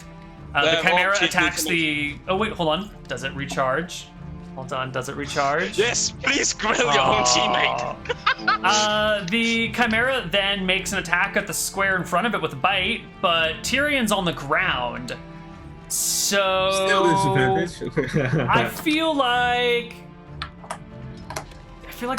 S2: The
S4: Well,
S2: Chimera
S4: she
S2: attacks
S4: needs
S2: the... Oh, wait, hold on. Does it recharge? Hold on, does it recharge?
S4: yes, please grill your own teammate.
S2: The Chimera then makes an attack at the square in front of it with a bite, but Tyrion's on the ground. So...
S1: Still disadvantage.
S2: I feel like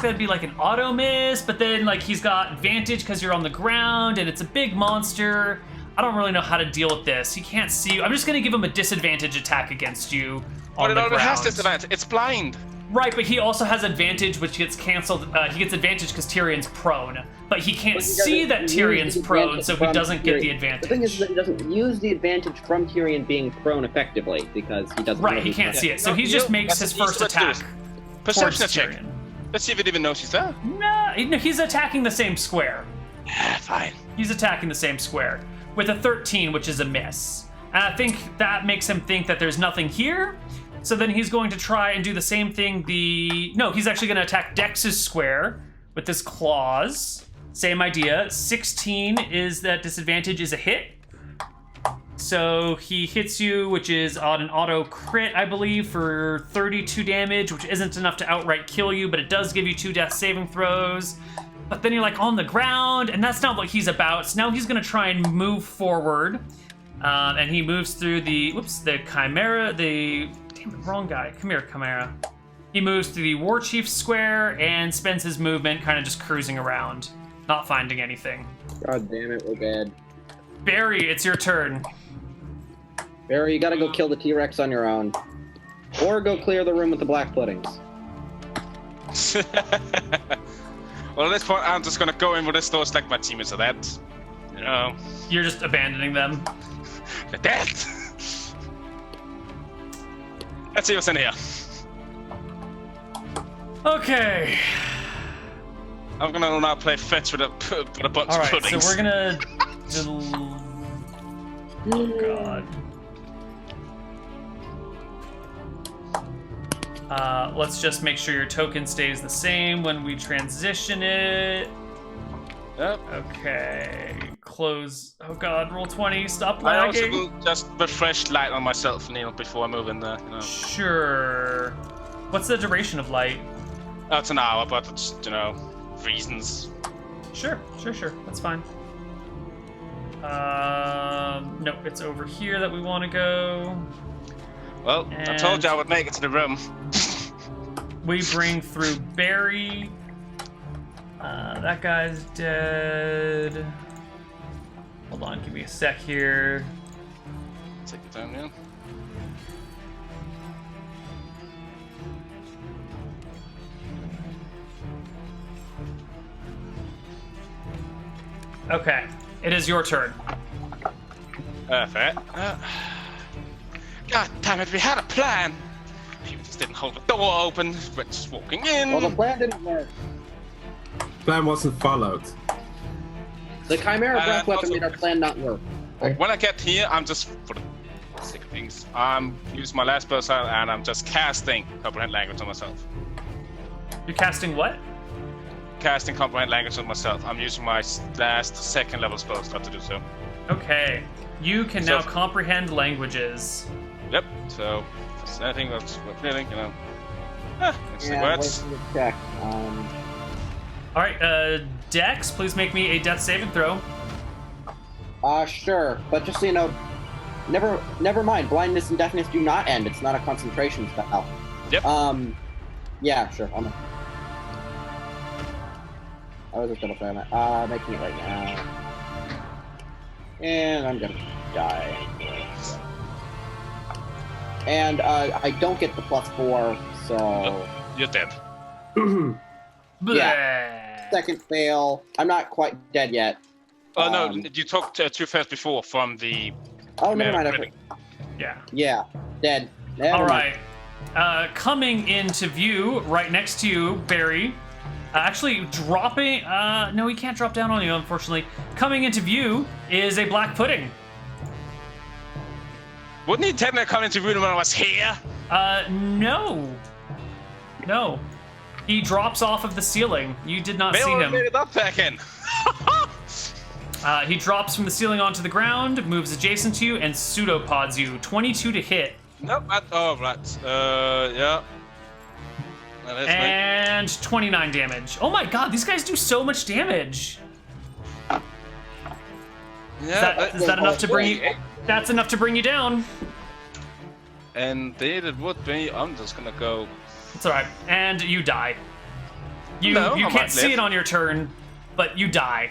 S2: that'd be like an auto miss, but then like he's got advantage because you're on the ground and it's a big monster. I don't really know how to deal with this. He can't see you. I'm just gonna give him a disadvantage attack against you
S4: But
S2: on
S4: it
S2: the
S4: already has
S2: ground.
S4: disadvantage. It's blind.
S2: Right, but he also has advantage, which gets canceled. He gets advantage because Tyrion's prone, but he can't
S6: But he
S2: see
S6: doesn't
S2: that
S6: use
S2: Tyrion's
S6: the
S2: prone,
S6: advantage
S2: so he
S6: from
S2: doesn't get the
S6: Tyrion.
S2: advantage.
S6: The thing is that he doesn't use the advantage from Tyrion being prone effectively because he doesn't.
S2: Right,
S6: know
S2: he
S6: who's
S2: can't
S6: there.
S2: see it, so
S4: No,
S2: he
S4: you
S2: just
S4: know,
S2: makes
S4: that's
S2: his
S4: an
S2: first
S4: easy way to do
S2: attack.
S4: Perception
S2: towards
S4: check.
S2: Tyrion.
S4: Let's see if it even knows he's there.
S2: No, he's attacking the same square.
S4: Fine.
S2: He's attacking the same square with a 13, which is a miss. And I think that makes him think that there's nothing here. So then he's going to try and do the same thing. No, he's actually going to attack Dex's square with his claws. Same idea. 16 is that disadvantage is a hit. So he hits you, which is on an auto crit, I believe, for 32 damage, which isn't enough to outright kill you, but it does give you 2 death saving throws. But then you're like on the ground, and that's not what he's about. So now he's gonna try and move forward. And he moves through the chimera, wrong guy. Come here, chimera. He moves through the war chief square and spends his movement kind of just cruising around, not finding anything.
S6: God damn it, we're bad.
S2: Barry, it's your turn.
S6: Barry, you gotta go kill the T-Rex on your own. Or go clear the room with the black puddings.
S4: Well, at this point, I'm just gonna go in with this door, like my teammates are dead. You know.
S2: You're just abandoning them.
S4: They're dead! Let's see what's in here.
S2: Okay.
S4: I'm gonna now play fetch with a bunch
S2: All
S4: of
S2: right,
S4: puddings.
S2: so we're gonna. Oh God. Let's just make sure your token stays the same when we transition it.
S4: Yep.
S2: Okay. Close. Oh God. Roll 20. Stop
S4: I also
S2: lagging.
S4: will just refresh light on myself, Neal, before I move in there. You know.
S2: Sure. What's the duration of light?
S4: Oh, it's an hour, but it's, reasons.
S2: Sure. That's fine. Nope. It's over here that we want to go.
S4: Well, I told you I would make it to the room.
S2: We bring through Barry. That guy's dead. Hold on, give me a sec here.
S4: Take your time, Neal.
S2: Okay, it is your turn.
S4: Perfect. God damn it, we had a plan. You just didn't hold the door open. We're just walking in.
S6: Well, the plan didn't work.
S1: Plan wasn't followed.
S6: The Chimera breath weapon
S4: also-
S6: made our plan not work.
S4: When I get here, I'm just, for the sake of things, I'm using my last spell slot and I'm just casting Comprehend Language on myself.
S2: You're casting what?
S4: Casting Comprehend Language on myself. I'm using my last second level spell slot to do so.
S2: Okay, you can now comprehend languages.
S4: Yep, so if there's anything that's worth feeling, it's the
S6: Yeah,
S4: words.
S6: wait for the check.
S2: All right, Dex, please make me a death saving throw.
S6: Sure, but just so you know, never mind. Blindness and deafness do not end. It's not a concentration spell.
S4: Yep.
S6: Yeah, sure. I was just gonna play on that. Making it right now. And I'm gonna die anyway. So. And I don't get the +4, so
S4: You're dead.
S2: Bleh.
S6: second fail. I'm not quite dead yet.
S4: Oh no, you talked 2 fails before from the.
S6: Oh, never mind.
S4: critic.
S2: Yeah.
S6: Yeah, dead. Never
S2: All
S6: mind.
S2: right. Coming into view, right next to you, Barry. Actually, dropping. No, he can't drop down on you, unfortunately. Coming into view is a black pudding.
S4: Wouldn't he technically come into room when I was here?
S2: No. No. He drops off of the ceiling. You did not see him.
S4: Made it up back in.
S2: He drops from the ceiling onto the ground, moves adjacent to you, and pseudopods you. 22 to hit.
S4: Nope. Oh, right. Yeah. That is me.
S2: And 29 damage. Oh my god, these guys do so much damage.
S4: Yeah.
S2: Is that enough to bring you? That's enough to bring you down.
S4: Indeed, it would be. I'm just gonna go.
S2: It's alright. And you die. You
S4: No, I
S2: can't
S4: might
S2: see
S4: live.
S2: it on your turn, but you die.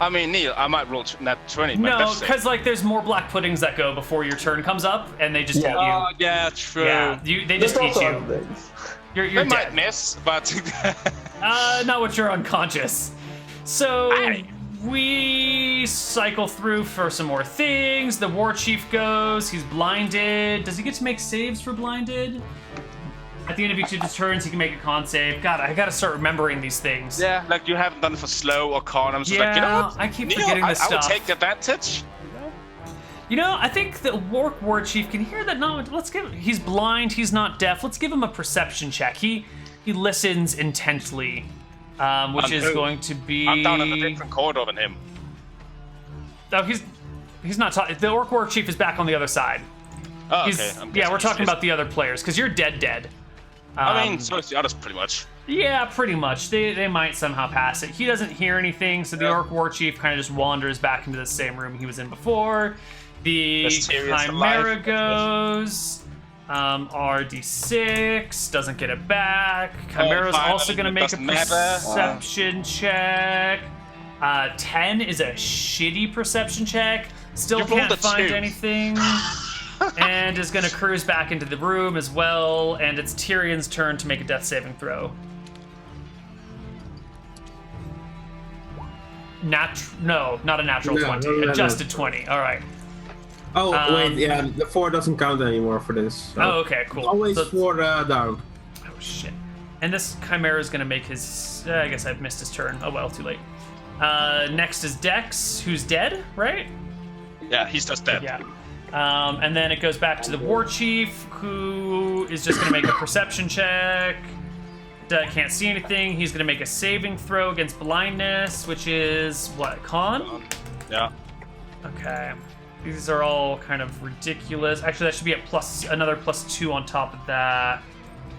S4: I mean, Neal, I might roll that 20. but
S2: No,
S4: that's it.
S2: because like there's more black puddings that go before your turn comes up, and they just eat you.
S4: Oh, yeah, true.
S2: Yeah, they just
S5: There's
S2: eat
S5: also
S2: you.
S5: other things.
S2: You're
S4: They might
S2: dead.
S4: miss, but.
S2: Not when you're unconscious. So
S4: Aye.
S2: we cycle through for some more things. The war chief goes. He's blinded. Does he get to make saves for blinded? At the end of each of his turns, he can make a con save. God, I gotta start remembering these things.
S4: Yeah, like you haven't done it for slow or con. I'm just
S2: Yeah,
S4: like, you know what?
S2: I keep
S4: Neal,
S2: forgetting this
S4: I will
S2: stuff.
S4: take the advantage.
S2: You know, I think the war chief can hear that. No, he's blind. He's not deaf. Let's give him a perception check. He listens intently, which is
S4: who?
S2: going to be.
S4: I'm down in a different corridor than him.
S2: Oh, He's not talking. The Orc War Chief is back on the other side.
S4: Oh,
S2: He's,
S4: okay.
S2: yeah, we're talking about the other players because you're dead.
S4: I mean, so is the others pretty much.
S2: Yeah, pretty much. They might somehow pass it. He doesn't hear anything, so the Orc War Chief kind of just wanders back into the same room he was in before. The Chimera goes. RD6 doesn't get it back. Chimera's also going to make a perception check. 10 is a shitty perception check. Still can't find anything. And is going to cruise back into the room as well. And it's Tyrion's turn to make a death saving throw. No, not a natural 20. Adjusted 20. All right.
S1: Oh, wait, yeah, the 4 doesn't count anymore for this. So.
S2: Oh, okay, cool.
S1: Always 4 down.
S2: Oh, shit. And this Chimera is going to make his... I guess I've missed his turn. Oh, well, too late. Next is Dex, who's dead, right?
S4: Yeah, he's just dead.
S2: Yeah. And then it goes back to the War Chief, who is just going to make a perception check. Can't see anything. He's going to make a saving throw against blindness, which is, what, Con?
S4: Yeah.
S2: Okay. These are all kind of ridiculous. Actually, that should be at another +2 on top of that.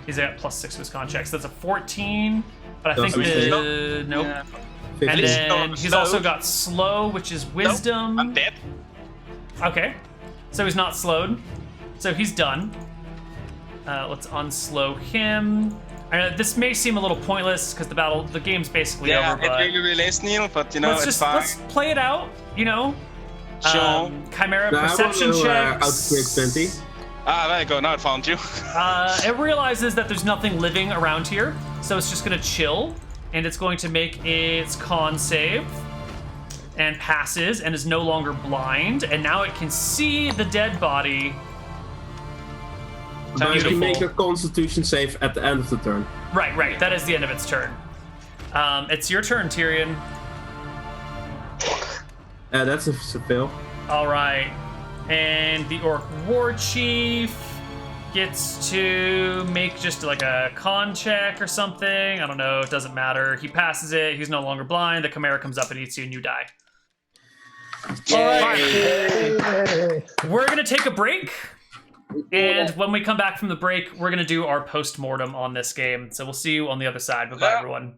S2: He's at +6 to his con check, so that's a 14. But I think nope. Yeah. And then he's also got slow, which is wisdom.
S4: Nope, I'm dead.
S2: Okay, so he's not slowed. So he's done. Let's unslow him. This may seem a little pointless because the game's basically over.
S4: Yeah, it really is, Neal, but you know, it's fine.
S2: Let's play it out, you know?
S4: Sure.
S2: Chimera perception checks.
S1: There you
S4: go. Now I found you.
S2: It realizes that there's nothing living around here, so it's just gonna chill, and it's going to make its con save, and passes, and is no longer blind, and now it can see the dead body.
S1: But you can make a Constitution save at the end of the turn.
S2: Right. That is the end of its turn. It's your turn, Tyrion.
S1: That's a fail.
S2: All right, and the Orc War Chief gets to make just like a con check or something. I don't know. It doesn't matter. He passes it. He's no longer blind. The Chimera comes up and eats you, and you die. All right. We're gonna take a break, and when we come back from the break, we're gonna do our post-mortem on this game. So we'll see you on the other side. Bye-bye, everyone.